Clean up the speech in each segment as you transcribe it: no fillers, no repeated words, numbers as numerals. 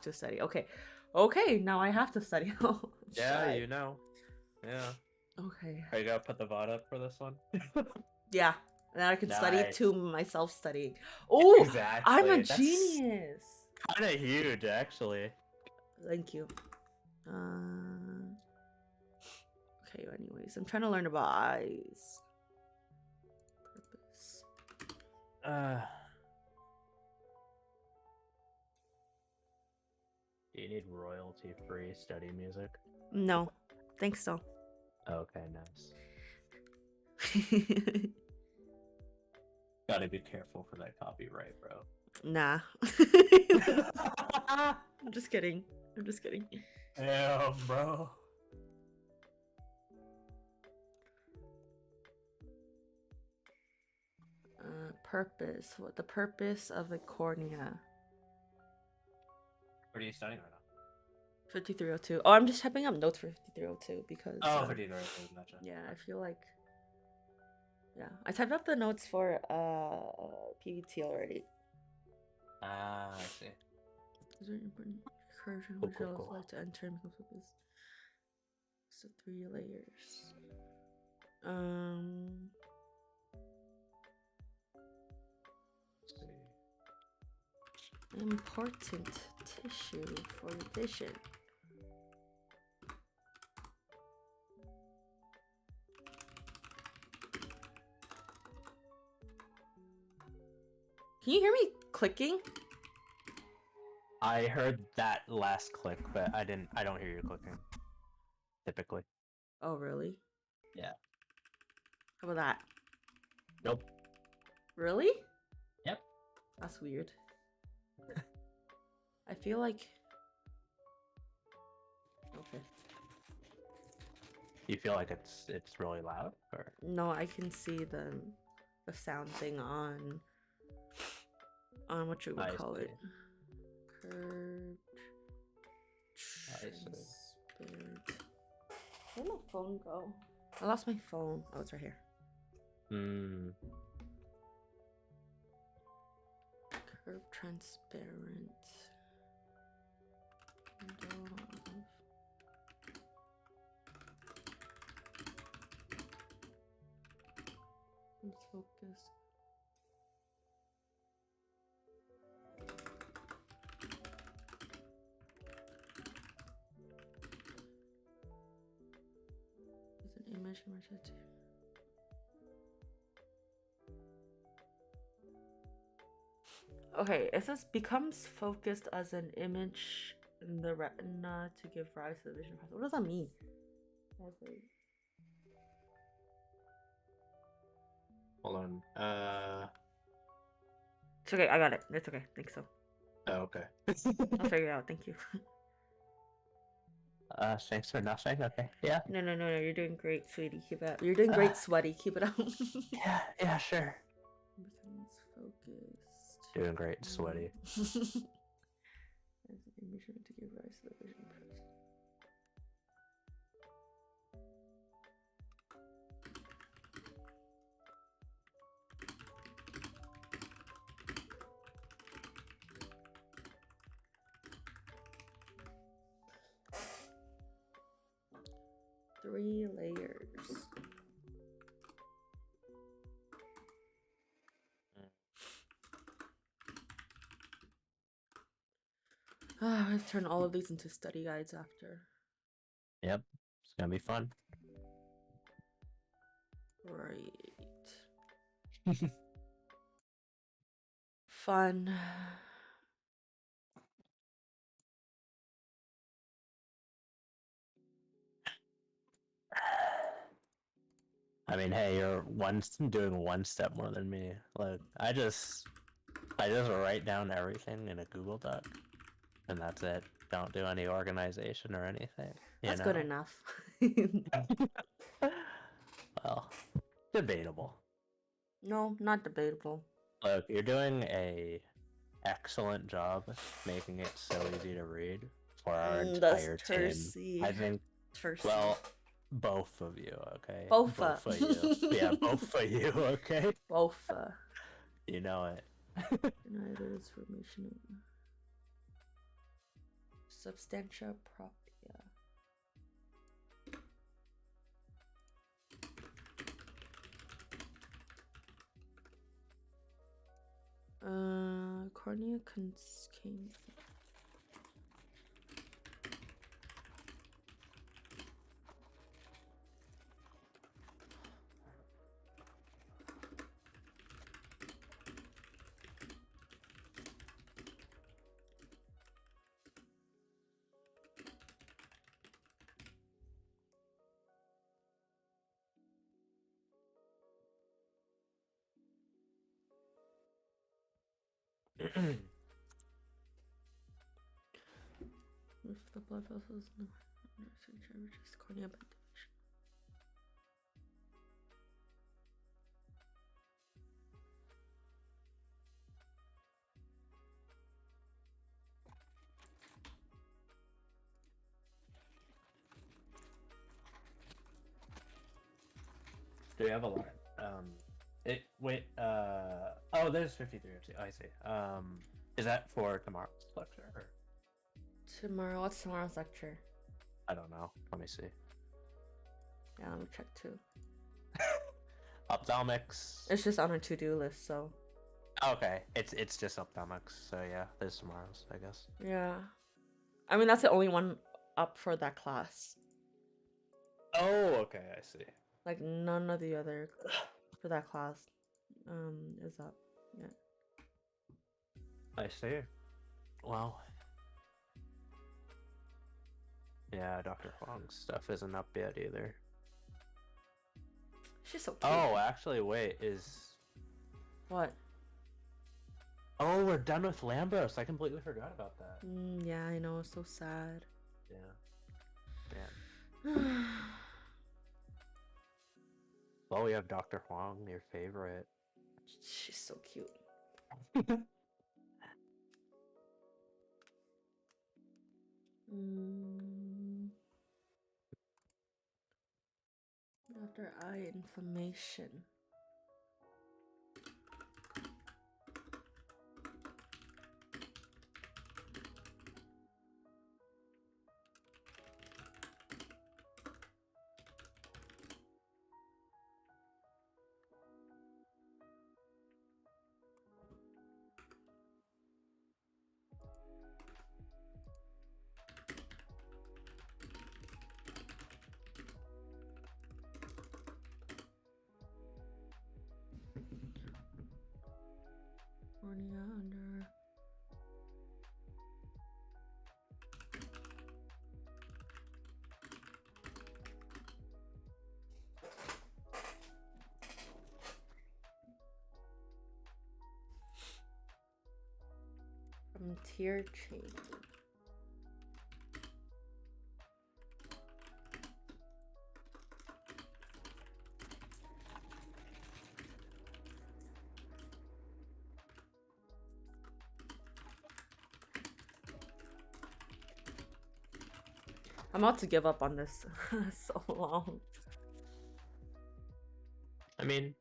to study. Okay. Okay, now I have to study. Yeah, you know. Yeah. Okay. Are you gonna put the VOD up for this one? Yeah. Now I can study Nice. to myself studying. Oh, Exactly. I'm a That's genius. kind of huge, actually. Thank you. Okay, anyways, I'm trying to learn about eyes. Purpose. Do you need royalty-free study music? No. Thanks, though. Okay, nice. Gotta be careful for that copyright, bro. Nah. I'm just kidding. I'm just kidding. Damn, bro. Purpose. What the purpose of the cornea? What are you studying right now? 5302. Oh, I'm just typing up notes for 5302 because. Oh, 5302, gotcha. Yeah, I feel like. Yeah, I typed up the notes for PVT already. Ah, I see. Is there an important recursion Cool, which cool, I would cool. like to enter and become focused? So 3 layers. Let's see. Important tissue for vision. Can you hear me clicking? I heard that last click, but I don't hear you clicking. Typically. Oh, really? Yeah. How about that? Nope. Really? Yep. That's weird. I feel like. Okay. You feel like it's really loud, or No, I can see the sound thing on what you would call it. Curved. Transparent. Where'd my phone go? I lost my phone. Oh, it's right here. Curved transparent. Let's focus. Is an image emergency? Okay, it says becomes focused as an image in the retina to give rise to the vision process. What does that mean? hold on. It's okay, I got it. It's okay. I think so. Oh, okay. I'll figure it out. Thank you. Thanks for nothing. Okay. Yeah. No. You're doing great, sweetie. Keep it up. You're doing great, sweaty. Keep it up. Yeah, sure. Becomes focused. Doing great, sweaty. As an image to give rise to the vision process. Three layers. I have to turn all of these into study guides after. Yep, it's gonna be fun. Right. Fun. I mean, hey, you're doing one step more than me. Like, I just write down everything in a Google Doc, and that's it. Don't do any organization or anything. That's good enough. Well, debatable. No, not debatable. Look, you're doing a excellent job making it so easy to read for our entire team. I think. Well, both of you, okay? Both of you. Yeah, both of you, okay? Both. You know it. Neither is formation. Substantia propria. Cornea came. If the blood vessels no just cornea ventilation. Do we have a lot? Oh, there's 53. I see. Is that for tomorrow's lecture? Or? Tomorrow, what's tomorrow's lecture? I don't know. Let me see. Yeah, let me check too. Ophthalmics. It's just on a to-do list, so. Okay, it's just ophthalmics. So yeah, there's tomorrow's, I guess. Yeah, I mean that's the only one up for that class. Oh, okay, I see. Like none of the other for that class is up yet. I see. Well, yeah, Dr. Huang's stuff isn't up yet either. She's so cute. Oh, actually, wait, What? Oh, we're done with Lambros. I completely forgot about that. Yeah, I know. It's so sad. Yeah. Well, we have Dr. Huang, your favorite. She's so cute. After eye inflammation. Cornea under. From tear chain. I'm about to give up on this. So long. I mean,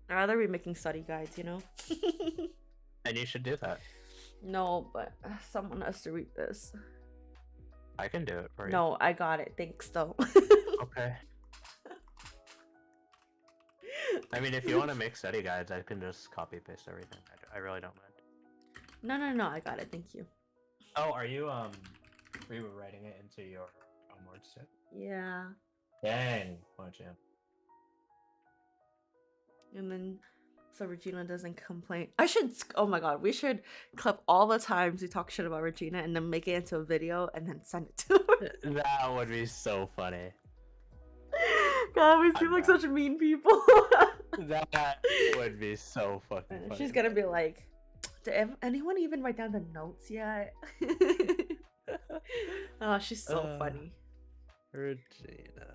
I'd rather be making study guides, you know? and you should do that. No, but someone has to read this. I can do it for you. No, I got it. Thanks, though. Okay. I mean, if you want to make study guides, I can just copy paste everything. I really don't mind. No, I got it. Thank you. Oh, are you rewriting it into your own words too? Yeah. Dang, what jam. And then, so Regina doesn't complain. Oh my god, we should clip all the times we talk shit about Regina and then make it into a video and then send it to her. That would be so funny. God, we seem like such mean people. That would be so fucking funny. She's gonna be like, did anyone even write down the notes yet? Oh, she's so funny. Regina.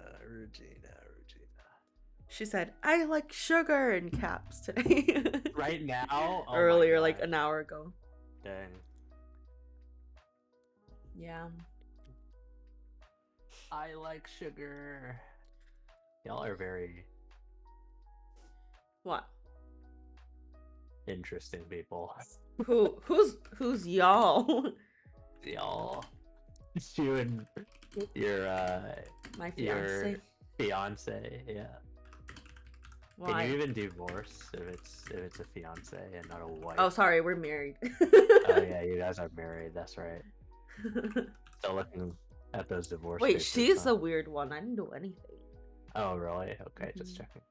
She said, I like sugar in caps today. Right now? Oh Earlier, like an hour ago. Dang. Yeah. I like sugar. Y'all are very What? interesting people. Who's y'all? Y'all, you and your My your fiance. fiance, yeah. Can Why? you even divorce if it's a fiance and not a wife? Oh, sorry, we're married. Oh yeah, you guys are married. That's right. Still looking at those divorce Wait, papers. she's Huh? the weird one. I didn't do anything. Oh really? Okay, just Mhm. checking.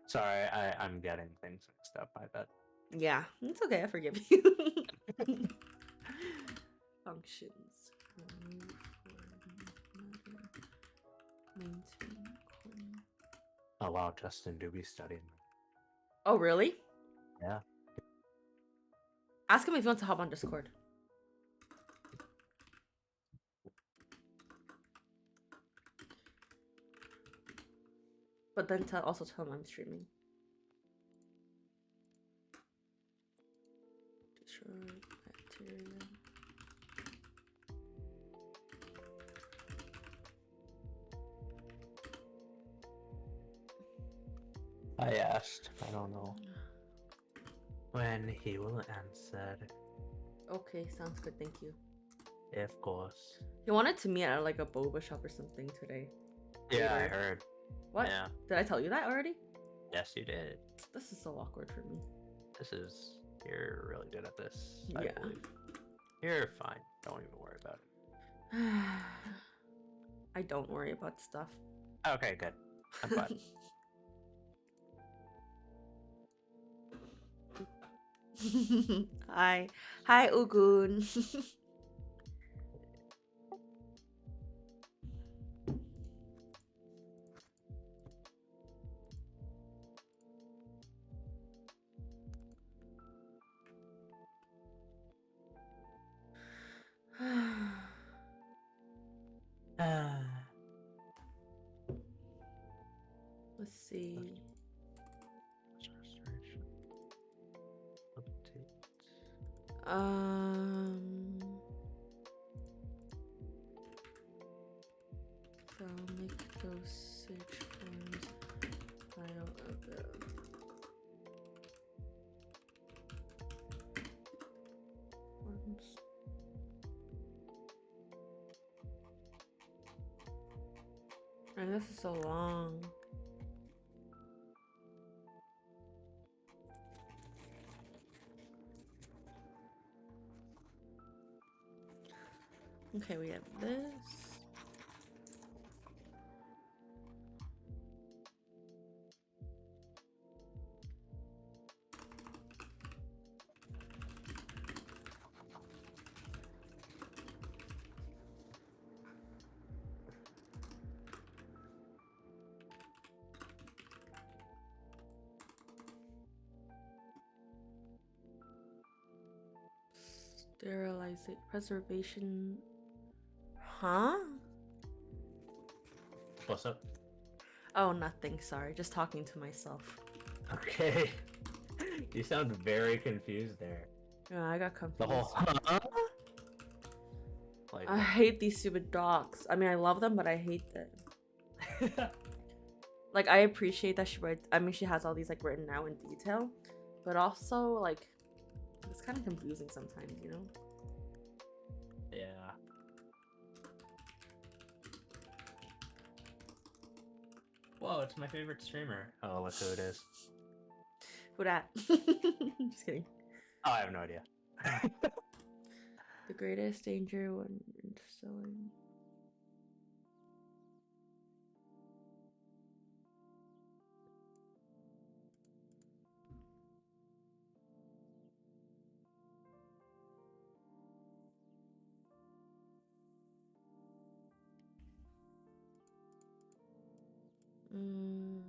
Sorry, I'm getting things mixed up. I bet. Yeah, it's okay. I forgive you. Functions. Remove for matter. Maintain. Coin. Oh wow, Justin do be studying. Oh, really? Yeah. Ask him if he wants to hop on Discord. But then also tell him I'm streaming. Destroy bacteria. I asked. I don't know when he will answer. Okay, sounds good. Thank you. Of course. He wanted to meet at like a boba shop or something today. Yeah, I Later. heard. What? Yeah. Did I tell you that already? Yes, you did. This is so awkward for me. You're really good at this. I Yeah. believe. You're fine. Don't even worry about it. I don't worry about stuff. Okay, good. I'm glad. Hi. Hi, Ugun. Let's see. So make dosage forms file of the forms. And this is so long. Okay, we have this. Sterilization, preservation. Huh? What's up? Oh, nothing. Sorry, just talking to myself. Okay. You sound very confused there. Yeah, I got confused. The whole huh? Like I hate these stupid docs. I mean, I love them, but I hate them. Like, I appreciate that she writes. I mean, she has all these like written out in detail, but also like it's kind of confusing sometimes, you know? Yeah. Whoa, it's my favorite streamer. Oh, look who it is. Who that? Just kidding. Oh, I have no idea. The greatest danger when instilling. Mm.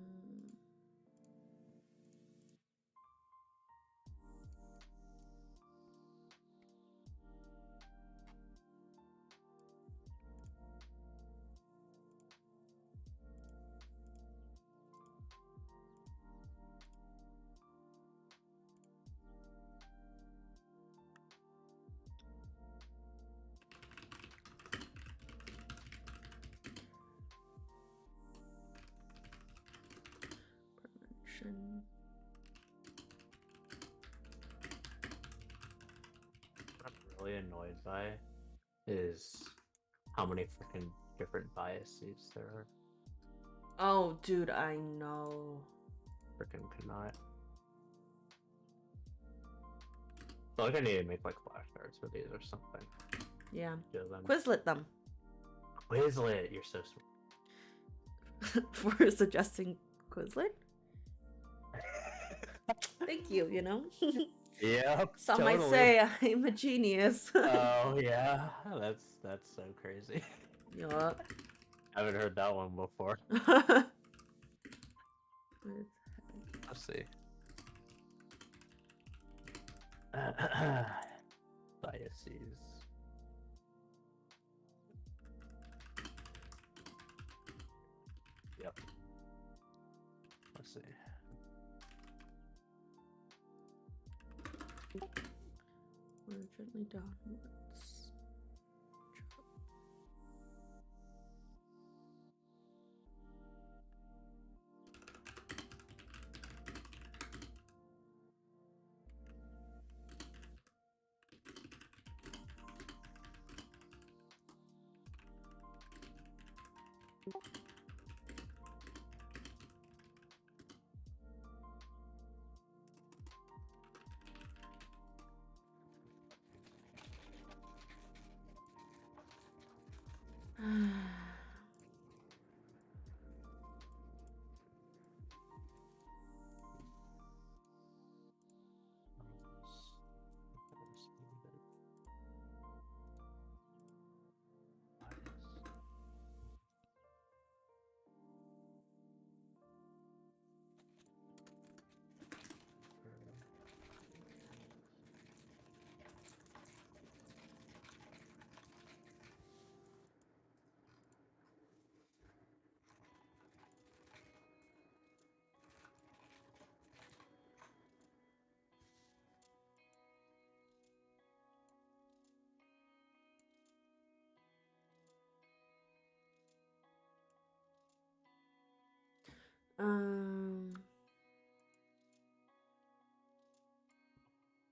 Prevention. I'm really annoyed by is how many freaking different biases there are. Oh, dude, I know. Freaking cannot. I feel like I need to make like flashcards for these or something. Yeah. Do them. Quizlet them. Quizlet, you're so sweet. For suggesting Quizlet. Thank you, you know? Yep. Some totally. might say I'm a genius. Oh yeah, that's so crazy. Yeah. I haven't heard that one before. Let's see. Biases. Yep. Let's see. We're gently downwards.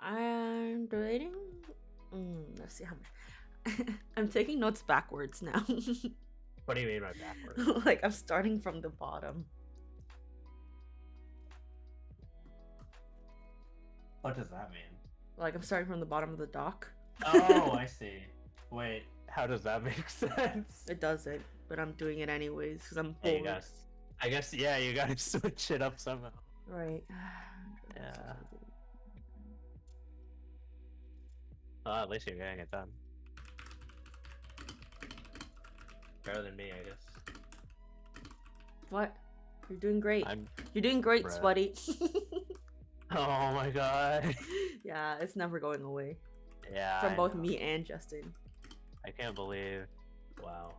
I'm debating. Let's see how much. I'm taking notes backwards now. What do you mean by backwards? Like I'm starting from the bottom. What does that mean? Like I'm starting from the bottom of the dock. Oh, I see. Wait, how does that make sense? It doesn't, but I'm doing it anyways because I'm Hey, bored. I guess, yeah, you gotta switch it up somehow. Right. Yeah. Well, at least you're getting it done. Better than me, I guess. What? You're doing great. I'm... You're doing great, Bruh. Sweaty. Oh my god. Yeah, it's never going away. Yeah. From I both know. me and Justin. I can't believe. Wow.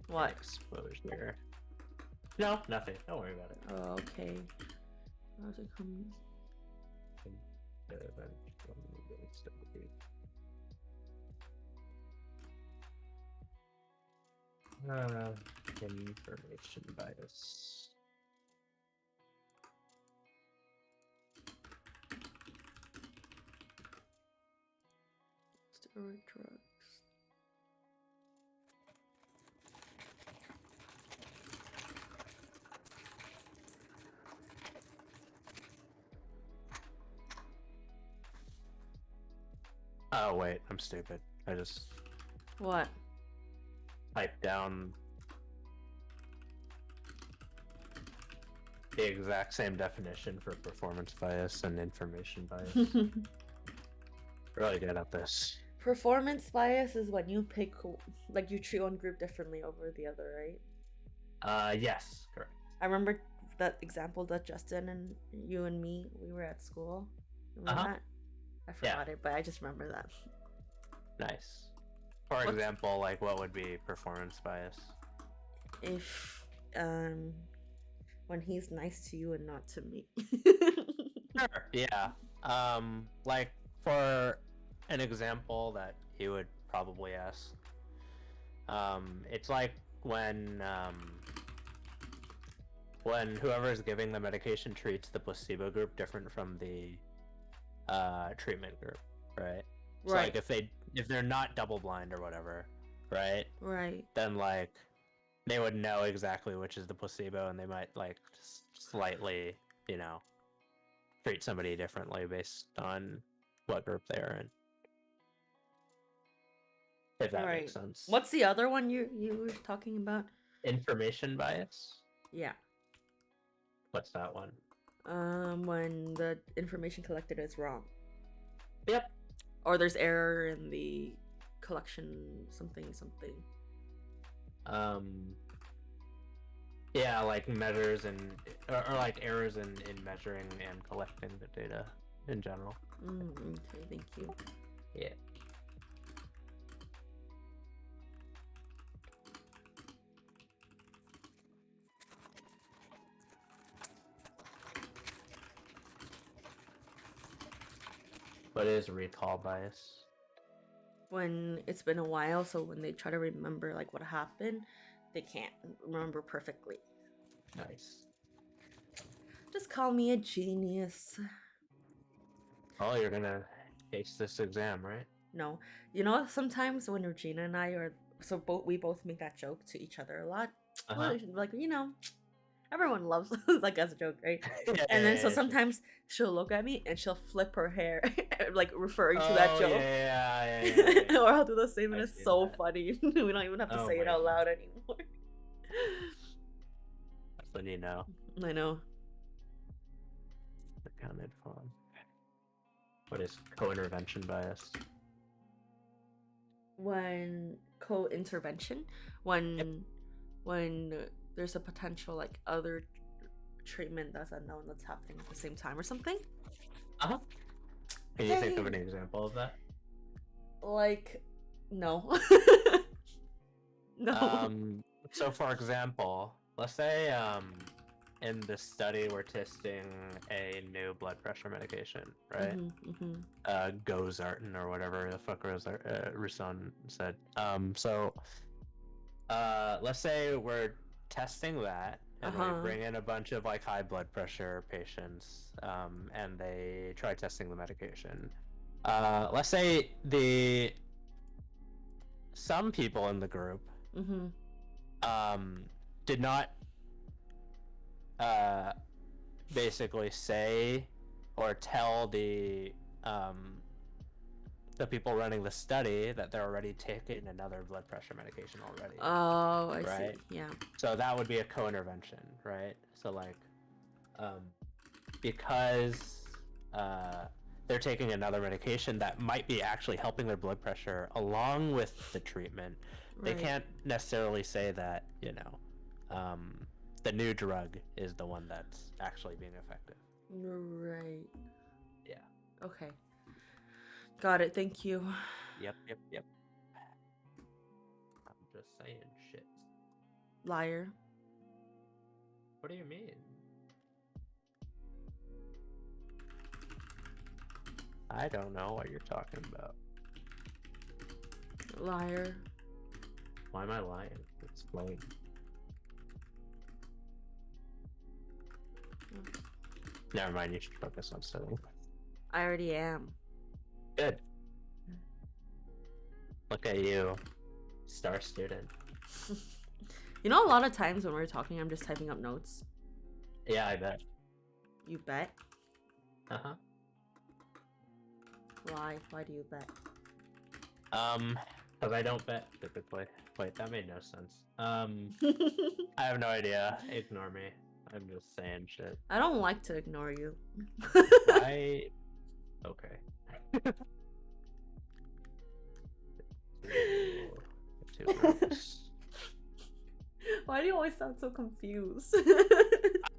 What? Exposure. No, nothing. Don't worry about it. Oh, okay. How's it come? Information bias. Steroid drugs. Oh wait, I'm stupid. I just What? typed down the exact same definition for performance bias and information bias. Really good at this. Performance bias is when you pick, like, you treat one group differently over the other, right? Yes, correct. I remember that example that Justin and you and me, we were at school. Remember that? I forgot it, but I just remember that. Nice. For example, like what would be performance bias? If, when he's nice to you and not to me. Sure. Yeah. Like for an example that he would probably ask, it's like when whoever is giving the medication treats the placebo group different from the treatment group, right? So Right. like if they're not double blind or whatever, right? Right. Then like they would know exactly which is the placebo, and they might like slightly, you know, treat somebody differently based on what group they're in. If that Right. makes sense. What's the other one you were talking about? Information bias? Yeah. What's that one? When the information collected is wrong. Yep. Or there's error in the collection, something. Yeah, like measures and or like errors in measuring and collecting the data in general. Okay, thank you. Yeah. What is recall bias? When it's been a while, so when they try to remember like what happened, they can't remember perfectly. Nice. Just call me a genius. Oh, you're gonna ace this exam, right? No, sometimes when Regina and I are we both make that joke to each other a lot. Uh-huh. Like everyone loves like as a joke, right? Yeah, And then so sure. sometimes she'll look at me and she'll flip her hair, like referring to that joke. Yeah. Or I'll do the same, and I it's see so that. funny. We don't even have to Oh say it my out God. loud anymore. That's when you know. I know. Accounted for. What is co-intervention bias? When co-intervention, when there's a potential like other treatment that's unknown that's happening at the same time or something. Uh-huh. Can you think of an example of that? Like, no. No. So for example, let's say in this study we're testing a new blood pressure medication, right? Gozartan or whatever the fuck Rousson said. So let's say we're testing that, and we bring in a bunch of like high blood pressure patients, and they try testing the medication. Let's say some people in the group did not basically say or tell the people running the study that they're already taking another blood pressure medication already. Oh, I right? see. Yeah. So that would be a co-intervention, right? So like, because they're taking another medication that might be actually helping their blood pressure along with the treatment, they can't necessarily say that, the new drug is the one that's actually being effective. Right. Yeah. Okay. Got it. Thank you. Yep. I'm just saying shit. Liar. What do you mean? I don't know what you're talking about. Liar. Why am I lying? Explain. Never mind, you should focus on studying. I already am. Good. Look at you, star student. A lot of times when we're talking, I'm just typing up notes. Yeah, I bet. You bet? Uh-huh. Why? Why do you bet? Because I don't bet typically. Wait, that made no sense. I have no idea. Ignore me. I'm just saying shit. I don't like to ignore you. Okay. Too gross. Why do you always sound so confused?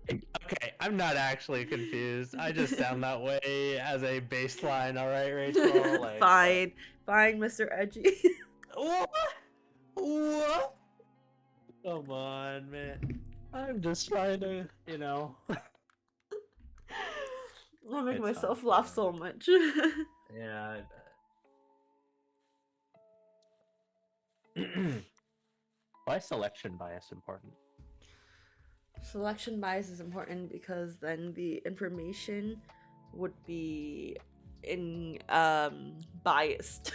Okay, I'm not actually confused. I just sound that way as a baseline, alright, Rachel? Like, Fine. Fine, Mr. Edgy. What? Come on, man. I'm just trying to, I make It's myself fine, laugh fine. so much. Yeah, I bet. Why is selection bias important? Selection bias is important because then the information would be in biased.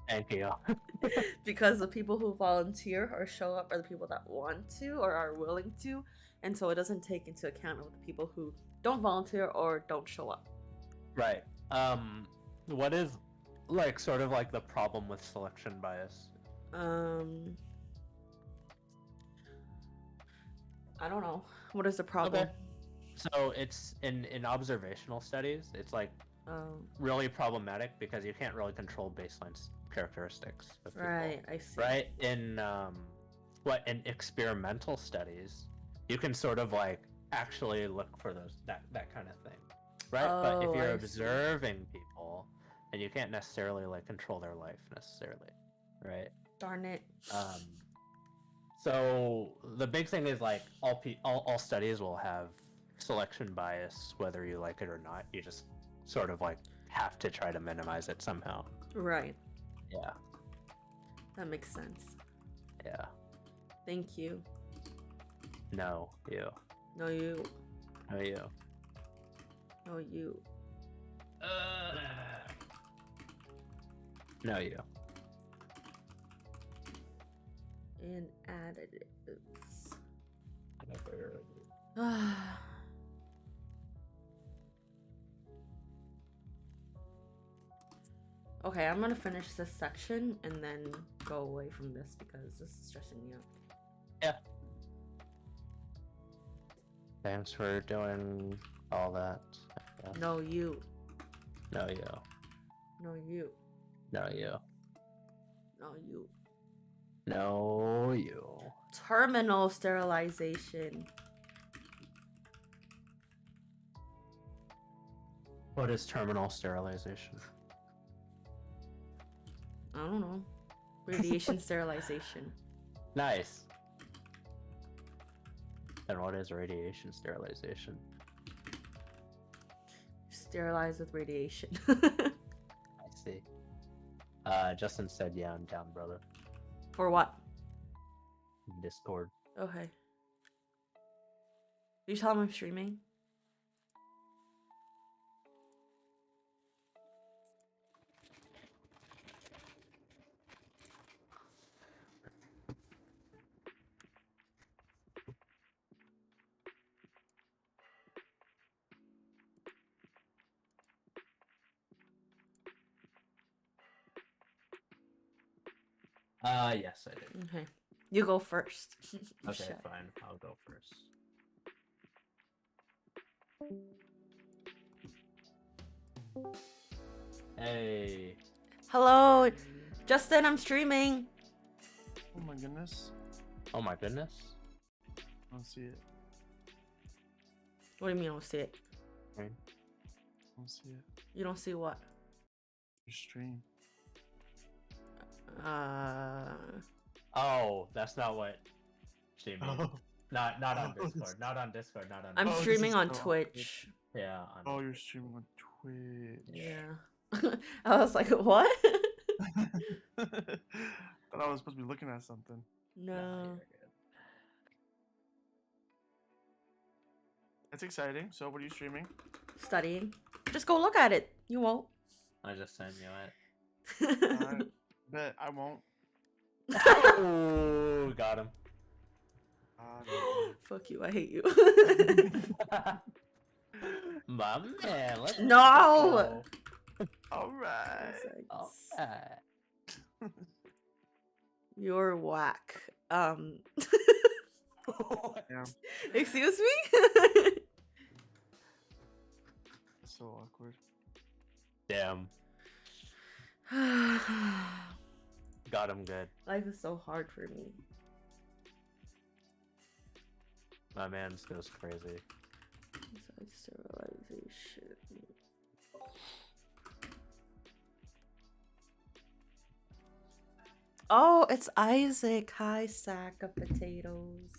Thank you. Because the people who volunteer or show up are the people that want to or are willing to, and so it doesn't take into account of the people who don't volunteer or don't show up. Right. What is like sort of like the problem with selection bias? I don't know. What is the problem? Okay. So it's in observational studies, it's like Oh, really problematic because you can't really control baseline characteristics of people. right. I see. Right? In experimental studies, you can sort of like actually look for that kind of thing. Right? But if Oh, you're I see. observing people, then you can't necessarily like control their life necessarily. Right? Darn it. So the big thing is like all studies will have selection bias, whether you like it or not. You just sort of like have to try to minimize it somehow. Right. Yeah. That makes sense. Yeah. Thank you. No, you. No, you. No, you. No, you. No, you. And additives. Okay, I'm gonna finish this section and then go away from this because this is stressing me out. Yeah. Thanks for doing all that. Yeah. No, you. No, you. No, you. No, you. No, you. No, you. Terminal sterilization. What is terminal sterilization? I don't know. Radiation sterilization. Nice. And what is radiation sterilization? Sterilize with radiation. I see. Justin said, yeah, I'm down, brother. For what? Discord. Okay. Did you tell him I'm streaming? Yes, I did. Okay. You go first. Okay, Shut. fine. I'll go first. Hey. Hello, Justin, I'm streaming. Oh my goodness. Oh my goodness. I don't see it. What do you mean I don't see it? I don't see it. You don't see what? Your stream. Oh, that's not what she means. Oh. Not on Oh, Discord. Not on Discord. Not on. I'm Oh, this streaming is on so Twitch. Yeah. On... Oh, you're streaming on Twitch. Yeah. I was like, what? Thought I was supposed to be looking at something. No. you're good. That's exciting. So, what are you streaming? Studying. Just go look at it. You won't. I just sent you it. I bet I won't. Oh, got him. Fuck you. I hate you. My man, let's No! go. All right. Alright. You're whack. Yeah. Excuse me? That's so awkward. Damn. Got him good. Life is so hard for me. My man just goes crazy. Besides sterilization. Oh, it's Isaac. Hi, sack of potatoes.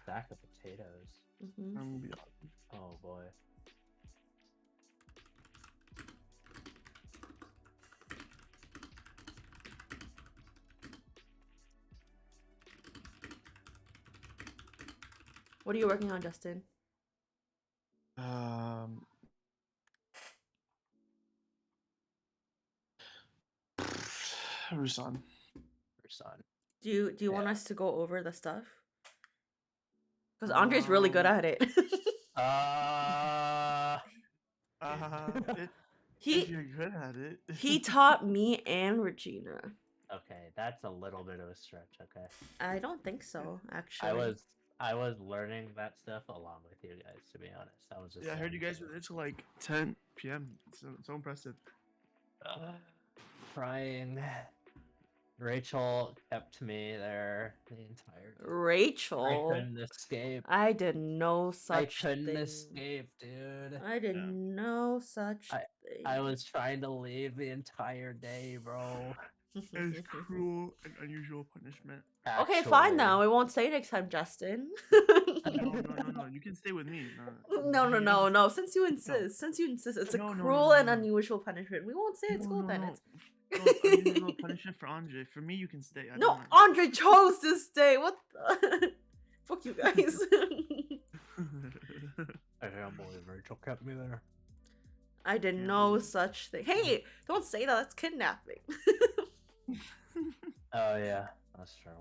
Sack of potatoes. Mm-hmm. I'm gonna be Oh boy. What are you working on, Justin? Rusan. Your son. Do you want Yeah. us to go over the stuff? Because Andre's really good at it. Uh, If he you're good at it. he taught me and Regina. okay, that's a little bit of a stretch. Okay, I don't think so, actually. I was learning that stuff along with you guys. To be honest, I was just. Yeah, I heard saying you guys to were there till like 10 p.m. So impressive. crying. Rachel kept me there the entire day. I Rachel. couldn't escape. I did no I such couldn't thing. escape, dude. I did Yeah. no such thing. I was trying to leave the entire day, bro. It is cruel and unusual punishment. Okay, fine Actually. now. We won't say next time, Justin. No. You can stay with me. No. Since you insist, it's a cruel and unusual punishment. We won't say it's cool then. It's... No, it's unusual punishment for Andre. For me, you can stay. I No, don't mind. Andre chose to stay. What the? Fuck you guys. I can't believe Rachel kept me there. I did no such thing. Hey, don't say that. That's kidnapping. Oh yeah, that's true.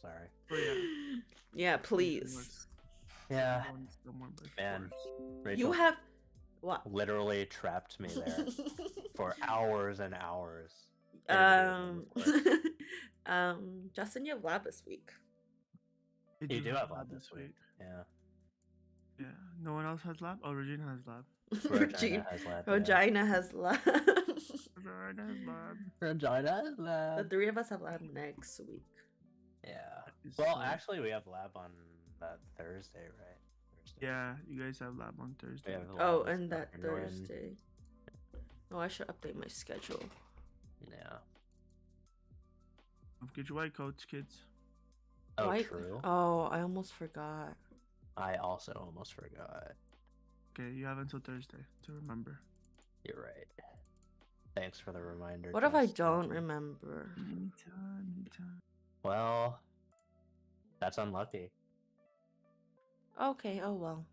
Sorry. But yeah. Yeah, please. Yeah, Someone by man. force. Rachel You have what? literally trapped me there for hours and hours. Didn't even do it. Justin, you have lab this week. They You do have lab lab this week. Yeah. Yeah. No one else has lab? Oh, Regina has lab. Regina has lab. yeah. Regina has lab. Regina has lab. Regina has The lab. three of us have lab next week. Yeah. It's Well, so- actually, we have lab on that Thursday, right? Thursday. Yeah, you guys have lab on Thursday. We have lab Oh, with and that Dr. Nguyen. Thursday. Oh, I should update my schedule. Yeah. Get your white coats, kids. Oh, Right? true. Oh, I almost forgot. I also almost forgot. Okay, you have until Thursday to remember. You're right. Thanks for the reminder. What if I Justin. don't remember? Anytime. Well, that's unlucky. Okay, oh well.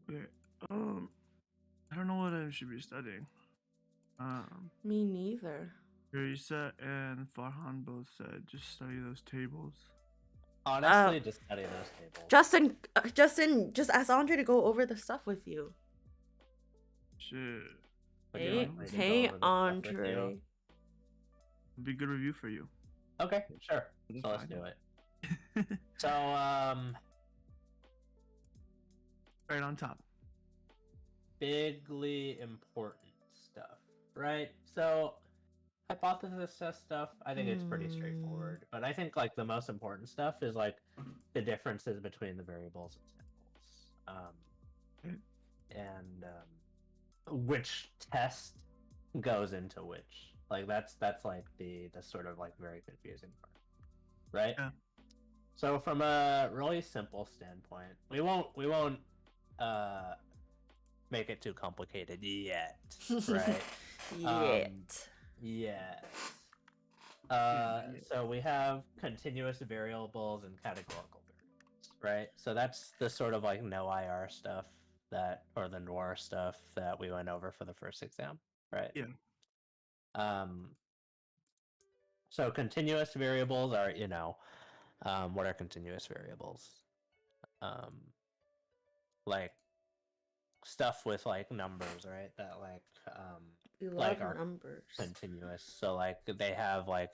Okay. I don't know what I should be studying. Me neither. Teresa and Farhan both said just study those tables. Honestly, just study those tables. Justin, just ask Andre to go over the stuff with you. Shit. Would you Hey, like me to go hey, over the stuff with you? Andre. It'd be a good review for you. Okay, sure. That's So let's fine. do it. So, Right on top. bigly important stuff, right? So, hypothesis test stuff, I think it's pretty straightforward. But I think like the most important stuff is like the differences between the variables and samples, and which test goes into which. Like that's like the sort of like very confusing part, right? Yeah. So from a really simple standpoint, we won't make it too complicated yet, right? Yet. Yes. Yeah. So we have continuous variables and categorical variables, right? So that's the sort of like no IR stuff or the NOR stuff that we went over for the first exam, right? Yeah. So continuous variables are, what are continuous variables? Like stuff with like numbers, right? That We like love our numbers. continuous. So like they have like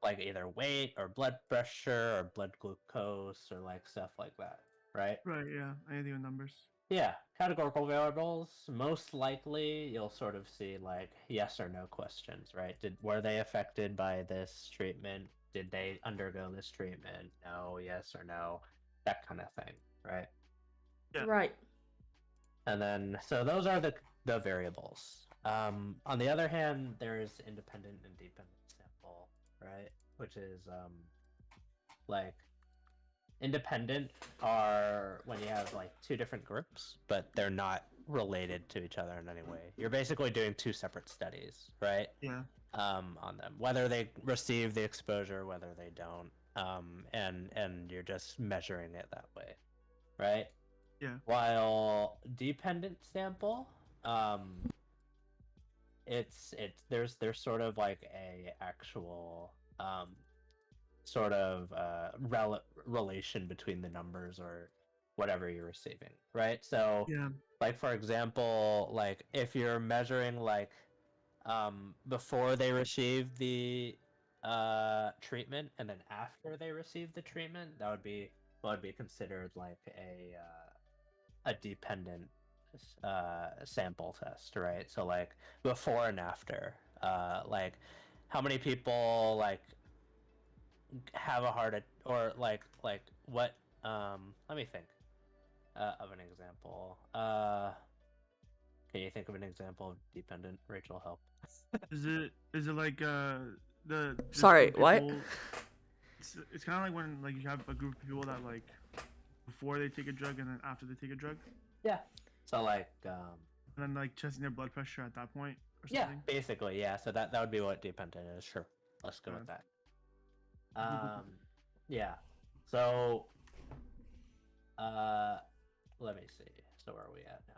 like either weight or blood pressure or blood glucose or like stuff like that, right? Right, yeah. Anything with numbers. Yeah, categorical variables, most likely you'll sort of see like yes or no questions, right? Were they affected by this treatment? Did they undergo this treatment? No, yes or no, that kind of thing, right? Yeah. Right. And then, so those are the variables. On the other hand, there's independent and dependent sample, right? Which is like independent are when you have like two different groups, but they're not related to each other in any way. You're basically doing two separate studies, right? Yeah. on them, whether they receive the exposure, whether they don't, and you're just measuring it that way, right? Yeah. While dependent sample, there's sort of like a actual sort of relation between the numbers or whatever you're receiving, right? So Yeah. like for example, like if you're measuring like before they receive the treatment and then after they receive the treatment, that would be what would be considered like a dependent sample test, right? So like before and after, like how many people like have a or like what let me think of an example. Can you think of an example of dependent? Rachel, help. Is it like the this Sorry, group of what? people- It's kind of like when like you have a group of people that like before they take a drug and then after they take a drug, Yeah. So like and then like testing their blood pressure at that point or yeah, something. basically, yeah. So that would be what dependent is. Sure. Let's go with that. Yeah. So let me see. So where are we at now?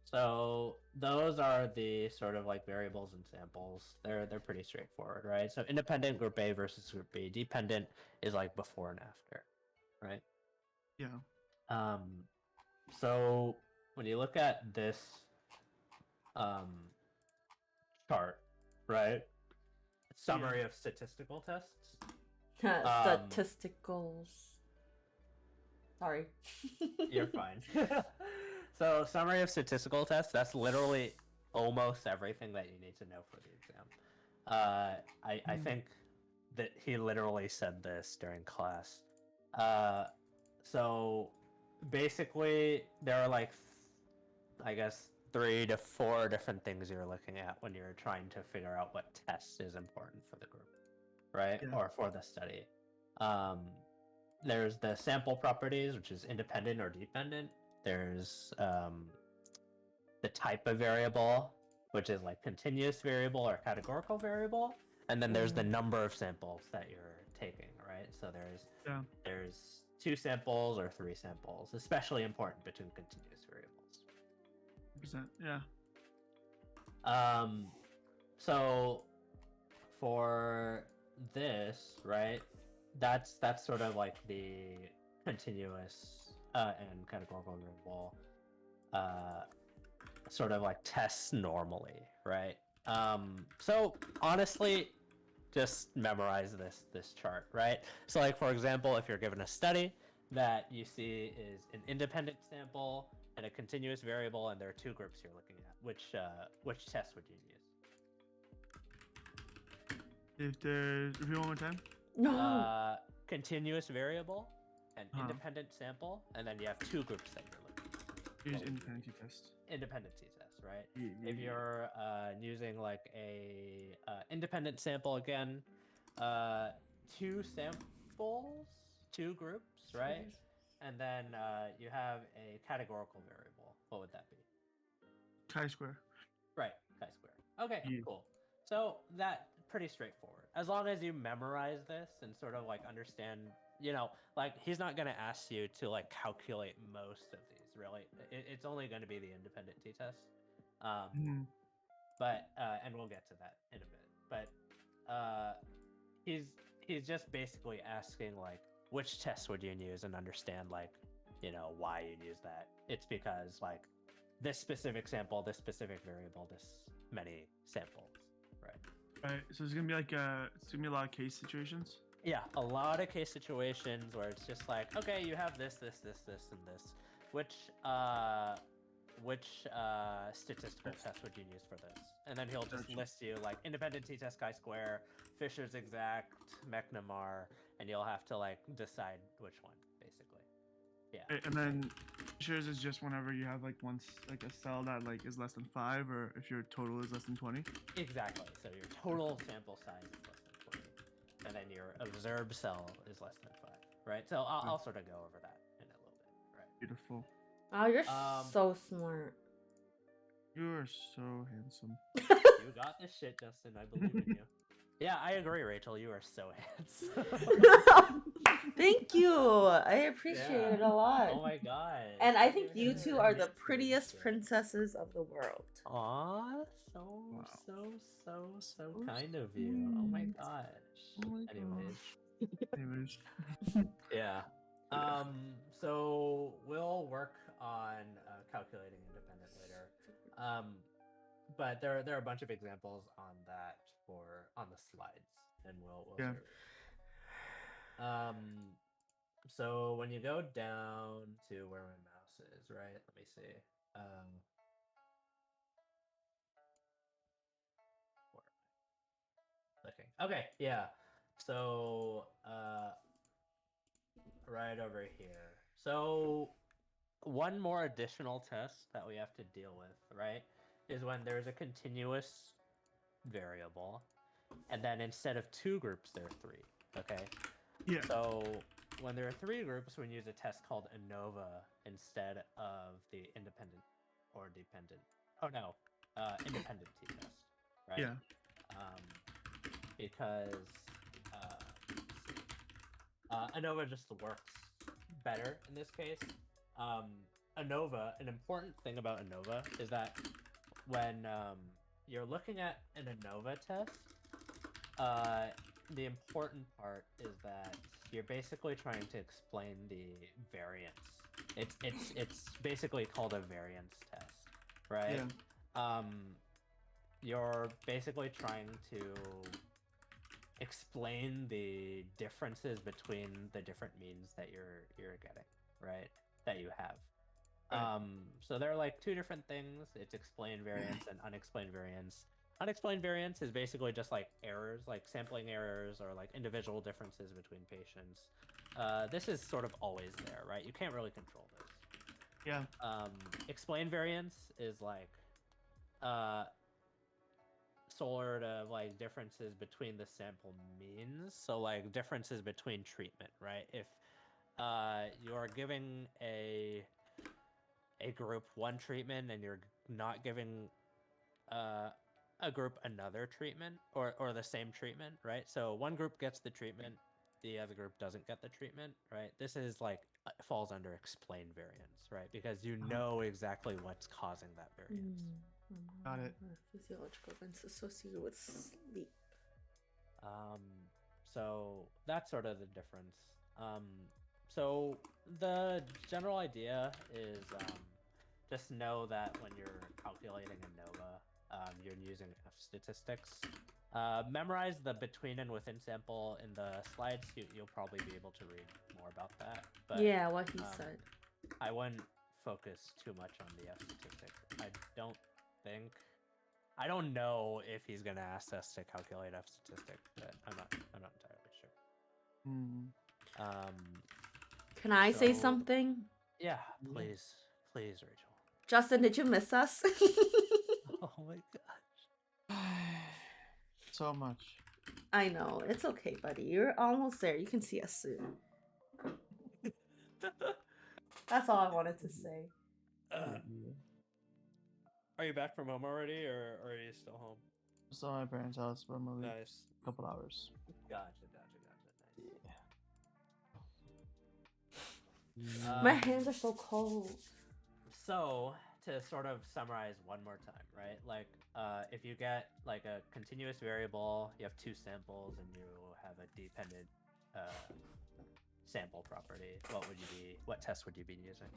So those are the sort of like variables and samples. They're pretty straightforward, right? So independent group A versus group B. Dependent is like before and after, right? Yeah. So when you look at this um chart, right? Summary of statistical tests. Statisticals. Sorry. You're fine. So, summary of statistical tests, that's literally almost everything that you need to know for the exam. I think that he literally said this during class. So, basically, there are like, I guess, 3 to 4 different things you're looking at when you're trying to figure out what test is important for the group, right? Yeah. Or for the study. There's the sample properties, which is independent or dependent. There's the type of variable, which is like continuous variable or categorical variable, and then there's the number of samples that you're taking, right? So there's 2 samples or 3 samples, especially important between continuous variables. 100%. Yeah. So for this, right? That's sort of like the continuous and categorical variable sort of like tests normally, right? So honestly, just memorize this chart, right? So like for example, if you're given a study that you see is an independent sample and a continuous variable, and there are 2 groups you're looking at, which test would you use? If there's repeat one more time. No. Continuous variable, an independent sample, and then you have 2 groups that you're looking at. Use independent test. Independent t-test, right? Yeah. If you're using like a independent sample again, 2 samples, 2 groups, right? And then you have a categorical variable. What would that be? Chi-square. Right, chi-square. Okay, Yeah. cool. So that pretty straightforward. As long as you memorize this and sort of like understand, like he's not going to ask you to like calculate most of these, really. It's only going to be the independent t-test. But and we'll get to that in a bit. But he's just basically asking like which test would you use and understand like why you'd use that. It's because like this specific sample, this specific variable, this many samples, right? Right. So it's gonna be like it's gonna be a lot of case situations. Yeah, a lot of case situations where it's just like, okay, you have this, and this. Which statistical test would you use for this? And then he'll just list you like independent t-test chi-square, Fisher's exact, McNamara, and you'll have to like decide which one, basically. Yeah. Right, and then Fisher's is just whenever you have like like a cell that like is less than 5, or if your total is less than 20. Exactly. So your total sample size is less than 20, and then your observed cell is less than 5, right? So I'll sort of go over that in a little bit, right? Beautiful. Oh, you're so smart. You are so handsome. You got this shit, Justin. I believe in you. Yeah, I agree, Rachel. You are so handsome. Thank you. I appreciate it a lot. Oh my god. And I Same think you here. two are the Me too, prettiest me too. princesses of the world. Aw, so Wow. so kind of you. Oh my gosh. Oh my Anyways, Anyways. yeah. So we'll work on calculating independent later. But there are a bunch of examples on that on the slides, and we'll Yeah. sort of. So when you go down to where my mouse is, right? Let me see. Where am I clicking? Okay, yeah. So right over here. So one more additional test that we have to deal with, right, is when there's a continuous variable, and then instead of 2 groups, there are 3. Okay. Yeah. So when there are 3 groups, we use a test called ANOVA instead of the independent or dependent. Oh no, independent t-test, right? Yeah. Because ANOVA just works better in this case. ANOVA, an important thing about ANOVA is that when you're looking at an ANOVA test, the important part is that you're basically trying to explain the variance. It's basically called a variance test, right? Yeah. You're basically trying to explain the differences between the different means that you're getting, right? That you have. Right. So there are like 2 different things. It's explained variance and unexplained variance. Unexplained variance is basically just like errors, like sampling errors or like individual differences between patients. This is sort of always there, right? You can't really control this. Yeah. Explained variance is like sort of like differences between the sample means. So like differences between treatment, right? If you're giving a group one treatment and you're not giving a group another treatment or the same treatment, right? So one group gets the treatment, the other group doesn't get the treatment, right? This is like falls under explained variance, right? Because you know exactly what's causing that variance. Got it. Physiological events associated with sleep. So that's sort of the difference. So the general idea is just know that when you're calculating ANOVA, you're using F statistics. Memorize the between and within sample in the slides. You'll probably be able to read more about that. But Yeah, what he said. I wouldn't focus too much on the F statistic. I don't know if he's gonna ask us to calculate F statistic, but I'm not entirely sure. Can I say so- something? Yeah, please, Rachel. Justin, did you miss us? Oh my gosh. So much. I know. It's okay, buddy. You're almost there. You can see us soon. That's all I wanted to say. Are you back from home already, or are you still home? Still at my parents' house, but I'm gonna leave Nice. a couple hours. Gotcha. Nice. My hands are so cold. So to sort of summarize one more time, right? Like, if you get like a continuous variable, you have 2 samples, and you have a dependent sample property, what test would you be using?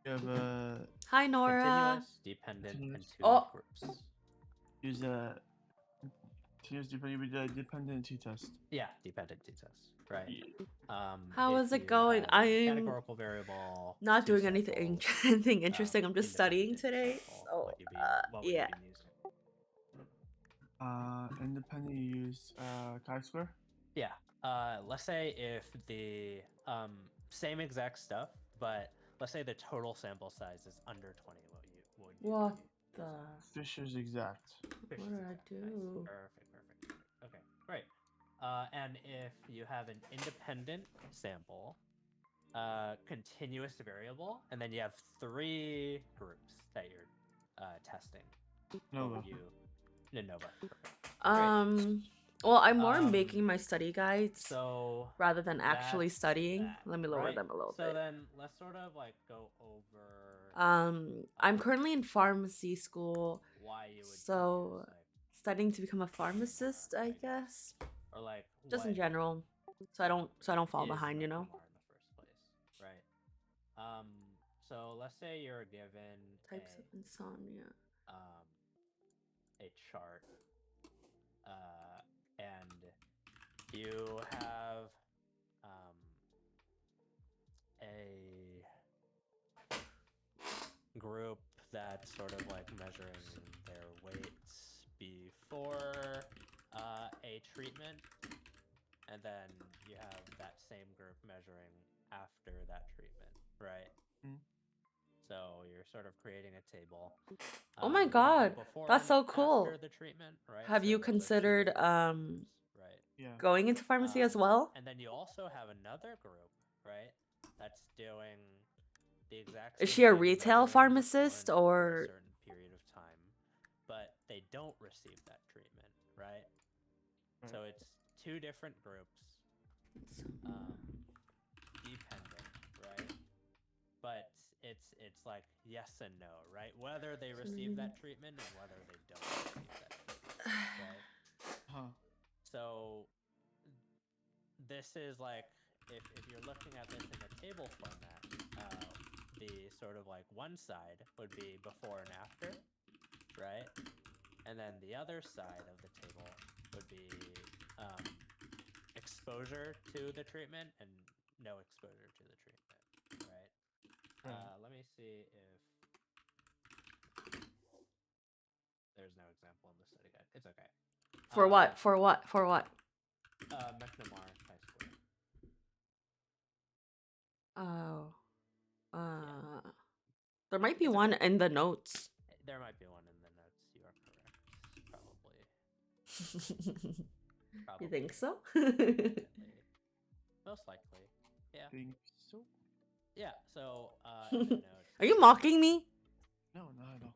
You have a Hi, Nora. Continuous, dependent, and Continuous. 2 Oh. groups. use a dependent t-test. Yeah, dependent t-test, right? How if is it you going? have a I'm categorical variable, not 2 doing anything samples, anything interesting. I'm just studying independent today. sample, So, what would yeah. you be using? Independent, you use chi-square. Yeah. Let's say if the same exact stuff, but let's say the total sample size is under 20. What would you What be the? Fisher's exact. What Fisher's did I exact. do? Nice. Perfect. Okay, great. And if you have an independent sample, continuous variable, and then you have 3 groups that you're testing, Nova. what would you? Nova. Perfect. Well, I'm more Um, making my study guides So rather than actually that's studying. that, Let me lower right? them a little So bit. then let's sort of like go over I'm currently in pharmacy school, why you would so choose like studying to become a Mechnamar, pharmacist, I I guess. or like Just in what general, so I don't fall is behind, you know. Mechnamar in the first place, right? Um, so let's say you're given Types of insomnia. um a chart, and you have um a group that's sort of like measuring their weights before a treatment, and then you have that same group measuring after that treatment, right? Mm. So you're sort of creating a table. Oh my You have the god, before that's and so after cool. the treatment, right? Have So you those are two considered different groups, right? Yeah. going into pharmacy as well? And then you also have another group, right? That's doing the exact Is same she a thing, retail measuring before pharmacist and after a or certain period of time, but they don't receive that treatment, right? Right. So it's two different groups, dependent, right? But it's like yes and no, right? Whether they receive that treatment and whether they don't receive that treatment, right? Huh. So this is like if you're looking at this in a table format, the sort of like one side would be before and after, right? And then the other side of the table would be exposure to the treatment and no exposure to the treatment, right? Right. Let me see if there's no example in the study guide. It's okay. for what? For what? For what? Mechnamar High School. Oh. Yeah. There might be It's one okay. in the notes. There might be one in the notes. You are correct. Probably. You think so? Definitely. Most likely. Yeah. Think so? Yeah. So in the notes. Are you mocking me? No, not at all.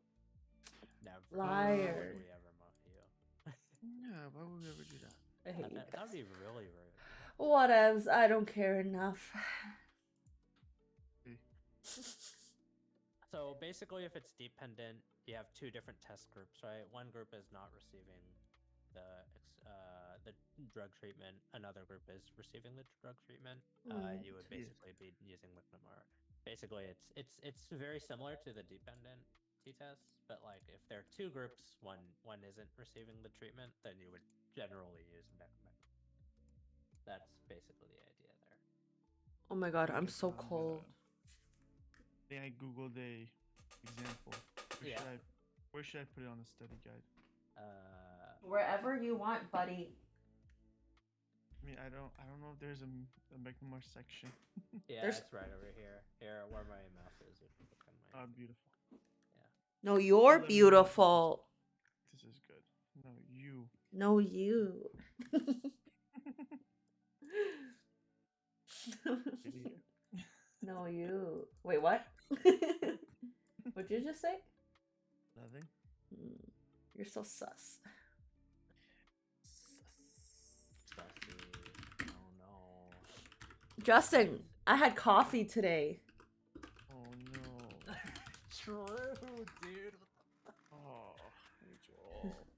Never. Liar. Would we ever mock you? Yeah, why would we ever do that? I hate you That guys. would be really rude. Whatevs. I don't care enough. So basically, if it's dependent, you have two different test groups, right? One group is not receiving the the drug treatment. Another group is receiving the drug treatment. You would basically be using Micnomar. Basically, it's very similar to the dependent t-test, but like if there are two groups, one isn't receiving the treatment, then you would generally use Micnomar. That's basically the idea there. Oh my god, I'm Guess so I'm gonna- cold. I think I googled a example. Where should I put it on the study guide? Wherever you want, buddy. I mean, I don't know if there's a Mechnamar section. Yeah, There's- it's right over here. Here, where my mouse is, you can look on my. Beautiful. No, you're Let me know. beautiful. This is good. No, you. No, you. Idiot. No, you. Wait, what? What'd you just say? Nothing. You're so sus. Sussy. Oh no. Justin, I had coffee today. Oh no. True, dude. Oh,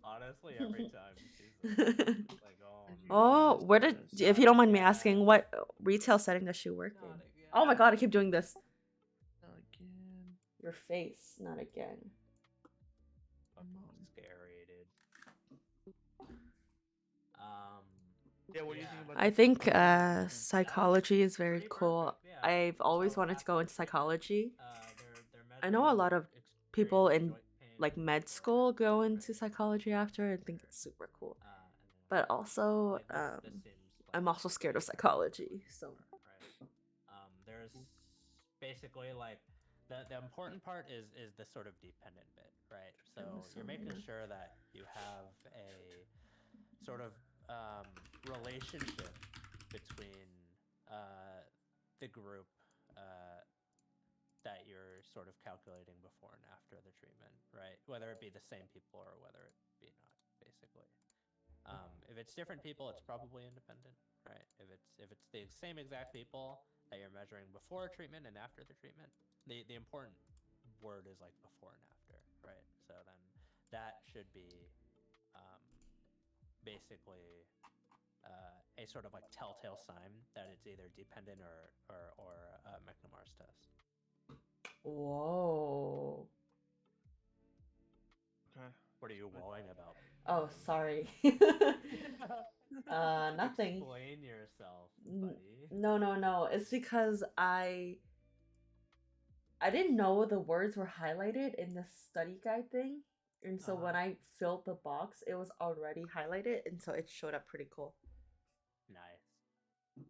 Honestly, every time she's like, oh no. Oh, where did, if you don't mind me asking, what retail setting does she work in? Not again. Oh my god, I keep doing this. Not again. Your face, not again. Fucking scary, dude. Yeah, what do you think about I that? think psychology is very Pretty cool. perfect, yeah. I've always So wanted to go after into treatment, psychology. they're I know a measuring lot of people in joint pain like med before school and go after into the psychology after. I think treatment. it's super cool. And then, But also, like, this seems like I'm also scared of pretty psychology, so. right. There's basically like the important part is the sort of dependent bit, right? So you're making sure that you have a sort of relationship between the group that you're sort of calculating before and after the treatment, right? Whether it be the same people or whether it be not. basically. If it's different people, it's probably independent, right? If it's the same exact people that you're measuring before treatment and after the treatment, the important word is like before and after, right? So then that should be um, basically a sort of like telltale sign that it's either dependent or McNamar's test. Whoa. Okay. What are you wowing about? Oh, sorry. Nothing. Explain yourself, buddy. No. It's because I didn't know the words were highlighted in the study guide thing. And so when I filled the box, it was already highlighted, and so it showed up pretty cool. Nice.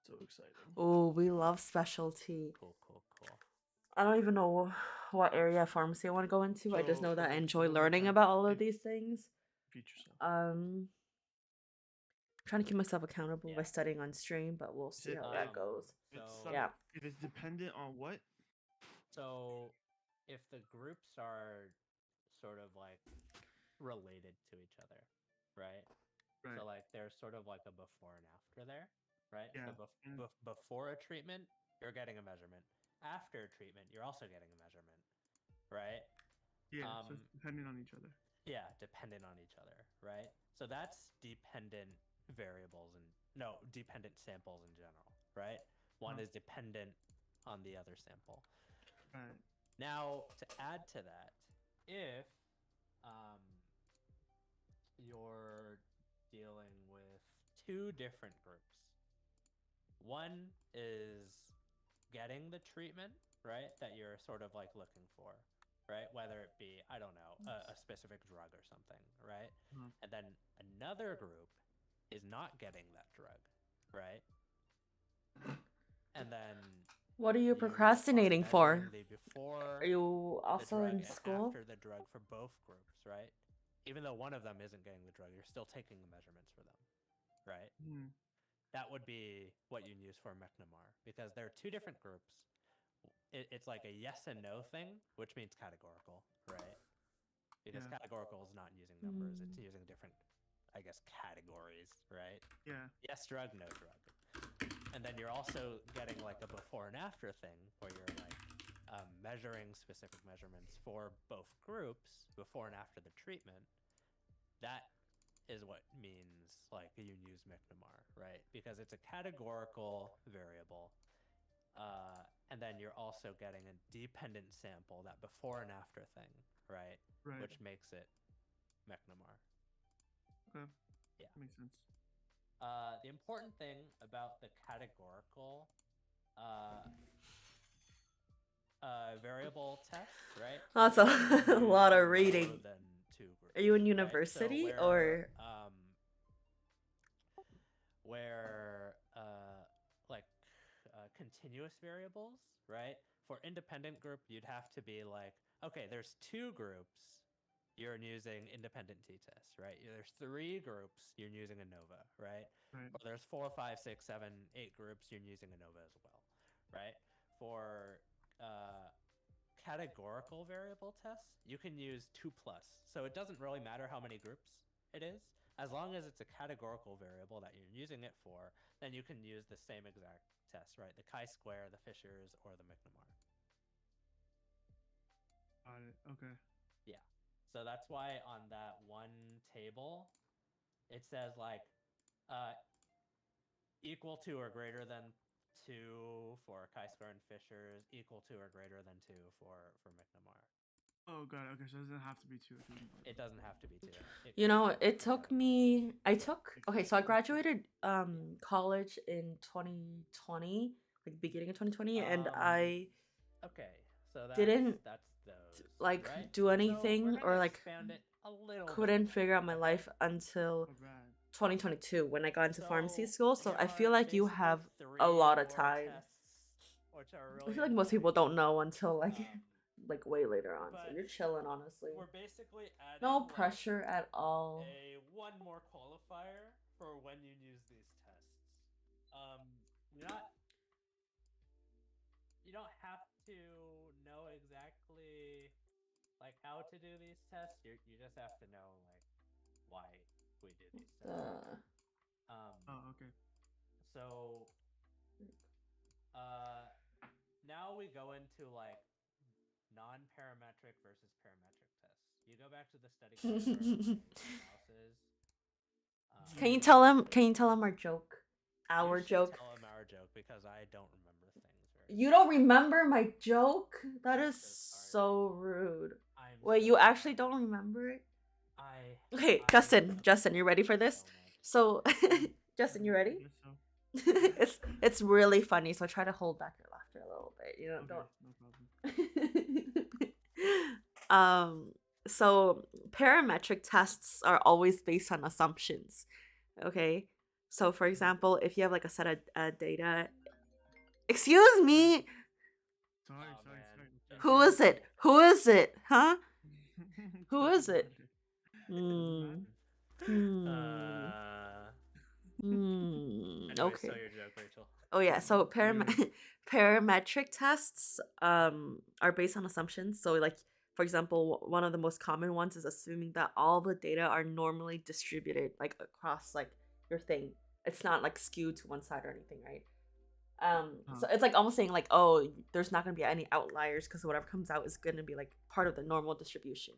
So exciting. Oh, we love specialty. Cool. I don't even know what area of pharmacy I want to go into. I just know that I enjoy learning about all of these things. Repeat yourself. I'm trying to keep myself accountable by studying on stream, but we'll see how that goes. Yeah. If it's dependent on what? So if the groups are sort of like related to each other, right? So like there's sort of like a before and after there, right? Yeah. So before a treatment, you're getting a measurement. After treatment, you're also getting a measurement, right? Yeah, so it's dependent on each other. Yeah, dependent on each other, right? So that's dependent variables and dependent samples in general, right? One is dependent on the other sample. Right. Now, to add to that, if you're dealing with two different groups, one is getting the treatment, right, that you're sort of like looking for, right? Whether it be, I don't know, a specific drug or something, right? And then another group is not getting that drug, right? And then what are you procrastinating for? Before are you also in school? After the drug for both groups, right? Even though one of them isn't getting the drug, you're still taking the measurements for them, right? That would be what you'd use for McNamar, because there are two different groups. It's like a yes and no thing, which means categorical, right? Because categorical is not using numbers; it's using different, I guess, categories, right? Yeah. Yes drug, no drug. And then you're also getting like a before and after thing, where you're like measuring specific measurements for both groups before and after the treatment. That is what means like you use McNamar, right? Because it's a categorical variable. And then you're also getting a dependent sample, that before and after thing, right? Which makes it McNamar. Okay. Yeah. Makes sense. The important thing about the categorical variable test, right? That's a lot of reading. Than two groups, are you in university, right? So where continuous variables, right? For independent group, you'd have to be like, okay, there's two groups, you're using independent t-test, right? There's three groups, you're using ANOVA, right? Or there's 4, 5, 6, 7, 8 groups, you're using ANOVA as well, right? For categorical variable tests, you can use 2+. So it doesn't really matter how many groups it is. As long as it's a categorical variable that you're using it for, then you can use the same exact test, right? The chi-square, the Fishers, or the McNamar. Got it. Okay. Yeah. So that's why on that one table, it says like equal to or greater than 2 for chi-square and Fishers, equal to or greater than 2 for McNamar. Oh, got it. Okay, so it doesn't have to be 2. It doesn't have to be 2. It took me. So I graduated college in 2020, like beginning of 2020, and I so didn't that's those, like right? do anything so or like couldn't figure out my life until 2022 when I got into pharmacy school. So I feel like you have a lot of time. I feel like most people don't know until like like way later on. So you're chilling, honestly. We're basically adding no pressure at all. one more qualifier for when you use these tests. You don't have to know exactly like how to do these tests. You just have to know like why we do these tests. Oh, okay. So uh now we go into like non-parametric versus parametric tests. You go back to the study guide for mouses. Can you tell him? Can you tell him our joke? Our you should joke. Tell him our joke because I don't remember things very. You don't remember my joke? That I'm is so so rude. I'm Wait, so you sorry. actually don't remember it? Okay, I Justin, you ready for this? So, Justin, you I ready? guess so. It's really funny. So try to hold back your laughter a little bit. You know, Okay, no problem. So parametric tests are always based on assumptions. Okay, so for example, if you have like a set of data. Excuse me. Sorry. Who is it? Who is it? Huh? Who is it? Doesn't Anyway, Okay. so your joke, Rachel. Oh yeah. So parametric tests are based on assumptions. So like for example, one of the most common ones is assuming that all the data are normally distributed like across like your thing. It's not like skewed to one side or anything, right? So it's like almost saying like, oh, there's not gonna be any outliers because whatever comes out is gonna be like part of the normal distribution.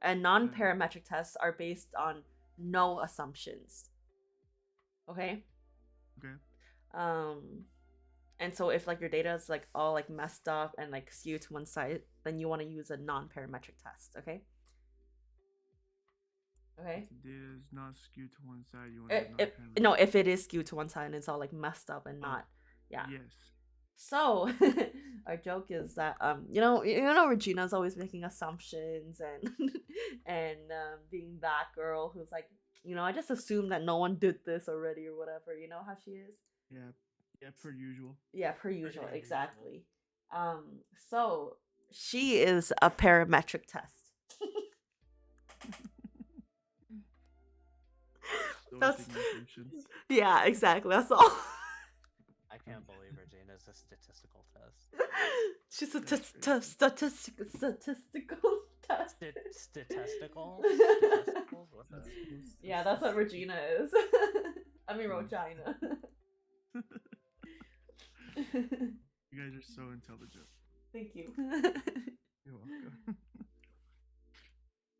And non-parametric tests are based on no assumptions. Okay. Okay. And so if like your data is like all like messed up and like skewed to one side, then you want to use a non-parametric test. Okay. Okay. If the data is not skewed to one side, you want to non-parametric. No, if it is skewed to one side and it's all like messed up and not, yeah. Yes. So our joke is that you know Regina's always making assumptions and and being that girl who's like, you know, I just assume that no one did this already or whatever. You know how she is. Yeah, per usual. Yeah, per usual, exactly. So she is a parametric test. That's yeah, exactly. That's all. I can't believe Regina's a statistical test. She's a statistical test. Statistical? What the? Yeah, that's what Regina is. I mean, Regina. You guys are so intelligent. Thank you. You're welcome.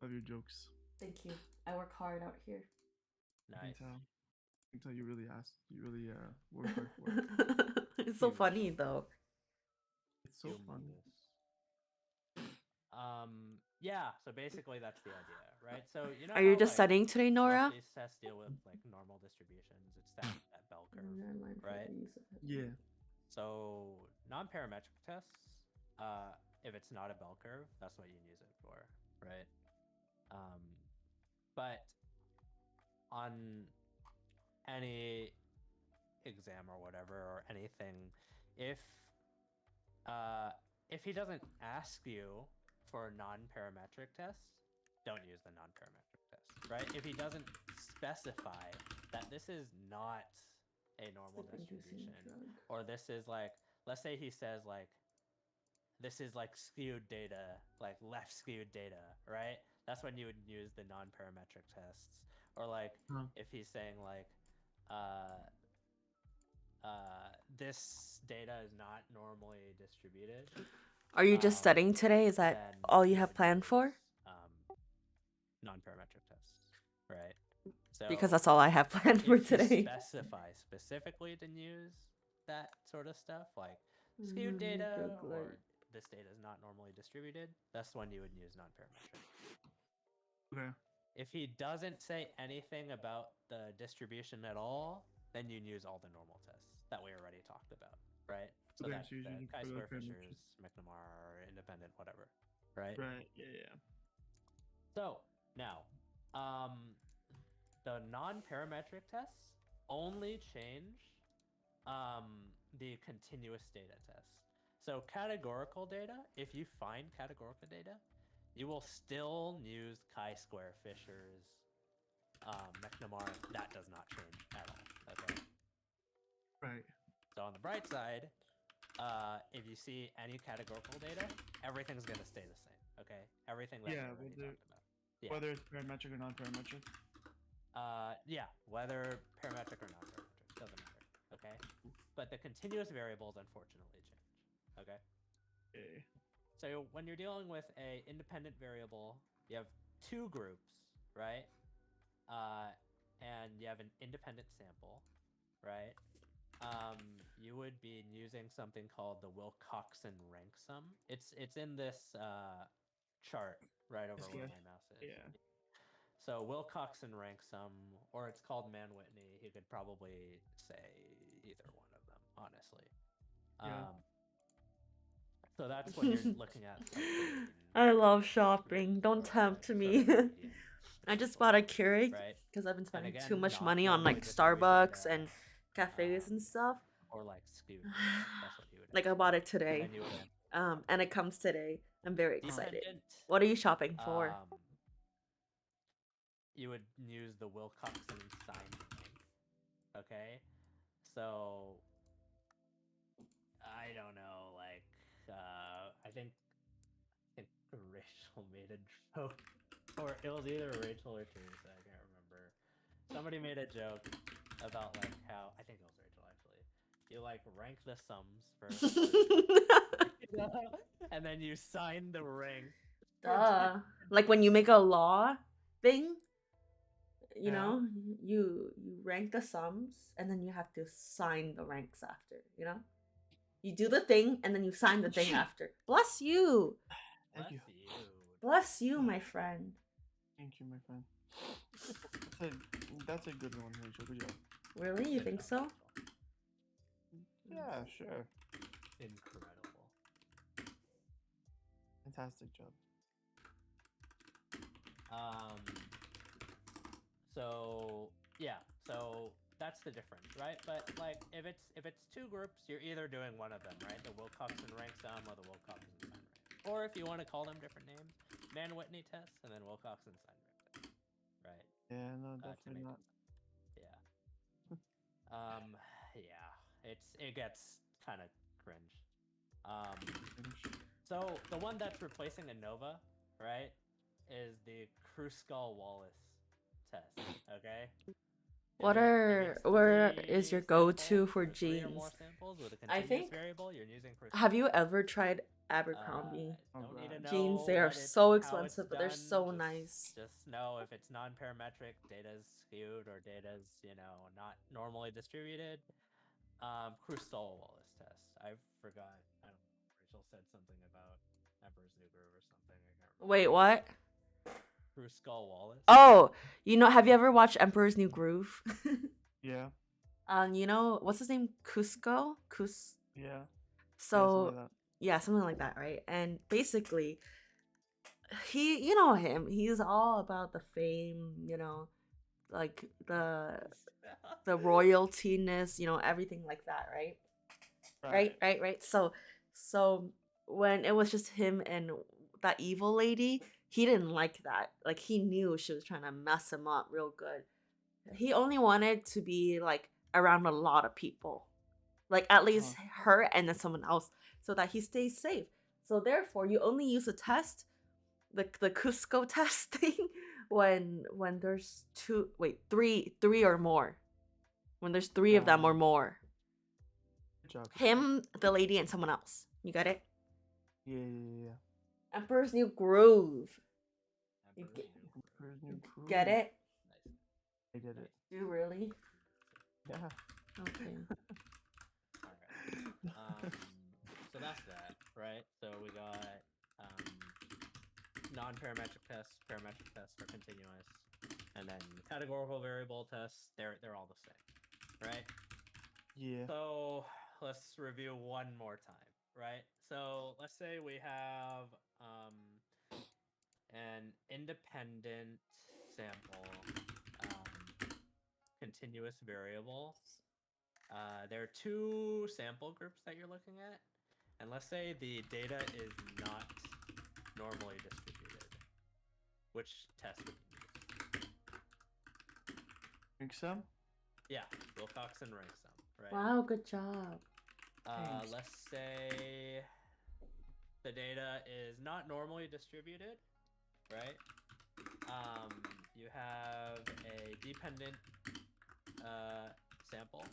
Love your jokes. Thank you. I work hard out here. Nice. I can tell you really work hard for it. It's so funny though. It's so fun. Yeah, so basically that's the idea, right? So you know, are you just studying today, Nora? These tests deal with like normal distributions. It's that bell curve, right? Yeah. So non-parametric tests, if it's not a bell curve, that's what you use it for, right? But on any exam or whatever or anything, if he doesn't ask you for non-parametric tests, don't use the non-parametric test, right? If he doesn't specify that this is not a normal distribution, or this is like, let's say he says like, this is like skewed data, like left skewed data, right? That's when you would use the non-parametric tests. Or like if he's saying like, this data is not normally distributed. Are you just studying today? Is that all you have planned for? Non-parametric tests, right? So because that's all I have planned for today. Specify specifically to use that sort of stuff, like skewed data or this data is not normally distributed. That's when you would use non-parametric. Okay. If he doesn't say anything about the distribution at all, then you use all the normal tests that we already talked about, right? So that the chi-square Fishers, McNamara, independent, whatever, right? Right. Yeah. So now, the non-parametric tests only change the continuous data test. So categorical data, if you find categorical data, you will still use chi-square Fishers, McNamara. That does not change at all. Okay. Right. So on the bright side, if you see any categorical data, everything's going to stay the same. Okay, everything that we already talked about. Yeah. Whether it's parametric or non-parametric. Yeah, whether parametric or non-parametric doesn't matter. Okay, but the continuous variables unfortunately change. Okay. Okay. So when you're dealing with a independent variable, you have two groups, right? And you have an independent sample, right? You would be using something called the Wilcoxon rank sum. It's in this chart right over where my mouse is. Yeah. So Wilcoxon rank sum, or it's called Mann-Whitney. He could probably say either one of them, honestly. Yeah. So that's when you're looking at. Like, I love shopping. Don't tempt me. I just bought a Keurig because I've been spending too much money on like Starbucks and cafes and stuff. Or like Scoot. That's what he would. Like I bought it today. And it comes today. I'm very excited. What are you shopping for? You would use the Wilcoxon sign link. Okay, so I don't know. Like, I think Rachel made a joke, or it was either Rachel or Teresa. I can't remember. Somebody made a joke about like how I think it was Rachel actually. You like rank the sums first, and then you sign the rank. Like when you make a law thing, you know, you rank the sums and then you have to sign the ranks after. You know, you do the thing and then you sign the thing after. Bless you. Thank you. Bless you, my friend. Thank you, my friend. That's a good one, Rachel. Good job. Really? You think so? Yeah, sure. Incredible. Fantastic job. So yeah, so that's the difference, right? But like if it's two groups, you're either doing one of them, right? The Wilcoxon rank sum or the Wilcoxon sign rank. Or if you want to call them different names, Mann-Whitney test and then Wilcoxon sign rank test. Right? Yeah, no, definitely not. Yeah. Yeah. It gets kind of cringe. So the one that's replacing ANOVA, right, is the Kruskal-Wallis test. Okay. Where is your go-to for jeans? I think. Variable, you're using have you ever tried Abercrombie? Jeans, they are so expensive, but they're so nice. Just know if it's non-parametric, data's skewed, or data's, not normally distributed. Kruskal-Wallis test. I forgot. I don't know. Rachel said something about Emperor's New Groove or something. I can't remember. Wait, what? Kruskal-Wallis. Oh, have you ever watched Emperor's New Groove? Yeah. What's his name? Cusco? Yeah. So yeah, something like that, right? And basically, you know him. He's all about the fame, like the royaltiness, everything like that, right? Right. So when it was just him and that evil lady, he didn't like that. Like he knew she was trying to mess him up real good. He only wanted to be like around a lot of people, like at least her and then someone else, so that he stays safe. So therefore, you only use a test, the Cusco test thing, when there's three or more. When there's three of them or more. Good job. Him, the lady, and someone else. You got it? Yeah. Emperor's New Groove. Emperor's New Groove. Get it? Nice. I get it. You really? Yeah. Okay. Alright. So that's that, right? So we got non-parametric tests, parametric tests for continuous, and then categorical variable tests. They're all the same, right? Yeah. So let's review one more time, right? So let's say we have an independent sample continuous variable. There are two sample groups that you're looking at, and let's say the data is not normally distributed. Which test would you use? Rank sum? Yeah, Wilcoxon rank sum, right? Wow, good job. Let's say the data is not normally distributed, right? You have a dependent sample.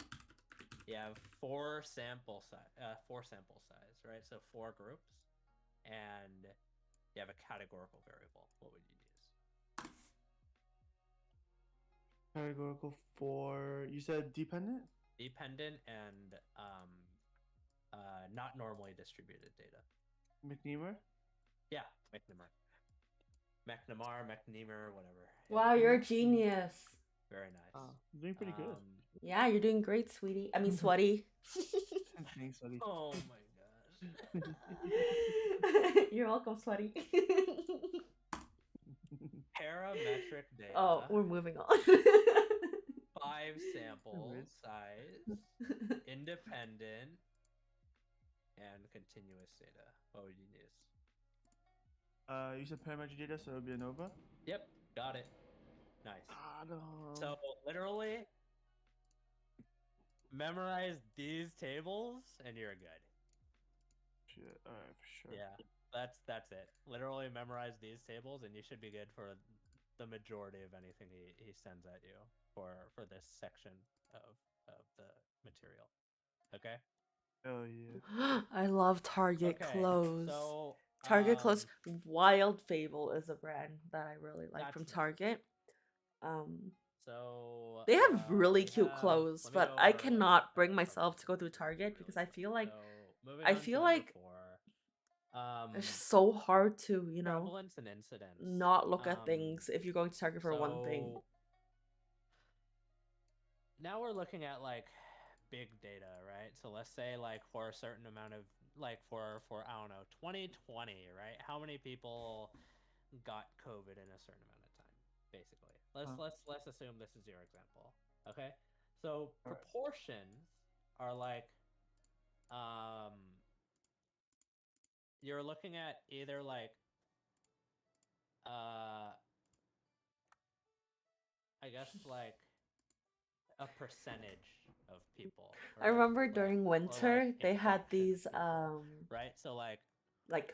You have four sample size, right? So 4 groups, and you have a categorical variable. What would you use? Categorical for, you said dependent? Dependent and not normally distributed data. McNemer? Yeah, McNamara, whatever. Wow, you're a genius. Very nice. You're doing pretty good. Yeah, you're doing great, sweetie. I mean, sweaty. Thanks, buddy. Oh my gosh. You're welcome, sweaty. Parametric data. Oh, we're moving on. 5 sample size, independent, and continuous data. What would you use? You said parametric data, so it would be ANOVA? Yep, got it. Nice. No. So literally memorize these tables and you're good. Shit. All right, for sure. Yeah, that's it. Literally memorize these tables and you should be good for the majority of anything he sends at you for this section of the material. Okay? Oh yeah. I love Target clothes. So Target clothes. Wild Fable is a brand that I really like from nice. Target. So They have really cute clothes, but I cannot bring myself to go through Target because I feel like it's so hard to, you know, prevalence and incidence. not look at things if you're going to Target for one thing. Now we're looking at like big data, right? So let's say like for a certain amount of like for I don't know, 2020, right? How many people got COVID in a certain amount of time, basically? Let's assume this is your example. Okay? So proportions are like you're looking at either like I guess like a percentage of people. I remember during winter they had these right? So like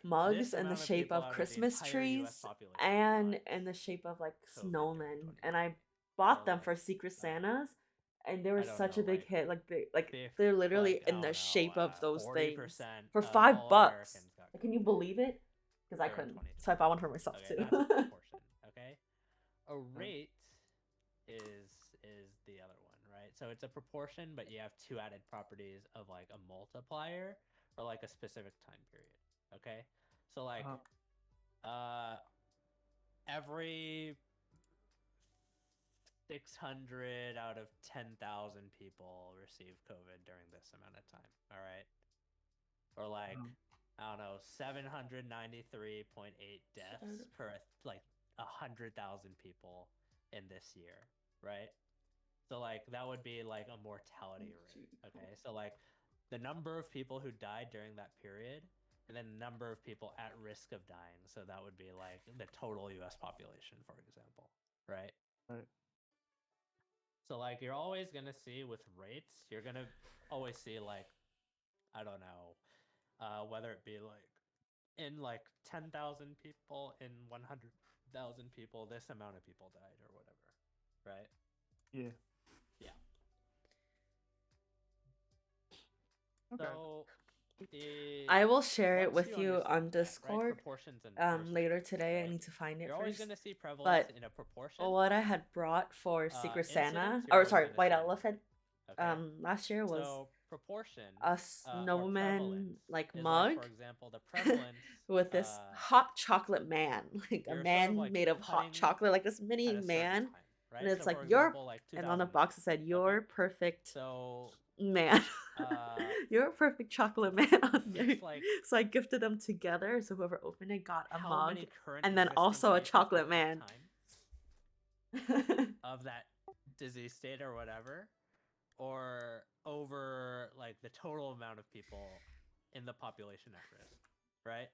mugs in the shape of Christmas trees and in the shape of like snowmen, and I bought them for Secret Santas, and they were such a big hit. Like they're literally in the shape of those things for $5. Like, can you believe it? Because I couldn't, so I bought one for myself too. That's a proportion, okay. A rate is the other one, right? So it's a proportion, but you have 2 added properties of like a multiplier or like a specific time period. Okay, so like every 600 out of 10,000 people receive COVID during this amount of time. All right, or like I don't know, 793.8 deaths per like 100,000 people in this year, right? So like that would be like a mortality rate. Okay, so like the number of people who died during that period, and then the number of people at risk of dying. So that would be like the total U.S. population, for example, right? Right. So like you're always gonna see with rates, you're gonna always see like, I don't know, whether it be like in like 10,000 people, in 100,000 people, this amount of people died or whatever, right? Yeah. Yeah. Okay. So I will share it with you on Discord later today. I need to find it You're first. always going to see prevalence in a proportion. What I had brought for Secret Santa, or sorry, White Elephant, last year was proportion a snowman like mug, like, for example, the prevalence with this hot chocolate man, like a man like made of hot chocolate, like this mini man, time, right? And it's so like your, like and on the box it said your perfect man. You're a perfect chocolate man on there. Like, so I gifted them together. So whoever opened it got a mug and then also a chocolate man of that disease state or whatever, or over like the total amount of people in the population at risk, right?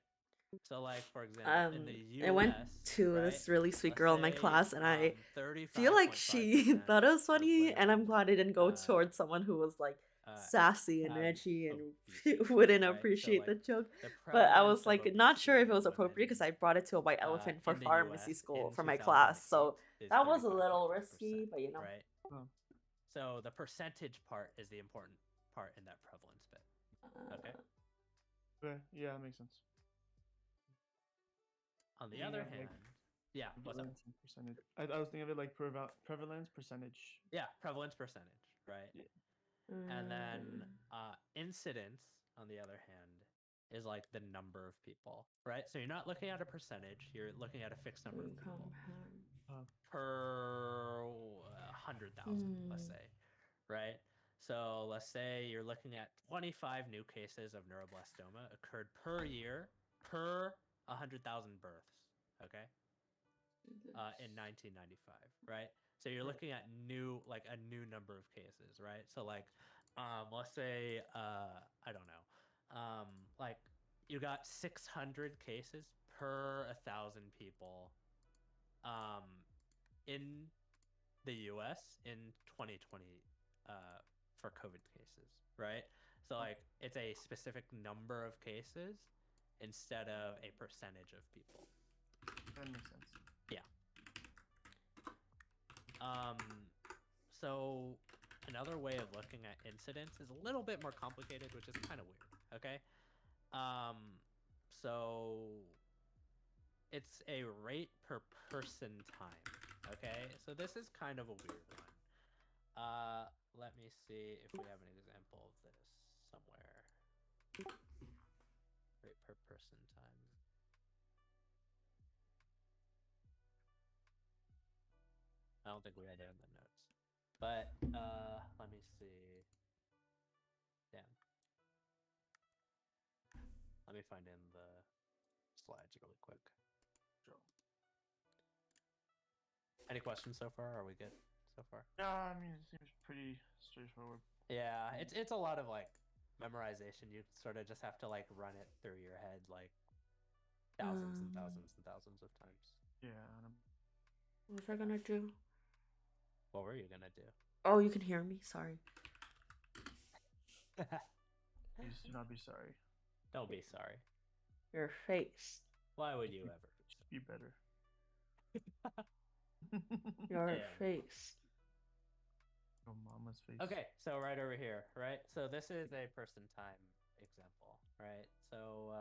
So like for example, in the US, I went to this really sweet girl in my class, and I feel like she thought it was funny, and I'm glad I didn't go towards someone who was like sassy and have edgy and obesity, wouldn't right? So, appreciate like, the joke. the But I prevalence was of like not sure obesity if it was in appropriate because I women brought it to a white elephant for in the pharmacy U.S. school in for my class. 2008 So is that was a 35.5%, little risky, but right? Oh. So the percentage part is the important part in that prevalence bit. Okay. Okay. Yeah, that makes sense. On the Thinking other of, like, hand, yeah, what's up? prevalence and percentage. I was thinking of it like prevalence percentage. Yeah, prevalence percentage, right? Yeah. And then incidence, on the other hand, is like the number of people, right? So you're not looking at a percentage; you're looking at a fixed number of people per 100,000, let's say, right? So let's say you're looking at 25 new cases of neuroblastoma occurred per year per 100,000 births, okay? In 1995, right? So you're looking at a new number of cases, right? So like, let's say, I don't know, like you got 600 cases per 1,000 people, in the U.S. in 2020, for COVID cases, right? So like, it's a specific number of cases instead of a percentage of people. That makes sense. Yeah. So another way of looking at incidence is a little bit more complicated, which is kind of weird. Okay. So it's a rate per person time. Okay. So this is kind of a weird one. Let me see if we have an example of this somewhere. Rate per person time. I don't think we had it in the notes. But let me see. Damn. Let me find in the slides really quick. Sure. Any questions so far? Are we good so far? Yeah, I mean, it seems pretty straightforward. Yeah, it's a lot of like memorization. You sort of just have to like run it through your head like thousands and thousands and thousands of times. Yeah. What was I gonna do? What were you gonna do? Oh, you can hear me. Sorry. Please do not be sorry. Don't be sorry. Your face. Why would you ever? Just be better. Your face. Your mama's face. Okay, so right over here, right? So this is a person time example, right? So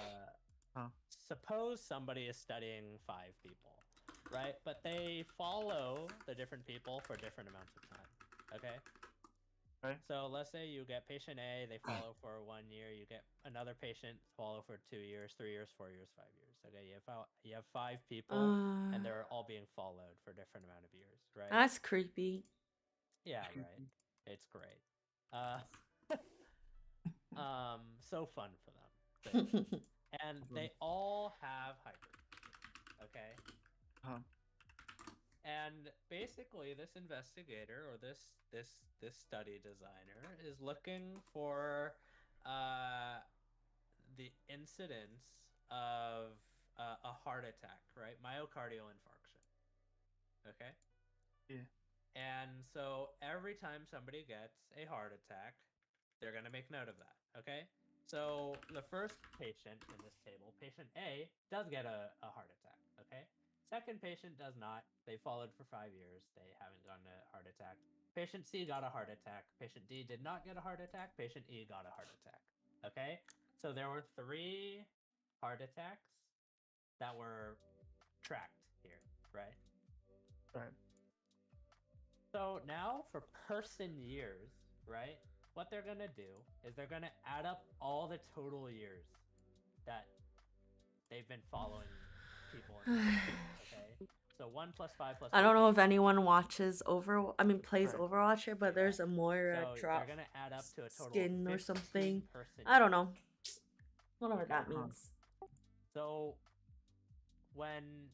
suppose somebody is studying 5 people, right? But they follow the different people for different amounts of time, okay? Okay. So let's say you get patient A, they follow for 1 year. You get another patient, follow for 2 years, 3 years, 4 years, 5 years. Okay, you have 5 people, and they're all being followed for a different amount of years, right? That's creepy. Yeah, right. It's great. So fun for them. And they all have hyper. Okay. And basically, this investigator or this study designer is looking for the incidence of a heart attack, right? Myocardial infarction. Okay. Yeah. And so every time somebody gets a heart attack, they're going to make note of that. Okay. So the first patient in this table, patient A, does get a heart attack. Okay. Second patient does not. They followed for 5 years. They haven't gotten a heart attack. Patient C got a heart attack. Patient D did not get a heart attack. Patient E got a heart attack. Okay. So there were 3 heart attacks that were tracked here, right? Right. So now for person years, right? What they're going to do is they're going to add up all the total years that they've been following people in the okay? So 1 plus 5 plus 3 I don't know plus if anyone watches plays Right. Overwatch here, but there's a Moira so drop they're going to add up to a total skin of or 15 something. person I don't know. Whatever Okay. that means. So when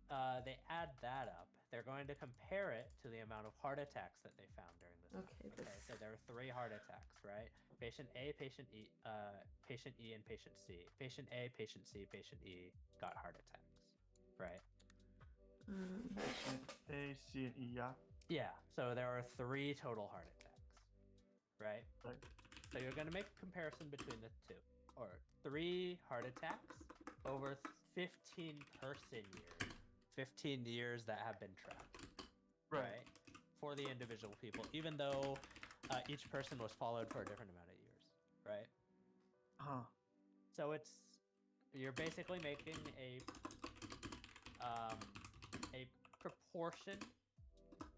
they add that up, they're going to compare it to the amount of heart attacks that they found during this time. Okay, so there are 3 heart attacks, right? Patient A, patient E, and patient C. Patient A, patient C, patient E got heart attacks, right? Patient A, C, and E, yeah. Yeah, so there are 3 total heart attacks. right? Right. So you're going to make a comparison between the two, or 3 heart attacks over 15 person years, 15 years that have been tracked, right? For the individual people, even though each person was followed for a different amount of years, right? So you're basically making a proportion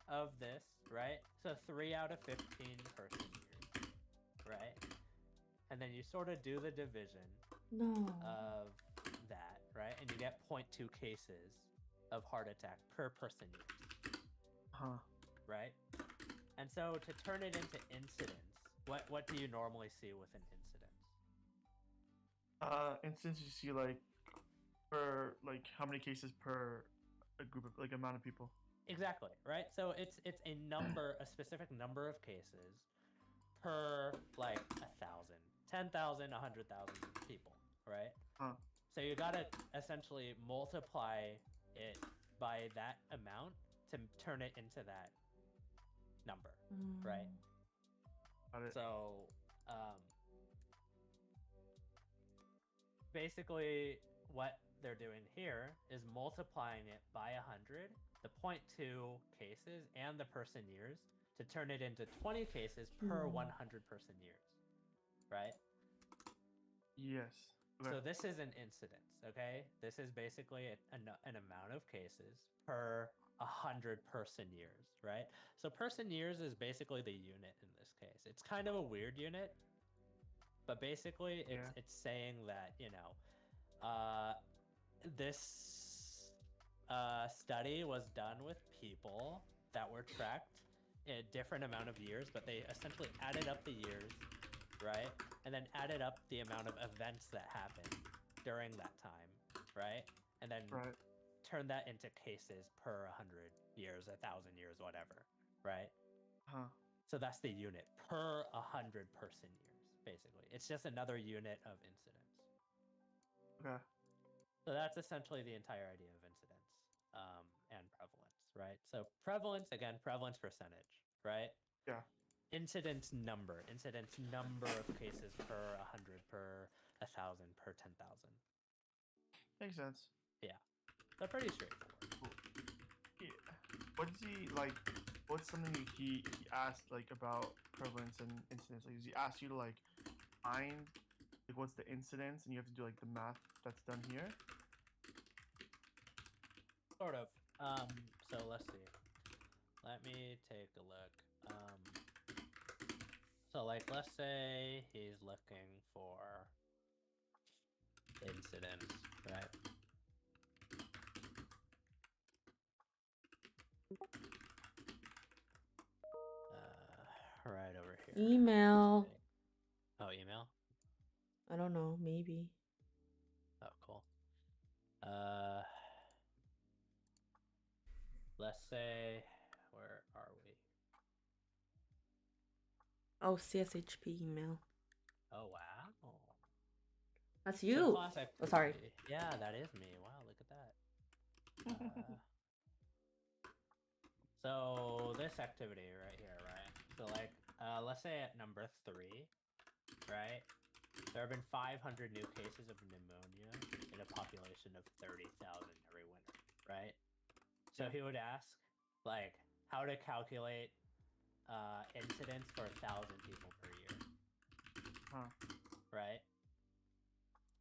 of this, right? So 3 out of 15 person years, right? And then you sort of do the division of that, right? And you get 0.2 cases of heart attack per person years, right? And so to turn it into incidents, what do you normally see with an incident? Instance you see like per like how many cases per a group of like amount of people. Exactly, right? So it's a number, a specific number of cases per like 1,000, 10,000, 100,000 people, right? So you gotta essentially multiply it by that amount to turn it into that number, right? So basically what they're doing here is multiplying it by 100, the 0.2 cases and the person years to turn it into 20 cases per 100 person years, right? Yes. Okay. So this is an incidence, okay? This is basically an amount of cases per 100 person years, right? So person years is basically the unit in this case. It's kind of a weird unit, but basically it's saying that, this study was done with people that were tracked in a different amount of years, but they essentially added up the years, right? And then added up the amount of events that happened during that time, right? And then turn that into cases per 100 years, 1,000 years, whatever, right? So that's the unit per 100 person years, basically. It's just another unit of incidence. Okay. So that's essentially the entire idea of incidence and prevalence, right? So prevalence, again, prevalence percentage, right? Yeah. Incidence number of cases per 100, per 1,000, per 10,000. Makes sense. Yeah. They're pretty straightforward. Cool. Yeah. What's he like? What's something he asked like about prevalence and incidence? Like, does he ask you to like find like what's the incidence and you have to do like the math that's done here? Sort of. So let's see. Let me take a look. So like let's say he's looking for incidents, right? Right over here. Email. Oh, email? I don't know, maybe. Oh, cool. Let's say, where are we? Oh, CSHP email. Oh, wow. That's you. So oh, sorry. Yeah, that is me. Wow, look at that. So this activity right here, right? So like, let's say at number 3, right? There have been 500 new cases of pneumonia in a population of 30,000 every winter, right? So he would ask, like, how to calculate incidence for 1,000 people per year, right?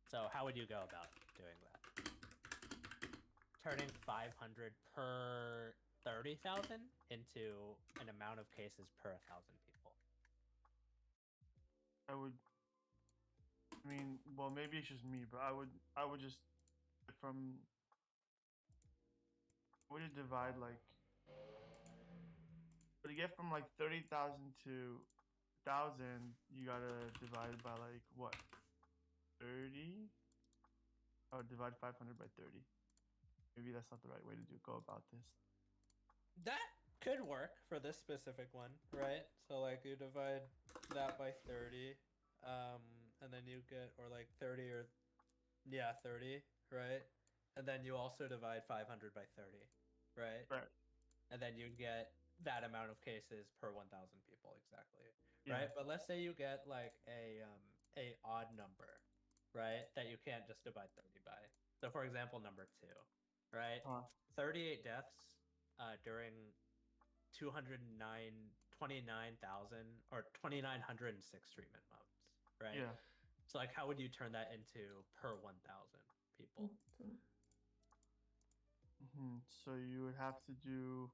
So how would you go about doing that? Turning 500 per 30,000 into an amount of cases per 1,000 people. I mean, well, maybe it's just me, but I would just from. Would you divide like? But to get from like 30,000 to 1,000, you gotta divide it by like what? 30? I would divide 500 by 30. Maybe that's not the right way to go about this. That could work for this specific one, right? So like you divide that by 30, and then you get, or like 30 or, yeah, 30, right? And then you also divide 500 by 30, right? Right. And then you get that amount of cases per 1,000 people exactly, Yeah. right? But let's say you get like a odd number, right? That you can't just divide 30 by. So for example, number 2, right? 38 deaths during 29,000 or 2,906 treatment months, right? Yeah. So like, how would you turn that into per 1,000 people? So you would have to do.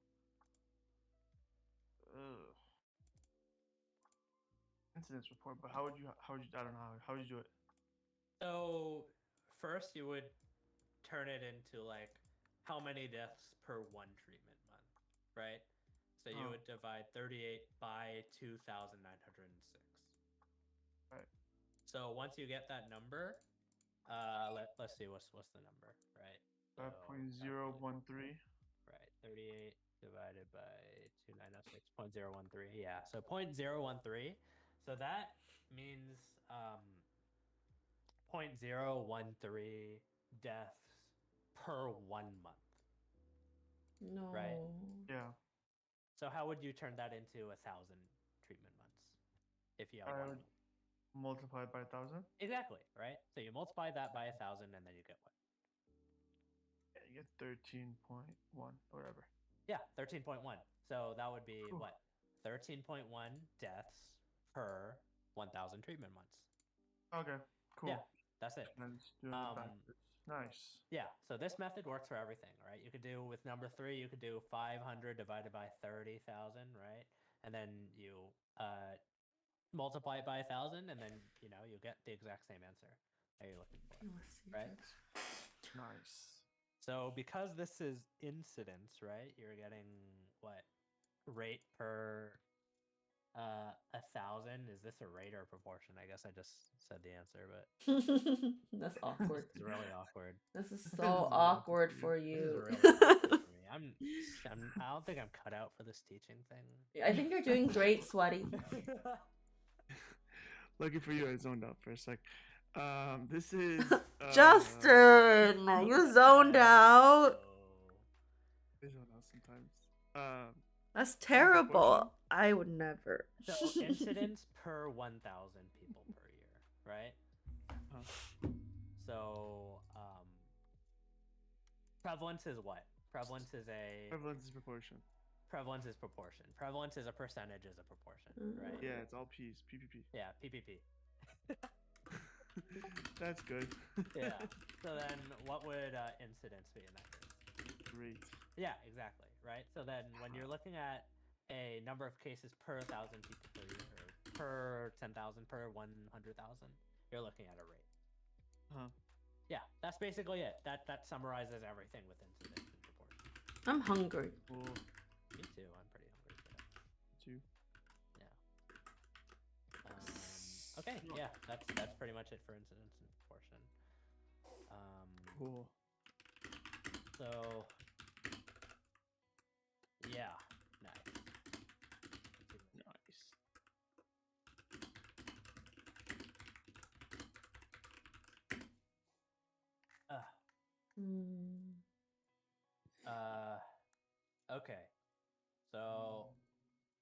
Incidents report, but how would you? I don't know. How would you do it? So first, you would turn it into like how many deaths per 1 treatment month, right? So you would divide 38 by 2,906. Right. So once you get that number, let's see what's the number, right? So 5.013. Right, 38 divided by 2,906.013. Yeah, so 0.013. So that means 0.013 deaths per 1 month. No. Right? Yeah. So how would you turn that into 1,000 treatment months if you have I 1 would month? multiply it by 1,000. Exactly, right? So you multiply that by 1,000 and then you get what? Yeah, you get 13.1, whatever. Yeah, 13.1. So that would be Cool. what? 13.1 deaths per 1,000 treatment months. Okay, cool. Yeah, that's it. And it's doing it backwards. Nice. Yeah, so this method works for everything, right? You could do with number 3, you could do 500 divided by 30,000, right? And then you multiply it by 1,000, and then you get the exact same answer that you're looking for, right? Nice. So because this is incidence, right? You're getting what rate per 1,000? Is this a rate or a proportion? I guess I just said the answer, but That's awkward. it's really awkward. This is so awkward for you. This is really awkward for me. I don't think I'm cut out for this teaching thing. I think you're doing great, Sweaty. Lucky for you, I zoned out for a sec. This is Justin, you zoned out. I zone out sometimes. That's terrible. I would never. So incidents per 1,000 people per year, right? So prevalence is what? Prevalence is proportion. Prevalence is proportion. Prevalence is a percentage is a proportion, right? Yeah, it's all P's. PPP. Yeah, PPP. That's good. Yeah. So then what would incidence be in that case? Rate. Yeah, exactly, right? So then when you're looking at a number of cases per 1,000 people per year, or per 10,000, per 100,000, you're looking at a rate. Yeah, that's basically it. That summarizes everything with incidence and proportion. I'm hungry. Cool. Me too. I'm pretty hungry today. Too. Yeah. Okay. Yeah, that's pretty much it for incidence and proportion. Cool. So yeah, nice. Nice. Okay. So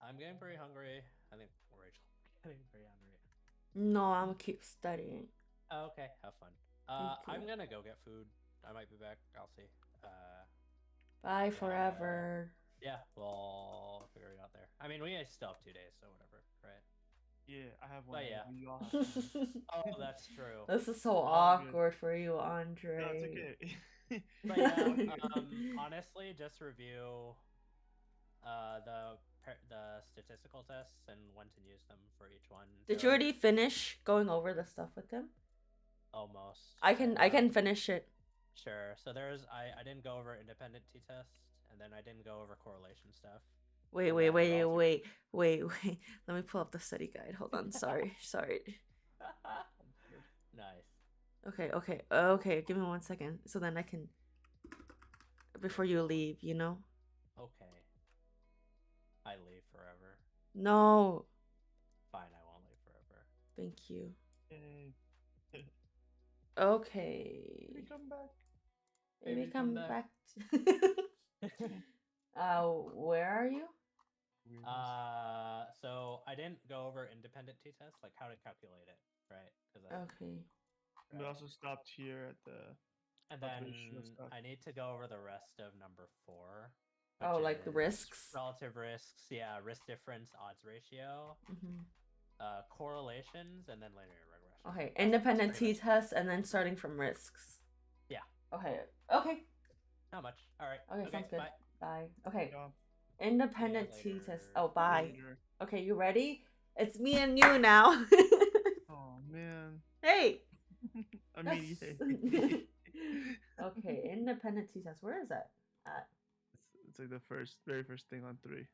I'm getting pretty hungry. I think Rachel getting pretty hungry. No, I'm gonna keep studying. Okay, have fun. I'm gonna go get food. I might be back. I'll see. Bye forever. Yeah, we'll figure it out there. I mean, we still have 2 days, so whatever, right? Yeah, I have one. But yeah. We all have one. Oh, that's true. This is so awkward for you, Andre. No, it's okay. But yeah, honestly, just review the statistical tests and when to use them for each one. Did you already finish going over the stuff with him? Almost. I can finish it. Sure. So I didn't go over independent t-test, and then I didn't go over correlation stuff. Wait. Let me pull up the study guide. Hold on. Sorry. Nice. Okay. Give me 1 second. So then I can, before you leave, Okay. I leave forever. No. Fine, I won't leave forever. Thank you. Yay. Okay. Maybe come back. Maybe come back. Where are you? So I didn't go over independent t-test, like how to calculate it, right? Okay. We also stopped here at the. And that's then where you should have stopped. I need to go over the rest of number 4. Oh, like the is risks? Relative risks, yeah, risk difference, odds ratio, correlations, and then linear regression. Okay, That's independent pretty much it. t-test and then starting from risks. Yeah. Okay. Okay. Not much. All right. Okay, sounds good. Bye. Bye. Okay. Yeah. Independent See ya t-test. later. Oh, bye. Later. Okay, you ready? It's me and you now. Oh man. Hey. I Yes. mean, Okay, independent t-test. Where is that at? it's like the very first thing on 3.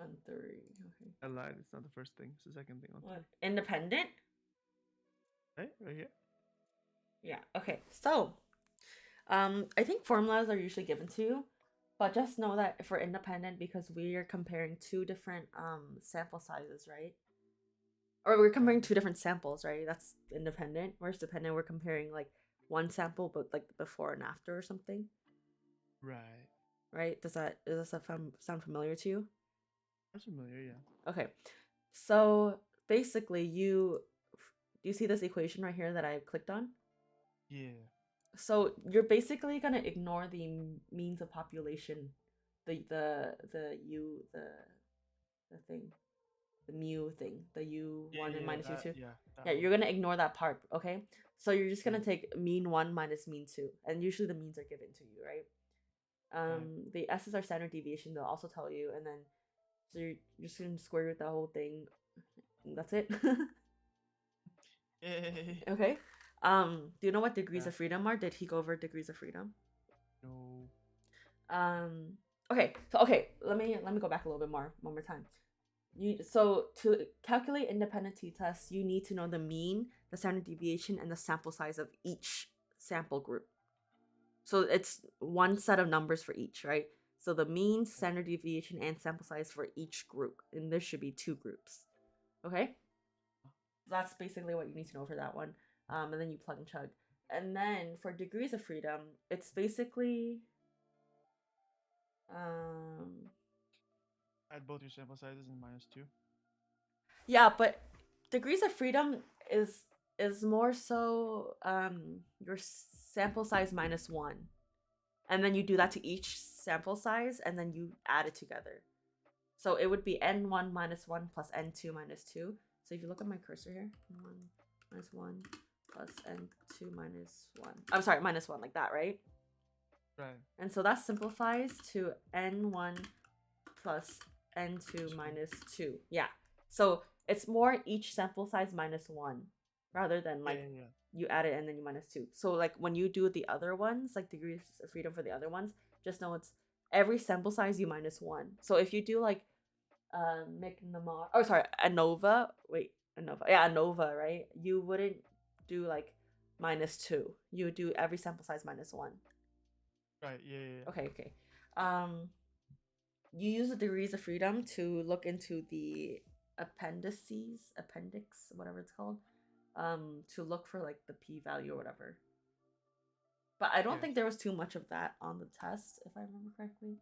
On 3. Okay. I lied. It's not the first thing. It's the second thing on 3. What? Independent? Hey, right here. Yeah. Okay. So, I think formulas are usually given to you, but just know that for independent, because we are comparing 2 different sample sizes, right? Or we're comparing 2 different samples, right? That's independent. Whereas dependent, we're comparing like one sample, but like before and after or something. Right. Right? Does that sound familiar to you? That's familiar, yeah. Okay. So basically, do you see this equation right here that I clicked on? Yeah. So you're basically gonna ignore the means of population, the thing, the mu thing, the u1 and minus u2. Yeah, you're gonna ignore that part, okay? So you're just gonna take mean 1 minus mean 2, and usually the means are given to you, right? The S's are standard deviation. They'll also tell you, and then so you're just gonna square root the whole thing. That's it. Yay. Okay. Do you know what degrees Yeah. of freedom are? Did he go over degrees of freedom? No. Okay. So let me go back a little bit one more time. So to calculate independent t-tests, you need to know the mean, the standard deviation, and the sample size of each sample group. So it's one set of numbers for each, right? So the mean, standard deviation, and sample size for each group, and there should be 2 groups. Okay. That's basically what you need to know for that one. And then you plug and chug. And then for degrees of freedom, it's basically Add both your sample sizes and -2. yeah, but degrees of freedom is more so your sample size -1, and then you do that to each sample size, and then you add it together. So it would be n1 minus 1 plus n2 minus 2. So if you look at my cursor here, n1 minus 1 plus n2 minus 1. I'm sorry, minus 1, like that, right? Right. And so that simplifies to n1 plus n2 minus 2. Yeah. So it's more each sample size -1 rather than like you add it and then you -2. So like when you do the other ones, like degrees of freedom for the other ones, just know it's every sample size you -1. So if you do like ANOVA, right? You wouldn't do like -2. You would do every sample size -1. Right, yeah. Okay. You use the degrees of freedom to look into the appendix, whatever it's called, to look for like the p-value or whatever. But I don't think there was too much of that on the test, if I remember correctly.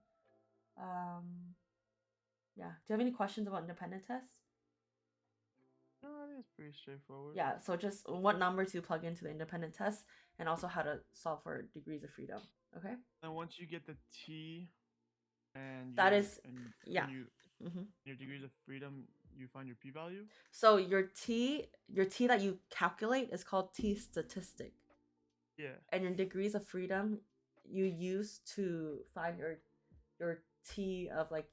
Yeah. Do you have any questions about independent tests? No, I think it's pretty straightforward. Yeah, so just what numbers you plug into the independent test, and also how to solve for degrees of freedom. Okay? And once you get the T and your degrees of freedom, you find your p-value? So your T that you calculate is called T statistic. Yeah. And your degrees of freedom you use to find your T of like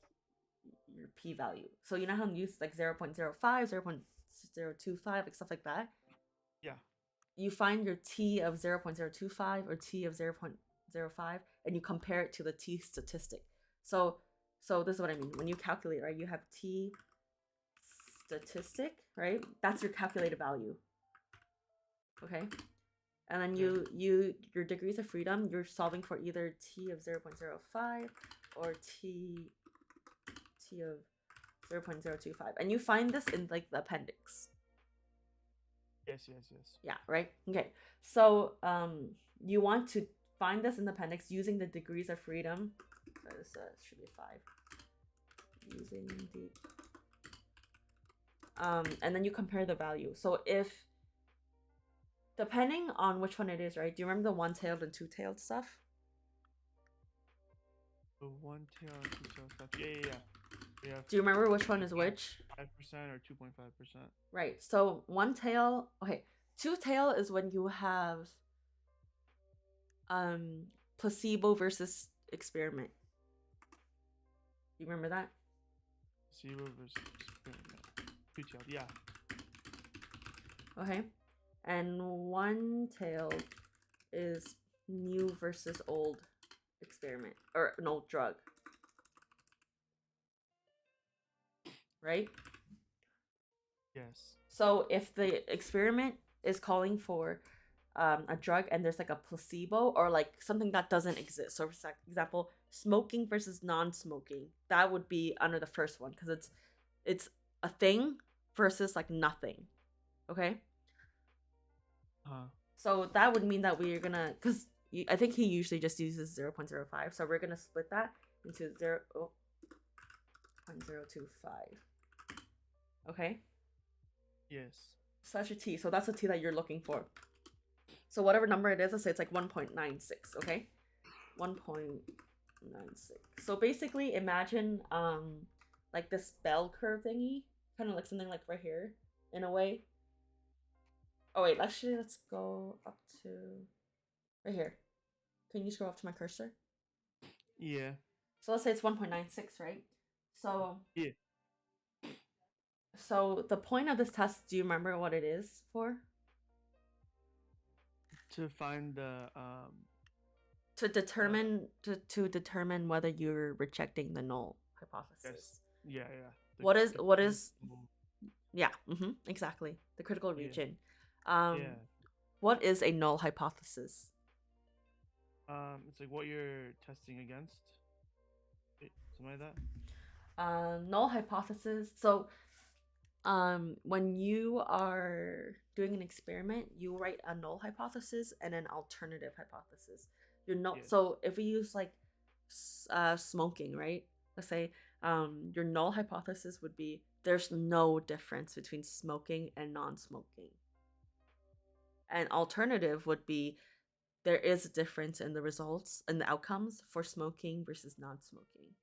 your p-value. So you know how you use like 0.05, 0.025, like stuff like that? Yeah. You find your T of 0.025 or T of 0.05 and you compare it to the T statistic. So this is what I mean. When you calculate, right, you have T statistic, right? That's your calculated value. Okay? And then your degrees of freedom, you're solving for either T of 0.05 or T of 0.025. And you find this in like the appendix. Yes. Yeah, right? Okay. So you want to find this in the appendix using the degrees of freedom. This should be 5. Using the And then you compare the value. So if, depending on which one it is, right? Do you remember the one-tailed and two-tailed stuff? The one-tailed, two-tailed stuff. Yeah. Do you remember which one is which? 5% or 2.5%. Right. So one-tail, okay. Two-tail is when you have placebo versus experiment. You remember that? Placebo versus experiment. Two-tailed, yeah. Okay. And one-tailed is new versus old experiment, or an old drug. Right? Yes. So if the experiment is calling for a drug and there's like a placebo or like something that doesn't exist. So for example, smoking versus non-smoking, that would be under the first one because it's a thing versus like nothing. Okay. So that would mean that we're gonna, because I think he usually just uses 0.05, so we're gonna split that into 0.025. Okay. Yes. Such a t. So that's a t that you're looking for. So whatever number it is, let's say it's like 1.96, okay? 1.96. So basically imagine like this bell curve thingy, kind of like something like right here in a way. Oh wait, actually let's go up to right here. Can you scroll up to my cursor? Yeah. So let's say it's 1.96, right? So yeah. So the point of this test, do you remember what it is for? To find the to determine whether you're rejecting the null hypothesis. Yes. Yeah. What is yeah, exactly. The critical region. What is a null hypothesis? It's like what you're testing against. Something like that. Null hypothesis. So when you are doing an experiment, you write a null hypothesis and an alternative hypothesis. So if we use like smoking, right? Let's say your null hypothesis would be there's no difference between smoking and non-smoking. And alternative would be there is a difference in the results and the outcomes for smoking versus non-smoking.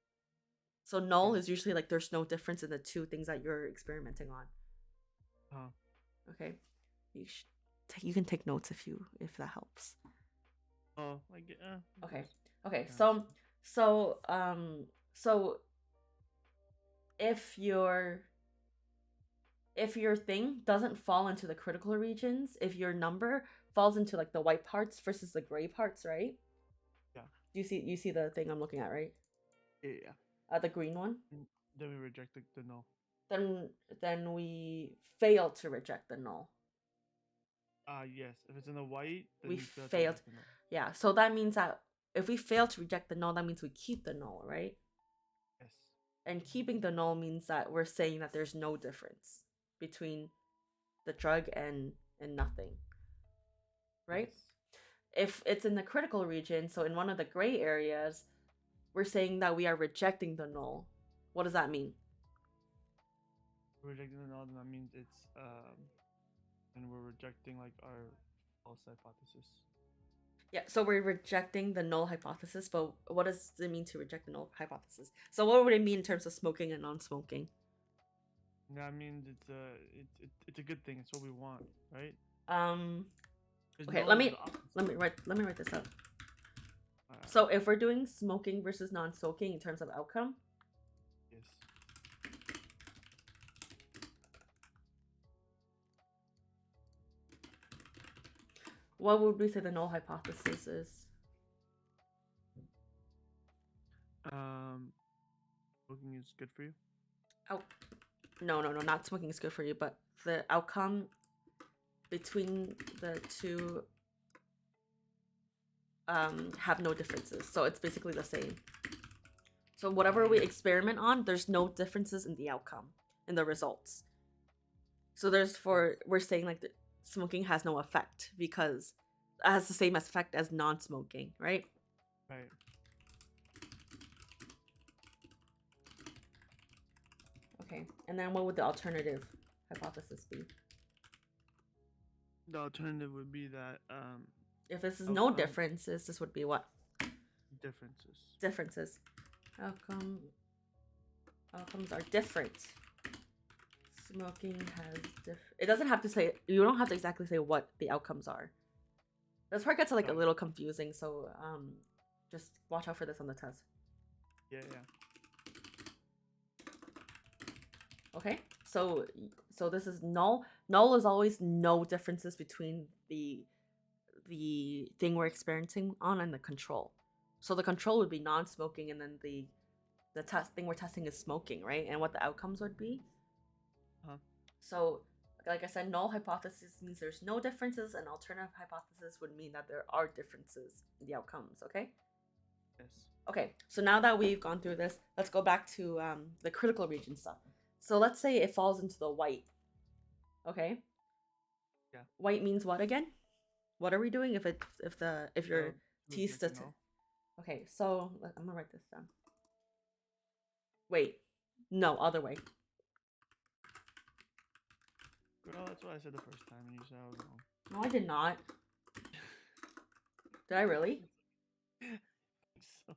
So null is usually like there's no difference in the two things that you're experimenting on. Okay. You can take notes if that helps. Oh, like okay. Okay. So if your thing doesn't fall into the critical regions, if your number falls into like the white parts versus the gray parts, right? Yeah. You see the thing I'm looking at, right? Yeah. The green one. Then we reject the null. Then we fail to reject the null. Yes. If it's in the white, then we failed. To reject the null. Yeah. So that means that if we fail to reject the null, that means we keep the null, right? Yes. And keeping the null means that we're saying that there's no difference between the drug and nothing, right? Yes. If it's in the critical region, so in one of the gray areas, we're saying that we are rejecting the null. What does that mean? Rejecting the null, then that means it's and we're rejecting like our false hypothesis. Yeah, so we're rejecting the null hypothesis, but what does it mean to reject the null hypothesis? So what would it mean in terms of smoking and non-smoking? That means it's a good thing. It's what we want, right? Okay, let me write this up. So if we're doing smoking versus non-smoking in terms of outcome, yes. What would we say the null hypothesis is? Smoking is good for you. Oh, no, not smoking is good for you, but the outcome between the two have no differences, so it's basically the same. So whatever we experiment on, there's no differences in the outcome, in the results. So we're saying like smoking has no effect because it has the same effect as non-smoking, right? Right. Okay, and then what would the alternative hypothesis be? The alternative would be that If this is no outcome differences, this would be what? differences. Differences. Outcomes are different. Smoking has it doesn't have to say, you don't have to exactly say what the outcomes are. This part gets like a little confusing, so just watch out for this on the test. Yeah. Okay, so this is null. Null is always no differences between the thing we're experiencing on and the control. So the control would be non-smoking, and then the thing we're testing is smoking, right? And what the outcomes would be. So, like I said, null hypothesis means there's no differences, and alternative hypothesis would mean that there are differences in the outcomes, okay? Yes. Okay, so now that we've gone through this, let's go back to the critical region stuff. So let's say it falls into the white, okay? Yeah. White means what again? What are we doing if your T statistic? Okay, so I'm gonna write this down. Wait, no, other way. Well, that's what I said the first time, and you said I was wrong. No, I did not. Did I really? So.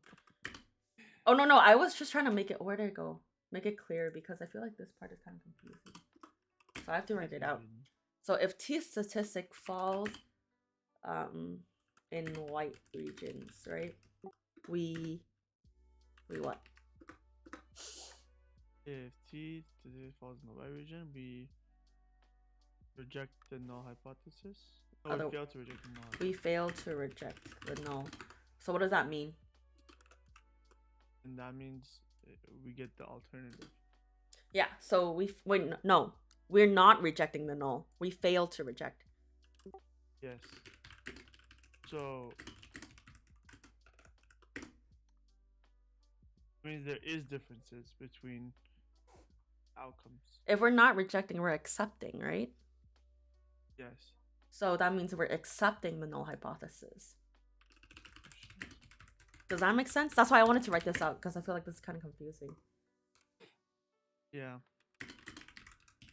Oh, no, I was just trying to make it, where did it go? Make it clear, because I feel like this part is kind of confusing. So I have to write it out. So if T statistic falls in white regions, right? We what? If T statistic falls in the white region, we reject the null hypothesis. Oh, we fail to reject the null. We fail to reject the null. So what does that mean? And that means we get the alternative. Yeah, so we're not rejecting the null. We fail to reject. Yes. So it means there is differences between outcomes. If we're not rejecting, we're accepting, right? Yes. So that means we're accepting the null hypothesis. Does that make sense? That's why I wanted to write this out, because I feel like this is kind of confusing. Yeah.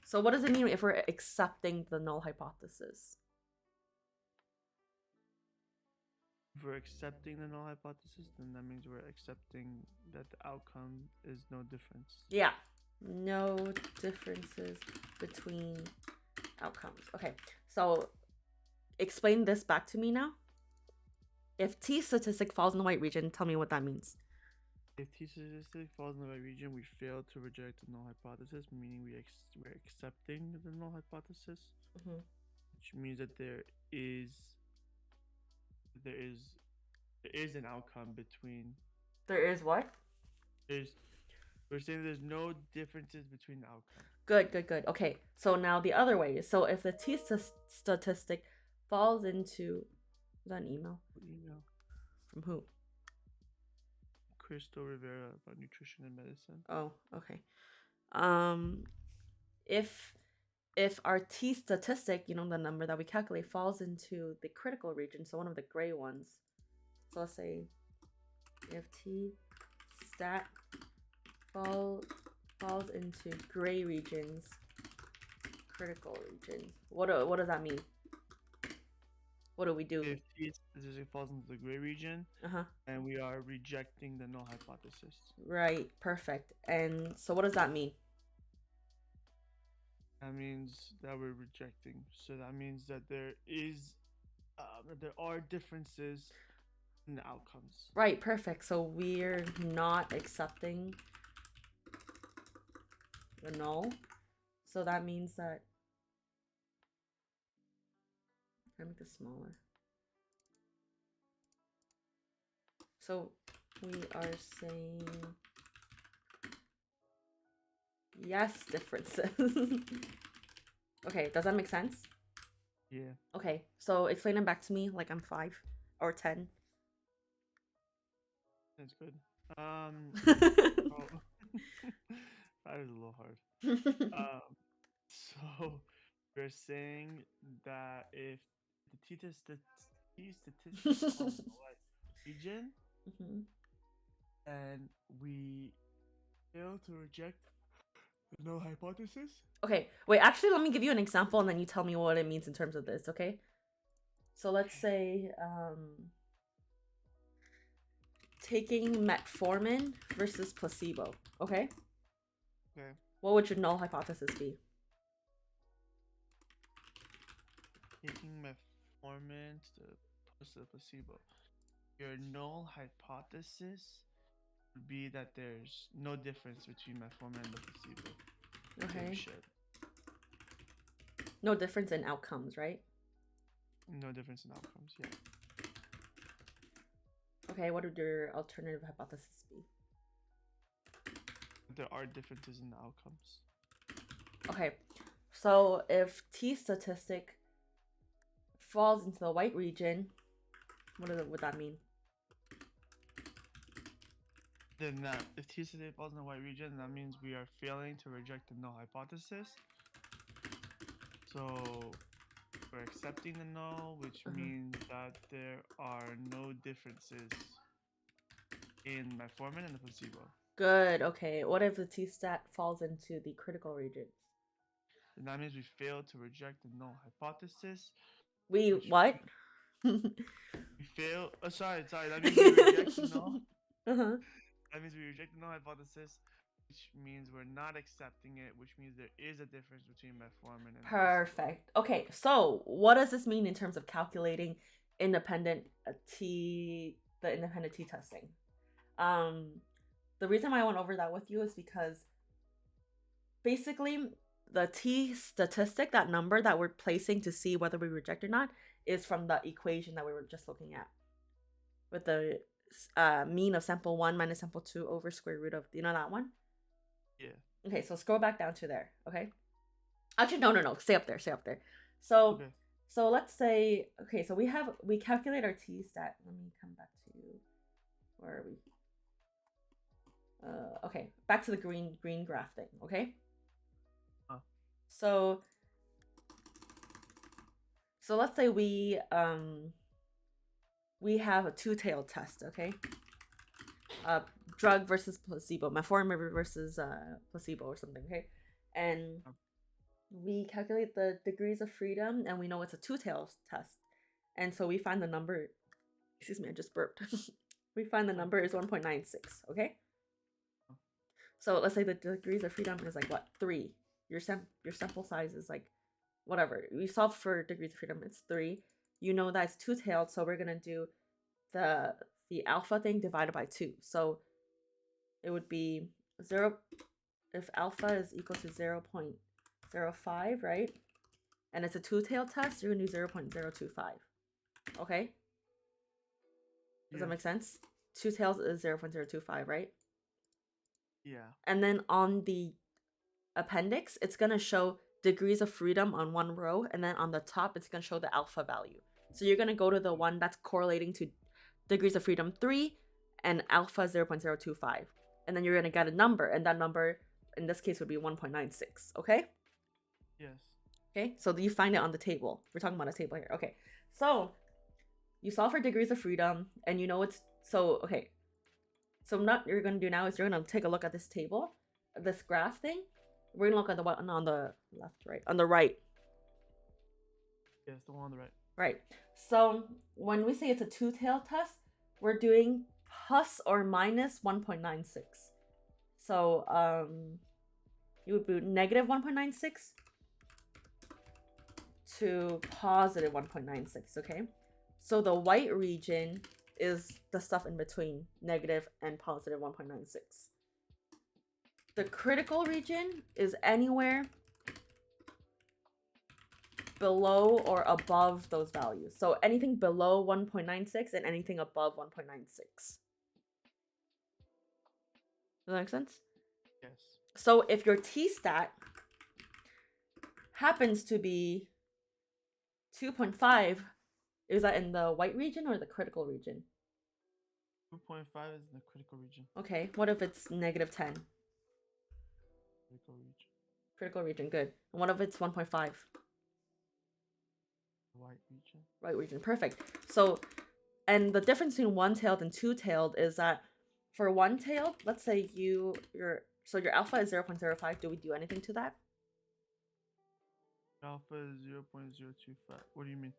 So what does it mean if we're accepting the null hypothesis? If we're accepting the null hypothesis, then that means we're accepting that the outcome is no difference. Yeah. No differences between outcomes. Okay. So explain this back to me now. If T statistic falls in the white region, tell me what that means. If T statistic falls in the white region, we fail to reject the null hypothesis, meaning we're accepting the null hypothesis, which means that there is an outcome between. There is what? We're saying there's no differences between the outcomes. Good. Okay, so now the other way. So if the T statistic falls into, is that an email? Email. From who? Crystal Rivera about nutrition and medicine. Oh, okay. If our T statistic, the number that we calculate, falls into the critical region, so one of the gray ones. So let's say if T stat falls into gray regions, critical region. What does that mean? What do we do? If T statistic falls into the gray region, and we are rejecting the null hypothesis. Right, perfect. And so what does that mean? That means that we're rejecting. So that means that there are differences in the outcomes. Right, perfect. So we're not accepting the null. So that means that, I make this smaller. So we are saying yes, differences. Okay, does that make sense? Yeah. Okay, so explain it back to me like I'm 5 or 10. That's good. 5 is a little hard. So we're saying that if the T statistic falls in the white region, and we fail to reject null hypothesis? Okay, wait, actually, let me give you an example and then you tell me what it means in terms of this, okay? So let's say, taking metformin versus placebo, okay? Okay. What would your null hypothesis be? Taking metformin to the placebo. Your null hypothesis would be that there's no difference between metformin and the placebo. Okay. Shit. No difference in outcomes, right? No difference in outcomes, yeah. Okay, what would your alternative hypothesis be? There are differences in the outcomes. Okay, so if T statistic falls into the white region, what would that mean? Then that if T statistic falls in the white region, that means we are failing to reject the null hypothesis. So we're accepting the null, which means that there are no differences in metformin and the placebo. Good, okay. What if the T-stat falls into the critical region? And that means we failed to reject the null hypothesis. What? We fail. Sorry. That means we reject the null. That means we reject the null hypothesis, which means we're not accepting it, which means there is a difference between metformin and Perfect. Okay, so what does this mean in terms of calculating independent T testing? The reason why I went over that with you is because basically the T statistic, that number that we're placing to see whether we reject or not, is from the equation that we were just looking at with the mean of sample 1 minus sample 2 over square root of, you know that one? Yeah. Okay, so scroll back down to there, okay? Actually, no, stay up there. So, okay. So let's say, okay, so we calculate our T-stat. Let me come back to, where are we? Okay, back to the green graph thing, okay? So let's say we have a two-tailed test, okay? Drug versus placebo, metformin versus placebo or something, okay? And we calculate the degrees of freedom and we know it's a two-tailed test. And so we find the number, excuse me, I just burped. We find the number is 1.96, okay? So let's say the degrees of freedom is like what, 3. Your sample size is like whatever. We solve for degrees of freedom, it's 3. You know that's two-tailed, so we're gonna do the alpha thing divided by 2. So it would be 0 if alpha is equal to 0.05, right? And it's a two-tailed test, you're gonna do 0.025. Okay? Does that make sense? Two tails is 0.025, right? Yeah. And then on the appendix, it's gonna show degrees of freedom on one row, and then on the top, it's gonna show the alpha value. So you're gonna go to the one that's correlating to degrees of freedom 3 and alpha 0.025. And then you're gonna get a number, and that number in this case would be 1.96, okay? Yes. Okay, so you find it on the table. We're talking about a table here. Okay, so you solve for degrees of freedom, and you know it's, so, okay. So what you're gonna do now is you're gonna take a look at this table, this graph thing. We're gonna look at the one on the left, right, on the right. Yes, the one on the right. Right. So when we say it's a two-tailed test, we're doing plus or minus 1.96. So you would do negative 1.96 to positive 1.96, okay? So the white region is the stuff in between negative and positive 1.96. The critical region is anywhere below or above those values. So anything below 1.96 and anything above 1.96. Does that make sense? Yes. So if your T-stat happens to be 2.5, is that in the white region or the critical region? 2.5 is in the critical region. Okay, what if it's negative 10? Critical region. Critical region, good. And what if it's 1.5? White region. White region, perfect. So, and the difference between one-tailed and two-tailed is that for one-tailed, let's say your So your alpha is 0.05. Do we do anything to that? Alpha is 0.025. What do you mean?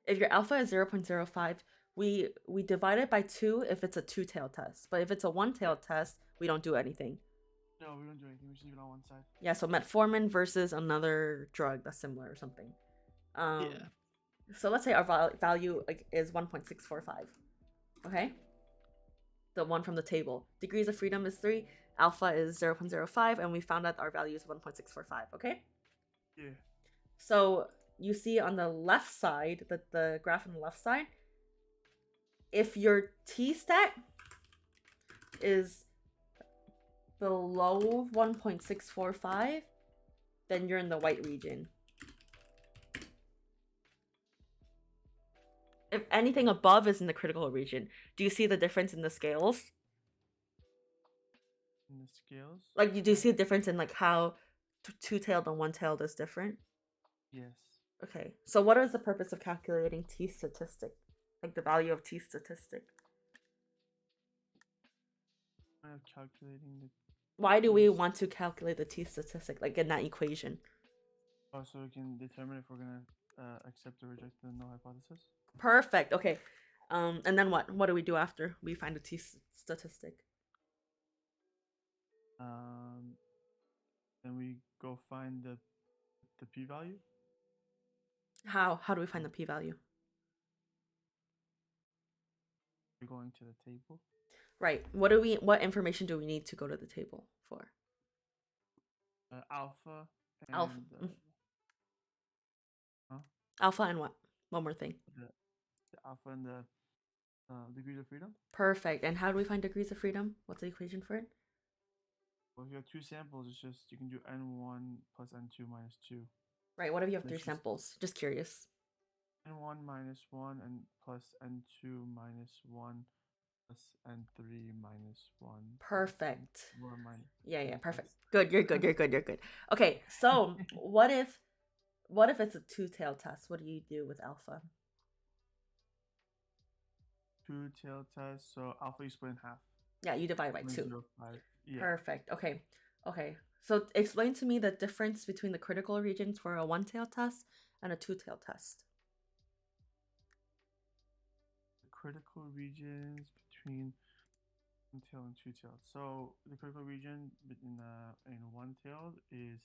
If your alpha is 0.05, we divide it by 2 if it's a two-tailed test. But if it's a one-tailed test, we don't do anything. No, we don't do anything. We just leave it on one side. Yeah, so metformin versus another drug that's similar or something. Yeah. So let's say our value is 1.645. Okay? The one from the table. Degrees of freedom is 3. Alpha is 0.05. And we found out our value is 1.645. Okay? Yeah. So you see on the left side, the graph on the left side, if your t-stat is below 1.645, then you're in the white region. If anything above is in the critical region. Do you see the difference in the scales? In the scales? Like, do you see the difference in like how two-tailed and one-tailed is different? Yes. Okay, so what is the purpose of calculating t statistic? Like the value of t statistic? I'm calculating the. Why do we want to calculate the t statistic, like in that equation? Oh, so we can determine if we're gonna accept or reject the null hypothesis. Perfect. Okay. And then what? What do we do after we find a t statistic? Then we go find the p-value. How do we find the p-value? We're going to the table. Right. What information do we need to go to the table for? Alpha. And, Alpha. Alpha and what? One more thing. The alpha and the degrees of freedom. Perfect. And how do we find degrees of freedom? What's the equation for it? Well, if you have 2 samples, it's just you can do n1 plus n2 minus 2. Right. What if you have 3 samples? Just curious. n1 minus 1 and plus n2 minus 1 plus n3 minus 1. Perfect. Yeah, perfect. Plus. Good. You're good. Okay. So what if it's a two-tailed test? What do you do with alpha? Two-tailed test. So alpha you split in half. Yeah, you divide by 2. 0.05. Yeah. Perfect. Okay. So explain to me the difference between the critical regions for a one-tailed test and a two-tailed test. The critical regions between one-tailed and two-tailed. So the critical region in one-tailed is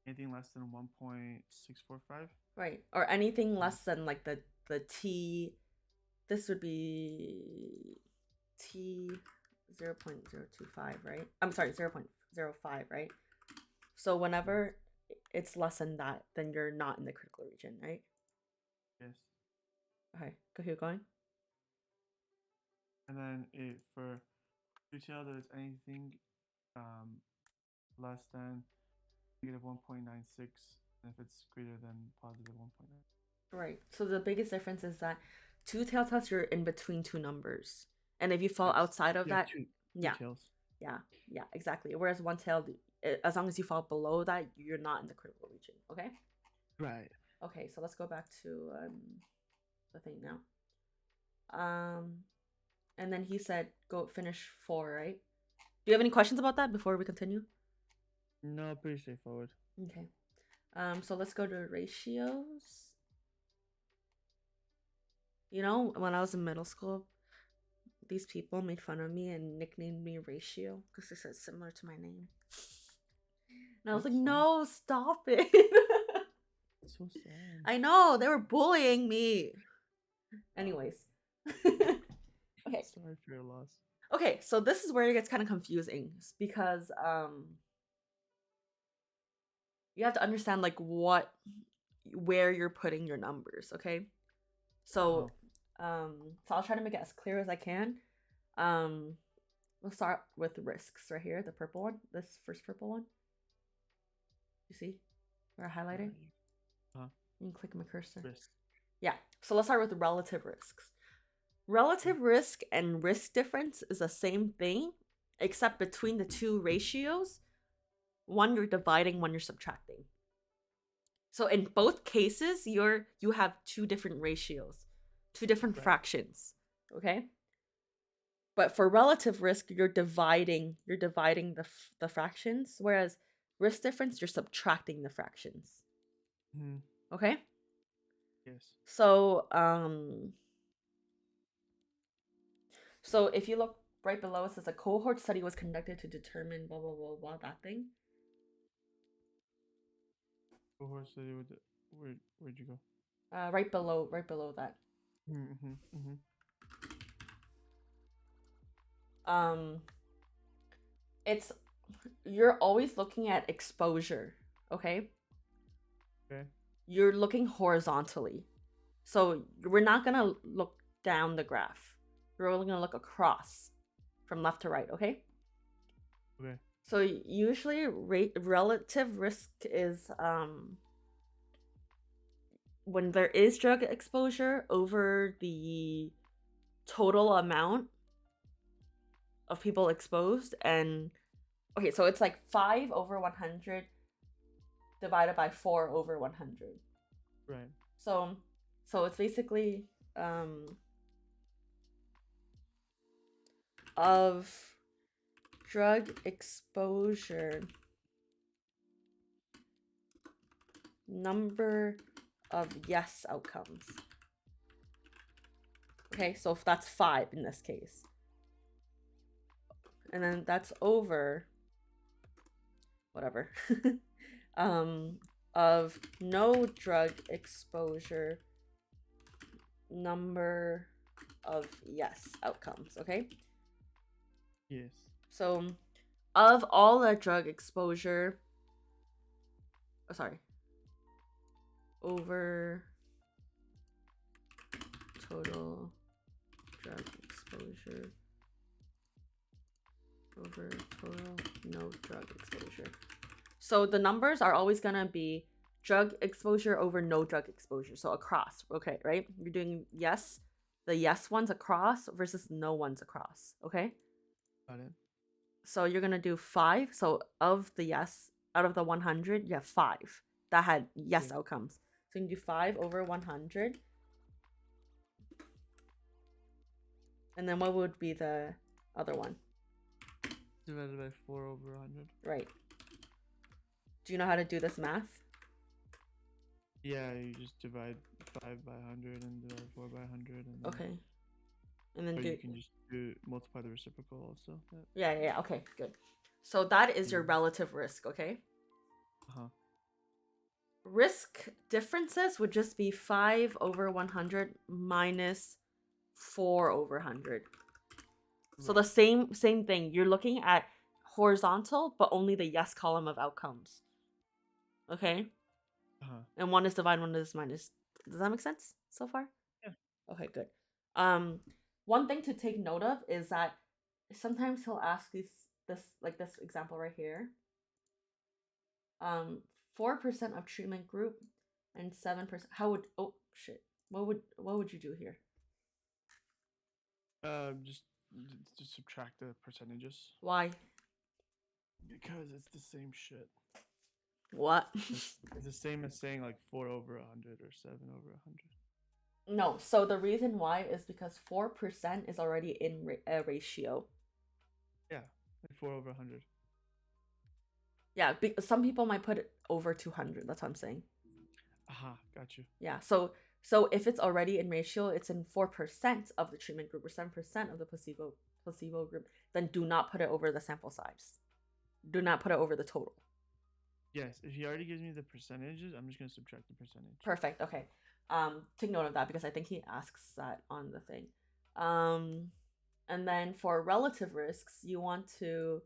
anything less than 1.645. Right. Or anything less than like the t. This would be t 0.025, right? I'm sorry, 0.05, right? So whenever it's less than that, then you're not in the critical region, right? Yes. Okay, keep going. And then for two-tailed, there's anything less than negative 1.96, and if it's greater than positive 1.9. Right. So the biggest difference is that two-tailed tests, you're in between 2 numbers. And if you fall outside of that, two tails. Yeah, exactly. Whereas one-tailed, as long as you fall below that, you're not in the critical region. Okay. Right. Okay, so let's go back to the thing now. And then he said go finish 4, right? Do you have any questions about that before we continue? No, pretty straightforward. Okay. So let's go to ratios. You know, when I was in middle school, these people made fun of me and nicknamed me Ratio because they said similar to my name. And I was like, no, stop it. That's so sad. I know, they were bullying me. Anyways. Okay. Sorry for your loss. Okay, so this is where it gets kind of confusing because you have to understand like where you're putting your numbers, okay? So so I'll try to make it as clear as I can. We'll start with risks right here, the purple one, this first purple one. You see where I highlighted? You can click my cursor. Risk. Yeah, so let's start with relative risks. Relative risk and risk difference is the same thing, except between the 2 ratios, one you're dividing, one you're subtracting. So in both cases, you have 2 different ratios, 2 different fractions. Okay. But for relative risk, you're dividing the fractions, whereas risk difference, you're subtracting the fractions. Okay? Yes. So if you look right below, it says a cohort study was conducted to determine blah blah blah blah, that thing. Cohort study with where'd you go? Right below that. It's, you're always looking at exposure, okay? Okay. You're looking horizontally. So we're not gonna look down the graph. We're only gonna look across from left to right, okay? Okay. So usually relative risk is when there is drug exposure over the total amount of people exposed. And okay, so it's like 5 over 100 divided by 4 over 100. Right. So it's basically of drug exposure, number of yes outcomes. Okay, so if that's 5 in this case. And then that's over whatever. Of no drug exposure, number of yes outcomes, okay? Yes. So of all the drug exposure, over total drug exposure over total no drug exposure. So the numbers are always gonna be drug exposure over no drug exposure. So across, okay, right? You're doing yes, the yes ones across versus no ones across, okay? Got it. So you're gonna do 5. So of the yes, out of the 100, you have 5 that had yes outcomes. So you can do 5 over 100. And then what would be the other one? Divided by 4 over 100. Right. Do you know how to do this math? Yeah, you just divide 5 by 100 and divide 4 by 100. And then, okay. And then you can just multiply the reciprocal also. Yeah. Okay, good. So that is your relative risk, okay? Risk differences would just be 5 over 100 minus 4 over 100. So the same thing. You're looking at horizontal, but only the yes column of outcomes. Okay? And one is divide, one is minus. Does that make sense so far? Yeah. Okay, good. One thing to take note of is that sometimes he'll ask this example right here. 4% of treatment group and 7%. What would you do here? Just subtract the percentages. Why? Because it's the same shit. What? It's the same as saying like 4 over 100 or 7 over 100. No, so the reason why is because 4% is already in a ratio. Yeah, like 4 over 100. Yeah, some people might put it over 200. That's what I'm saying. Got you. Yeah, so if it's already in ratio, it's in 4% of the treatment group or 7% of the placebo group, then do not put it over the sample size. Do not put it over the total. Yes, if he already gives me the percentages, I'm just going to subtract the percentage. Perfect, okay. Take note of that because I think he asks that on the thing. And then for relative risks, you want to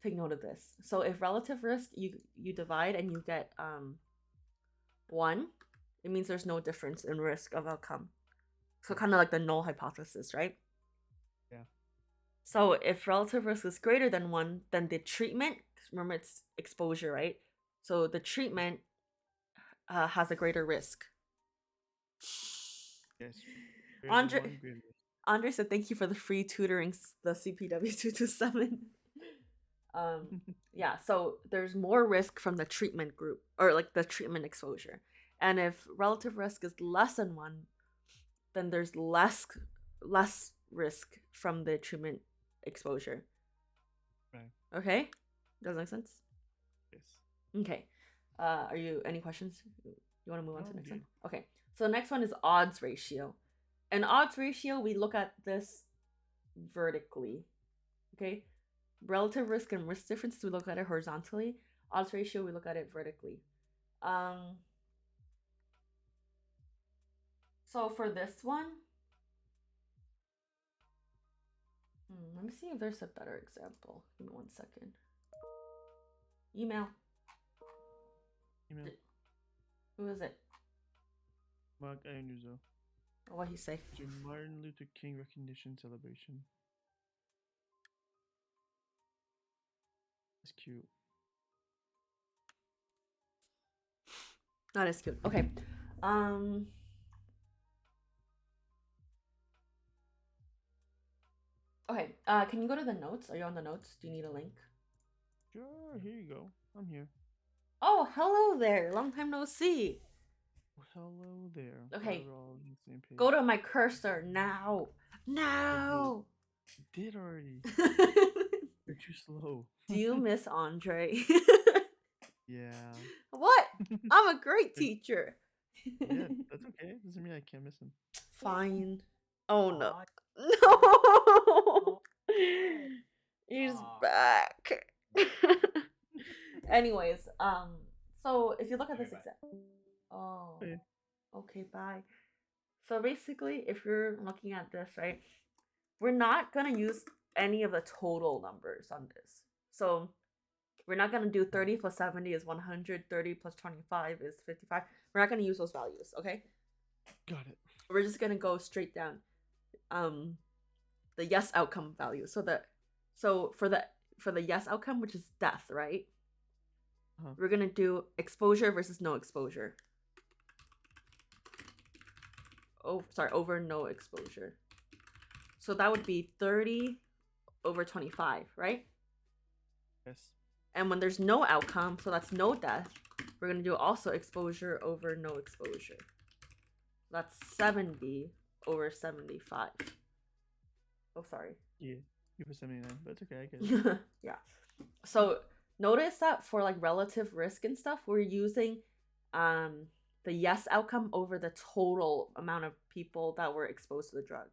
take note of this. So if relative risk, you divide and you get 1, it means there's no difference in risk of outcome. So kind of like the null hypothesis, right? Yeah. So if relative risk is greater than 1, then the treatment, remember it's exposure, right? So the treatment has a greater risk. Yes. Andre said thank you for the free tutoring, the CPW 227. Yeah, so there's more risk from the treatment group or like the treatment exposure. And if relative risk is less than 1, then there's less risk from the treatment exposure. Right. Okay? Does that make sense? Yes. Okay. Any questions? You want to move on to the next No, one? Okay. So the next one is odds ratio. And odds ratio, we look at this vertically. Okay? Relative risk and risk differences, we look at it horizontally. Odds ratio, we look at it vertically. So for this one, let me see if there's a better example. Give me 1 second. Email. Who is it? Mark Ayunuzo. What he say? Martin Luther King recognition celebration. That's cute. Not as cute. Okay. Okay. Can you go to the notes? Are you on the notes? Do you need a link? Sure. Here you go. I'm here. Oh, hello there. Long time no see. Hello there. Okay. We're all on the same page. Go to my cursor now. Now. I did already. You're too slow. Do you miss Andre? Yeah. What? I'm a great teacher. Yeah, that's okay. Doesn't mean I can't miss him. Fine. Oh no. Aw. No. He's back. Anyways, so if you look at this example. Oh. Okay. Okay, bye. So basically, if you're looking at this, right, we're not gonna use any of the total numbers on this. So we're not gonna do 30 plus 70 is 100, 30 plus 25 is 55. We're not gonna use those values, okay? Got it. We're just gonna go straight down. The yes outcome value. So for the yes outcome, which is death, right? We're gonna do exposure versus no exposure. Oh, sorry, over no exposure. So that would be 30 over 25, right? Yes. And when there's no outcome, so that's no death, we're gonna do also exposure over no exposure. That's 70 over 75. Oh, sorry. Yeah. You put 79, but it's okay. I get it. Yeah. So notice that for like relative risk and stuff, we're using the yes outcome over the total amount of people that were exposed to the drug.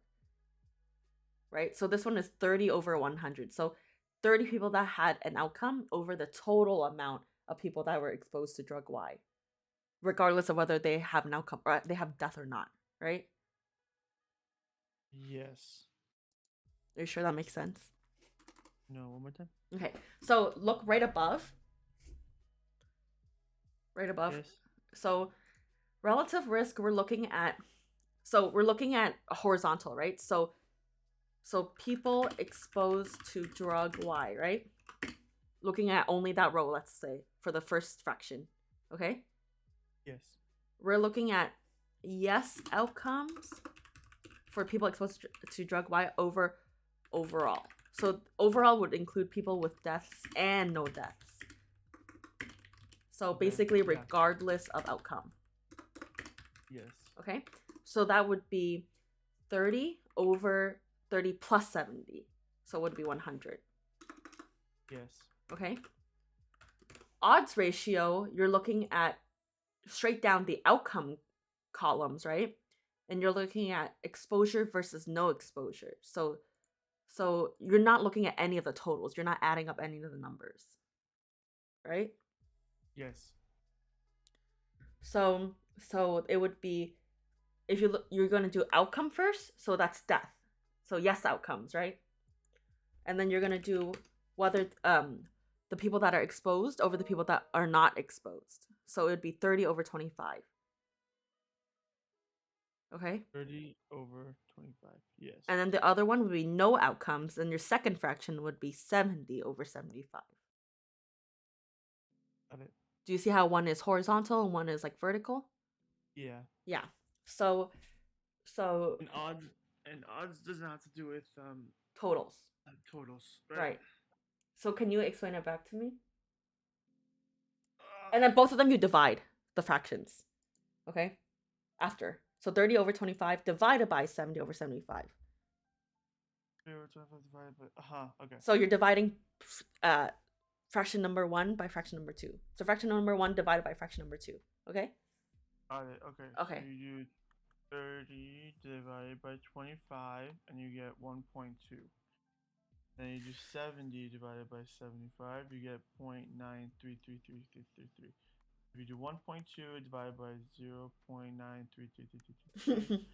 Right? So this one is 30 over 100. So 30 people that had an outcome over the total amount of people that were exposed to drug Y, regardless of whether they have an outcome or they have death or not, right? Yes. Are you sure that makes sense? No, one more time. Okay, so look right above. Right above. Yes. So relative risk, we're looking at horizontal, right? So people exposed to drug Y, right? Looking at only that row, let's say, for the first fraction, okay? Yes. We're looking at yes outcomes for people exposed to drug Y over overall. So overall would include people with deaths and no deaths. So basically, regardless of outcome. Yes. Okay? So that would be 30 over 30 plus 70. So it would be 100. Yes. Okay? Odds ratio, you're looking at straight down the outcome columns, right? And you're looking at exposure versus no exposure. So you're not looking at any of the totals. You're not adding up any of the numbers. Right? Yes. So it would be, if you're going to do outcome first, so that's death. So yes outcomes, right? And then you're going to do whether the people that are exposed over the people that are not exposed. So it would be 30 over 25. Okay? 30 over 25. Yes. And then the other one would be no outcomes, and your second fraction would be 70 over 75. Got it. Do you see how one is horizontal and one is like vertical? Yeah. Yeah. So And odds doesn't have to do with totals. Totals. Right. So can you explain it back to me? And then both of them you divide the fractions. Okay? After. So 30 over 25 divided by 70 over 75. 0.25 divided by okay. So you're dividing fraction number 1 by fraction number 2. So fraction number 1 divided by fraction number 2. Okay? Got it. Okay. Okay. So you do 30 divided by 25 and you get 1.2. Then you do 70 divided by 75, you get 0.9333333. If you do 1.2 divided by 0.9333333,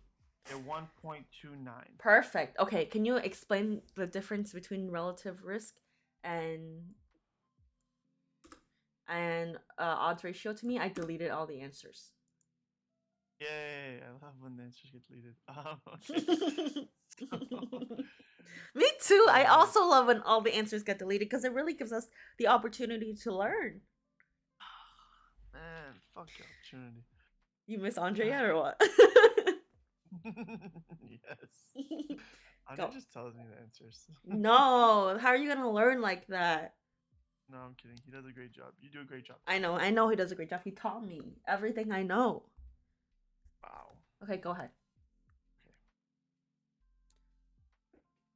get 1.29. Perfect. Okay, can you explain the difference between relative risk and odds ratio to me? I deleted all the answers. Yay! I love when the answers get deleted. Okay. Me too. I also love when all the answers get deleted because it really gives us the opportunity to learn. Man, fuck the opportunity. You miss Andre yet or what? Yes. Andre just tells me the answers. No, how are you gonna learn like that? No, I'm kidding. He does a great job. You do a great job. I know he does a great job. He taught me everything I know. Wow. Okay, go ahead. Okay.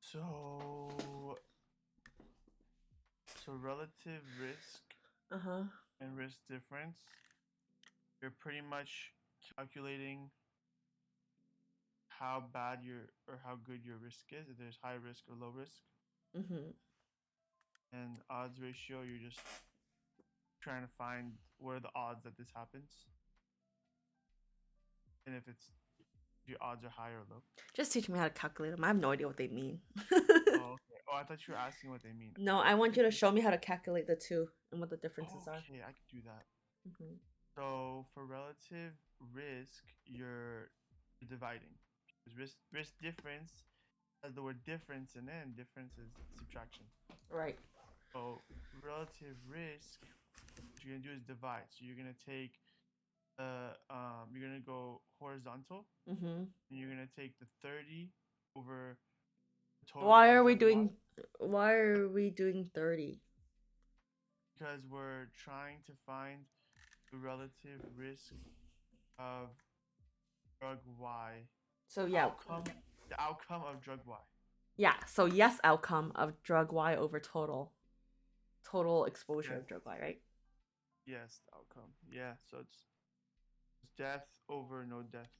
So relative risk and risk difference, you're pretty much calculating how bad or how good your risk is, if there's high risk or low risk. And odds ratio, you're just trying to find what are the odds that this happens, and if your odds are high or low. Just teach me how to calculate them. I have no idea what they mean. Oh, okay. Oh, I thought you were asking what they mean. No, I want you to show me how to calculate the two and what the differences are. Okay, I can do that. So for relative risk, you're dividing. Because risk difference has the word difference, and then difference is subtraction. Right. So relative risk, what you're gonna do is divide. So you're gonna take you're gonna go horizontal. And you're gonna take the 30 over the total. Why are we doing 30? Because we're trying to find the relative risk of drug Y. So yeah, the outcome of drug Y. Yeah, so yes outcome of drug Y over total exposure of drug Y, right? Yes, the outcome. Yeah, so it's death over no death.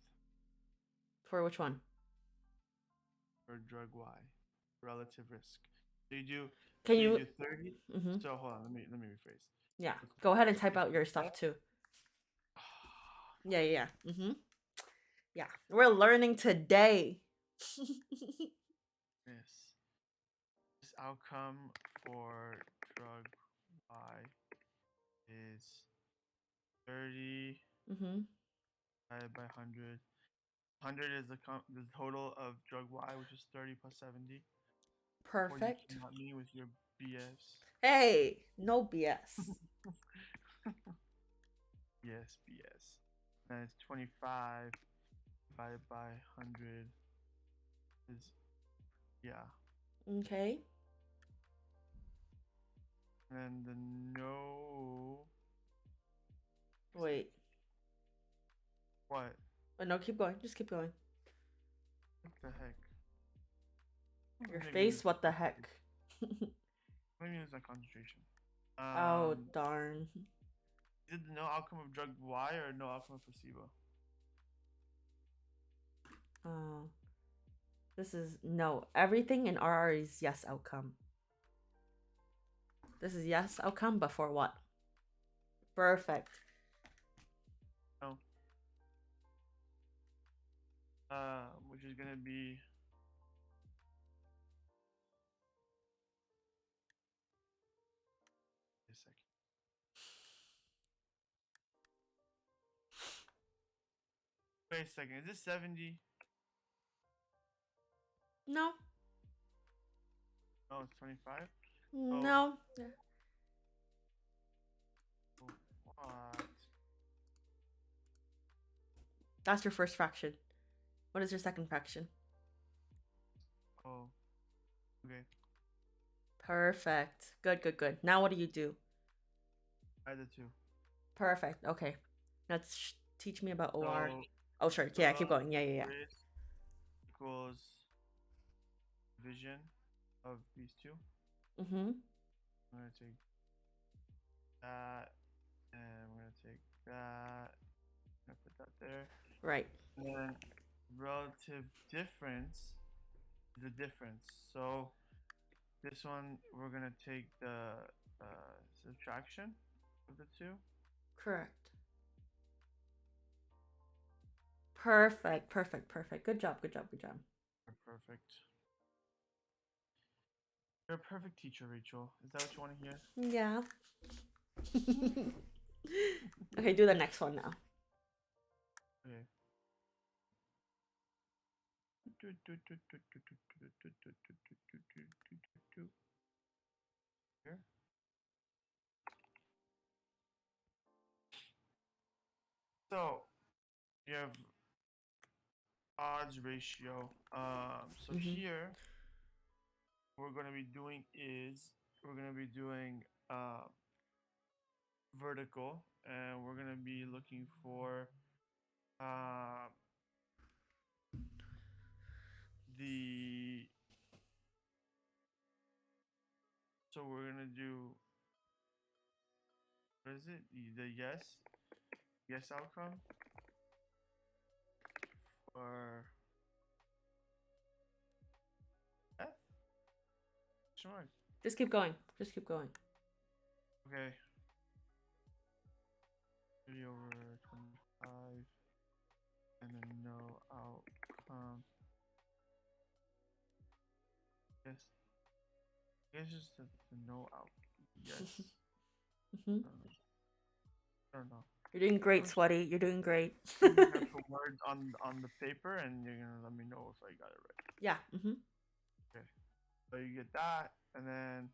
For which one? For drug Y, relative risk. So you do. Can you do 30? So hold on, let me rephrase. Yeah, go ahead and type out your stuff too. Yeah. Yeah, we're learning today. Yes. This outcome for drug Y is 30 divided by 100. 100 is the total of drug Y, which is 30 plus 70. Perfect. Not me with your BS. Hey, no BS. Yes, BS. And it's 25 divided by 100 is, yeah. Okay. And the no. Wait. What? Oh, no, keep going. Just keep going. What the heck? Your face, what the heck? Maybe it's my concentration. Oh, darn. Is it no outcome of drug Y or no outcome of placebo? This is no. Everything in RR is yes outcome. This is yes outcome, but for what? Perfect. No. Which is gonna be. A second. Wait a second. Is this 70? No. Oh, it's 25? No. What? That's your first fraction. What is your second fraction? Oh. Okay. Perfect. Good. Now what do you do? Add the two. Perfect. Okay. Now teach me about OR. So, Oh, sure. Yeah, keep going. Yeah. Risk equals division of these two. Mm-hmm. I'm gonna take that, and I'm gonna take that. I'm gonna put that there. Right. And then relative difference, the difference. So this one we're gonna take the subtraction of the two. Correct. Perfect. Perfect. Perfect. Good job. Good job. Good job. Perfect. You're a perfect teacher, Rachel. Is that what you want to hear? Yeah. Okay, do the next one now. Okay. Here. So you have odds ratio. So here we're gonna be doing vertical, and we're gonna be looking for the. So we're gonna do. What is it? The yes outcome for F. Sure. Just keep going. Just keep going. Okay. 30 over 25, and then no outcome. Yes. I guess just the no out. Yes. I don't know. You're doing great, Sweaty. You're doing great. You're gonna put words on the paper, and you're gonna let me know if I got it right. Yeah. Okay. So you get that, and then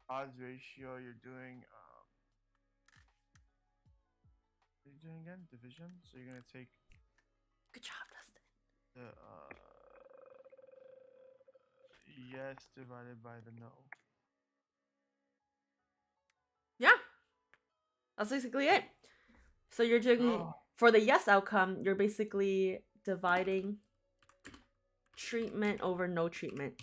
odds ratio. You're doing what are you doing again? Division. So you're gonna take. Good job, Dustin. The yes divided by the no. Yeah. That's basically it. So you're doing for the yes outcome, you're basically dividing treatment over no treatment.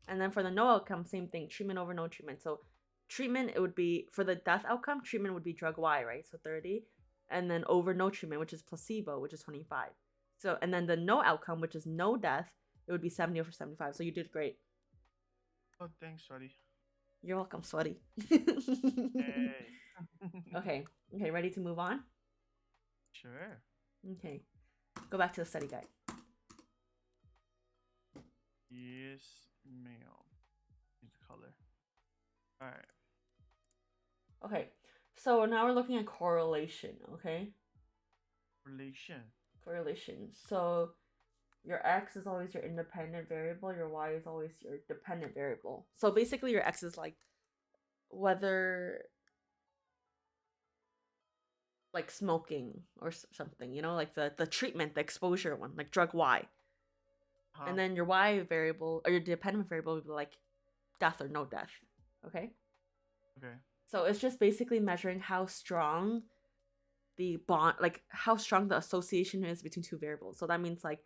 And then for the no outcome, same thing, treatment over no treatment. So treatment, it would be, for the death outcome, treatment would be drug Y, right? So 30. And then over no treatment, which is placebo, which is 25. So, and then the no outcome, which is no death, it would be 70 over 75. So you did great. Oh, thanks, Sweaty. You're welcome, Sweaty. Hey. Okay, ready to move on? Sure. Okay, go back to the study guide. Yes, ma'am. Use the color. All right. Okay, so now we're looking at correlation, okay? Correlation. So your x is always your independent variable, your y is always your dependent variable. So basically your x is like whether like smoking or something, you know, like the treatment, the exposure one, like drug Y. And then your y variable or your dependent variable would be like death or no death. Okay? Okay. So it's just basically measuring how strong the bond, like how strong the association is between two variables. So that means like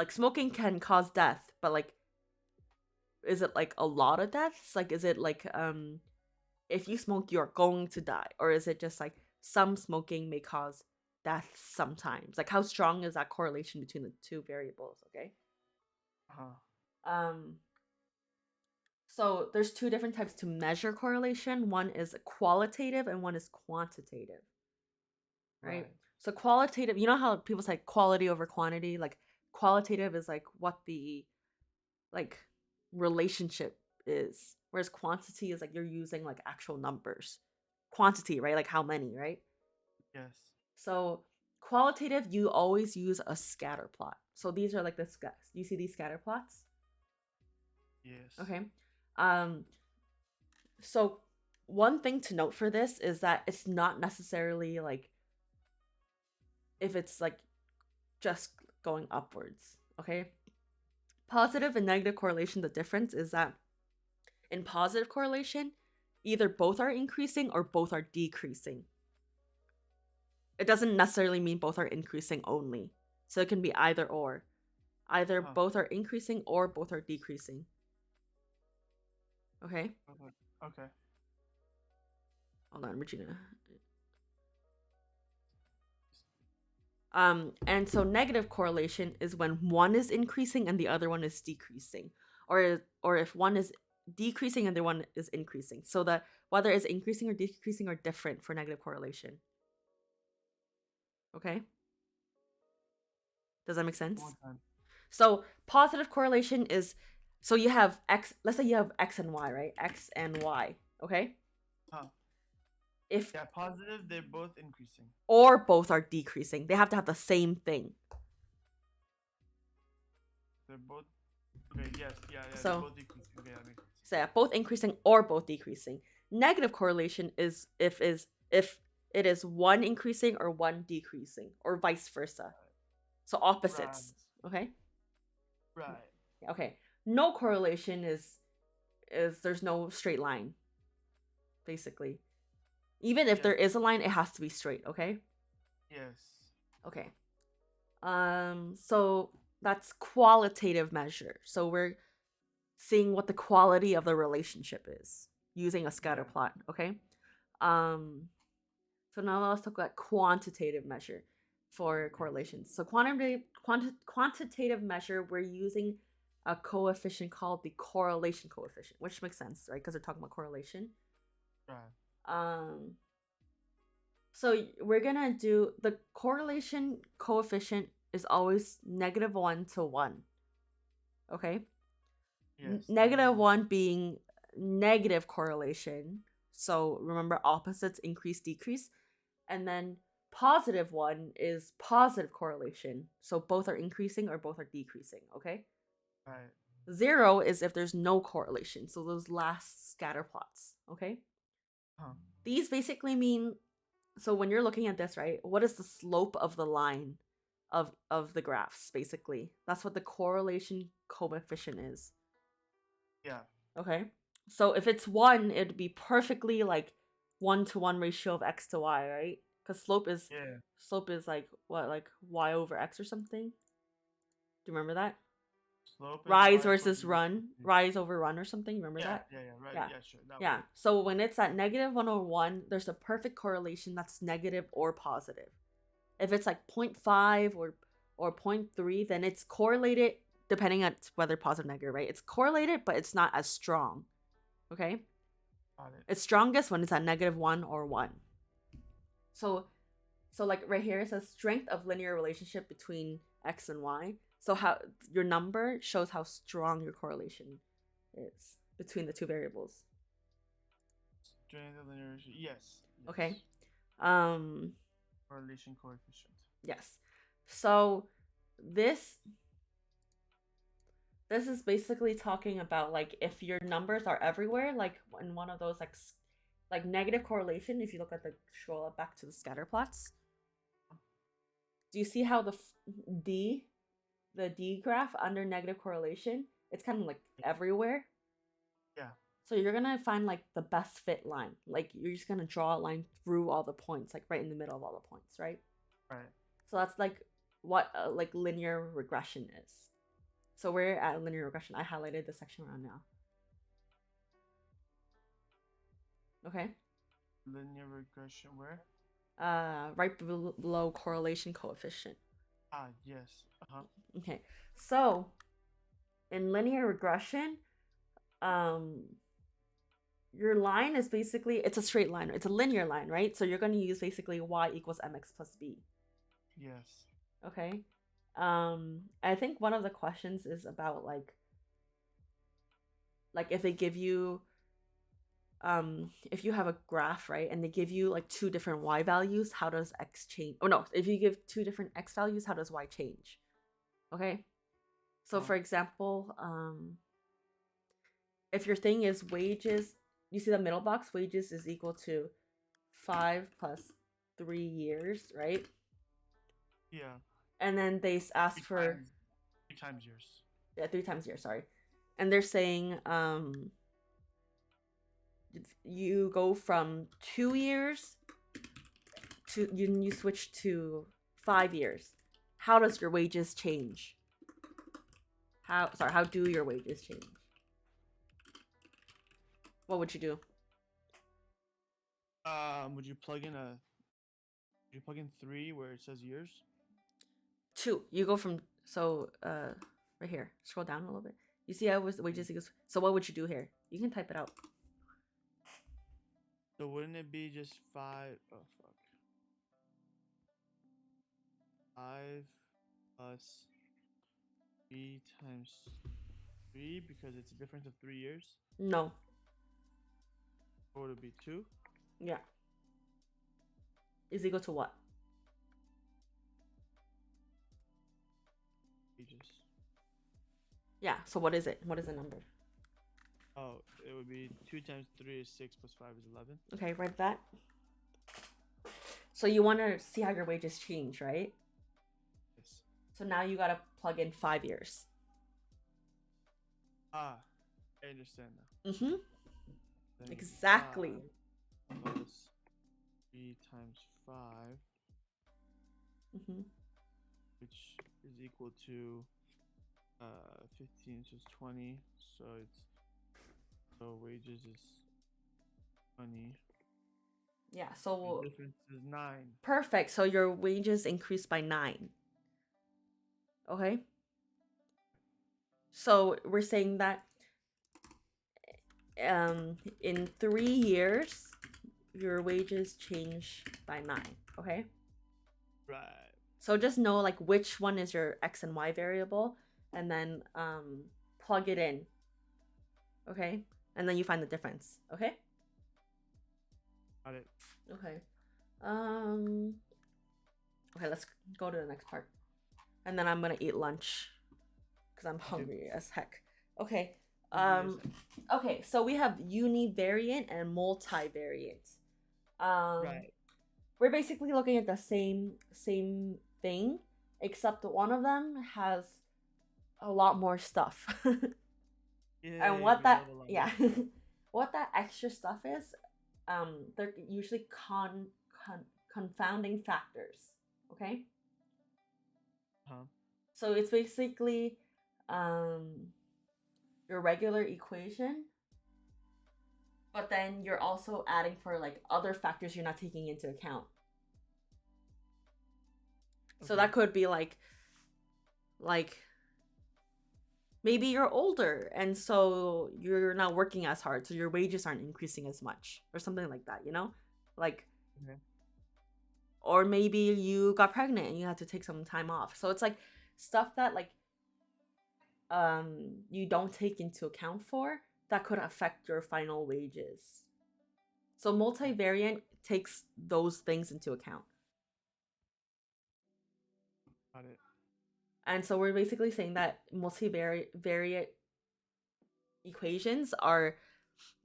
smoking can cause death, but like is it like a lot of deaths? Like is it like if you smoke you're going to die, or is it just like some smoking may cause death sometimes? Like how strong is that correlation between the two variables? Okay. So there's two different types to measure correlation. One is qualitative and one is quantitative. Right? So qualitative, you know how people say quality over quantity? Like qualitative is like what the like relationship is, whereas quantity is like you're using like actual numbers. Quantity, right? Like how many, right? Yes. So qualitative, you always use a scatter plot. So these are like the you see these scatter plots? Yes. Okay. So one thing to note for this is that it's not necessarily like if it's like just going upwards. Okay. Positive and negative correlation, the difference is that in positive correlation, either both are increasing or both are decreasing. It doesn't necessarily mean both are increasing only. So it can be either or. Either both are increasing or both are decreasing. Okay? Okay. Hold on, Regina. And so negative correlation is when one is increasing and the other one is decreasing. Or if one is decreasing and the one is increasing. So that whether it's increasing or decreasing are different for negative correlation. Okay? Does that make sense? So positive correlation is, so you have X, let's say you have X and Y, right? X and Y, okay? If positive, they're both increasing. Or both are decreasing. They have to have the same thing. They're both, okay, yes, yeah, so, they're both decreasing. Okay, that makes sense. So yeah, both increasing or both decreasing. Negative correlation is if it is one increasing or one decreasing, or vice versa. So opposites. Right. Okay? Right. Okay. No correlation is there's no straight line. Basically. Even if there is a line, it has to be straight, okay? Yes. Okay. So that's qualitative measure. So we're seeing what the quality of the relationship is using a scatter plot, okay? So now let's talk about quantitative measure for correlations. So quantitative measure, we're using a coefficient called the correlation coefficient, which makes sense, right? Because we're talking about correlation. Right. So we're gonna do the correlation coefficient is always -1 to 1. Okay? Yes. -1 being negative correlation. So remember, opposites increase, decrease. And then +1 is positive correlation. So both are increasing or both are decreasing. Okay? Right. 0 is if there's no correlation. So those last scatter plots. Okay? These basically mean, so when you're looking at this, right, what is the slope of the line of the graphs, basically? That's what the correlation coefficient is. Yeah. Okay? So if it's 1, it'd be perfectly like 1-to-1 ratio of x to y, right? Because slope is like what, like y over x or something? Do you remember that? Slope rise versus run, rise over run or something. You remember that? Yeah, right. Yeah, sure. Yeah. So when it's at -1 or 1, there's a perfect correlation that's negative or positive. If it's like 0.5 or 0.3, then it's correlated depending on whether positive or negative, right? It's correlated, but it's not as strong. Okay? It's strongest when it's at -1 or 1. So like right here, it says strength of linear relationship between x and y. So how your number shows how strong your correlation is between the two variables. Strength of linear relationship. Yes. Okay. Correlation coefficient. Yes. So this is basically talking about like if your numbers are everywhere, like in one of those like negative correlation. If you look at the scroll up back to the scatter plots, do you see how the D graph under negative correlation, it's kind of like everywhere? Yeah. So you're gonna find like the best fit line. Like you're just gonna draw a line through all the points, like right in the middle of all the points, right? Right. So that's like what like linear regression is. So we're at linear regression. I highlighted the section around now. Okay. Linear regression where? Right below correlation coefficient. Yes. Okay. So in linear regression, your line is basically, it's a straight line. It's a linear line, right? So you're going to use basically y equals mx plus b. Yes. Okay. I think one of the questions is about like if they give you if you have a graph, right, and they give you like two different y values, how does x change? Oh no, if you give two different x values, how does y change? Okay. So for example, if your thing is wages, you see the middle box, wages is equal to 5 plus 3 years, right? Yeah. And then they ask for 3 times years. Yeah, 3 times years, sorry. And they're saying you go from 2 years to you switch to 5 years. How does your wages change? how do your wages change? What would you do? Would you plug in 3 where it says years? 2. You go from right here. Scroll down a little bit. You see how wages equals. So what would you do here? You can type it out. So wouldn't it be just 5? Oh fuck. 5 plus 3 times 3 because it's a difference of 3 years. No. Or would it be 2? Yeah. Is equal to what? Wages. Yeah. So what is it? What is the number? Oh, it would be 2 times 3 is 6 plus 5 is 11. Okay, write that. So you want to see how your wages change, right? Yes. So now you gotta plug in 5 years. I understand now. Mm-hmm. Then Exactly. 5 plus 3 times 5, Mm-hmm. which is equal to 15, so it's 20. So wages is 20. Yeah. The So difference is 9. perfect. So your wages increased by 9. Okay. So we're saying that in 3 years your wages change by 9. Okay. Right. So just know like which one is your x and y variable, and then plug it in. Okay, and then you find the difference. Okay. Got it. Okay. Okay, let's go to the next part, and then I'm gonna eat lunch because I'm hungry as heck. Okay. Okay, so we have univariate and multivariate. Right. We're basically looking at the same thing, except one of them has a lot more stuff. Yeah, And what that we yeah, what that extra stuff is, they're usually confounding factors. Okay. Huh? So it's basically your regular equation, but then you're also adding for like other factors you're not taking into account. So that could be like maybe you're older and so you're not working as hard, so your wages aren't increasing as much or something like that, you know? Like Okay. or maybe you got pregnant and you had to take some time off. So it's like stuff that like you don't take into account for that could affect your final wages. So multivariate takes those things into account. Got it. And so we're basically saying that multivariate equations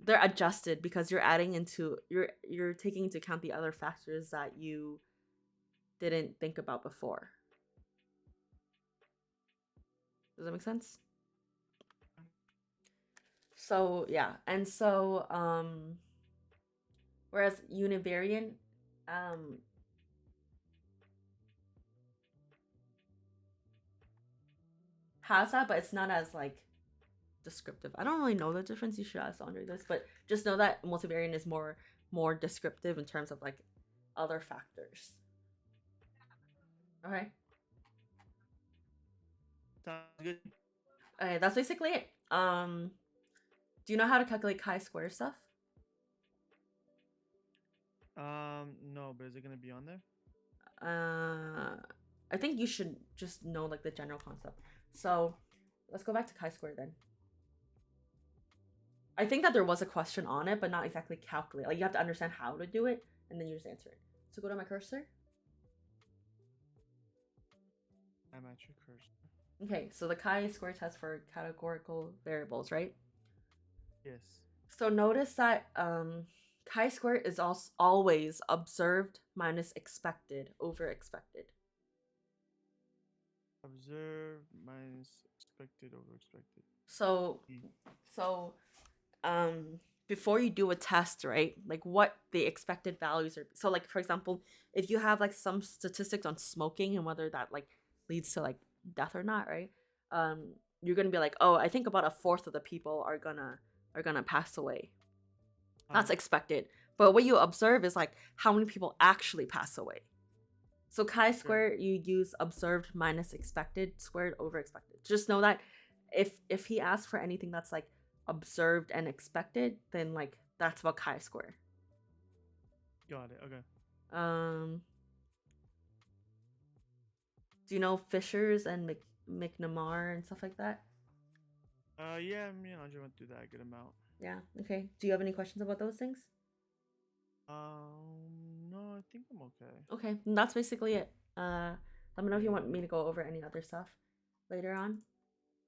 they're adjusted because you're adding into you're taking into account the other factors that you didn't think about before. Does that make sense? So yeah, and so whereas univariate has that, but it's not as like descriptive. I don't really know the difference. You should ask Andre this, but just know that multivariate is more descriptive in terms of like other factors. Okay. Sounds good. Okay, that's basically it. Do you know how to calculate chi-square stuff? No, but is it gonna be on there? I think you should just know like the general concept. So let's go back to chi-square then. I think that there was a question on it, but not exactly calculate. Like you have to understand how to do it, and then you just answer it. So go to my cursor. I'm at your cursor. Okay, so the chi-square test for categorical variables, right? Yes. So notice that chi-square is always observed minus expected over expected. Observed minus expected over expected. So before you do a test, right, like what the expected values are. So like for example, if you have like some statistics on smoking and whether that like leads to like death or not, right, you're gonna be like, oh, I think about a fourth of the people are gonna pass away. That's expected. But what you observe is like how many people actually pass away. So chi-square, you use observed minus expected squared over expected. Just know that if he asks for anything that's like observed and expected, then like that's about chi-square. Got it. Okay. Do you know Fishers and McNamara and stuff like that? Yeah, me and Andre went through that a good amount. Yeah. Okay. Do you have any questions about those things? No, I think I'm okay. Okay, and that's basically it. Let me know if you want me to go over any other stuff later on.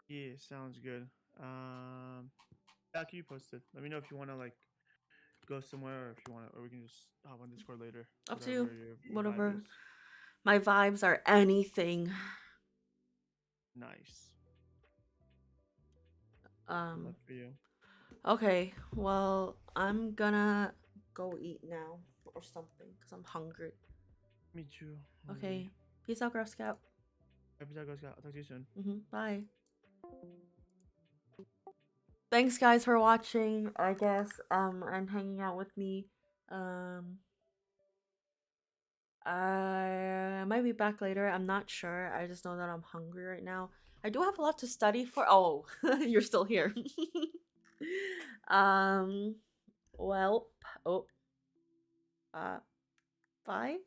Yeah, sounds good. Yeah, keep you posted. Let me know if you want to like go somewhere, or if you want to, or we can just hop on Discord later. Up to you. Your Whatever. vibe is. My vibes are anything. Nice. Good luck for you. Okay, well, I'm gonna go eat now or something because I'm hungry. Me too. Okay, peace out, Girl Scout. Peace out, Girl Scout. I'll talk to you soon. Bye. Thanks, guys, for watching. I guess and hanging out with me. I might be back later. I'm not sure. I just know that I'm hungry right now. I do have a lot to study for. Oh, you're still here. Well, oh, bye.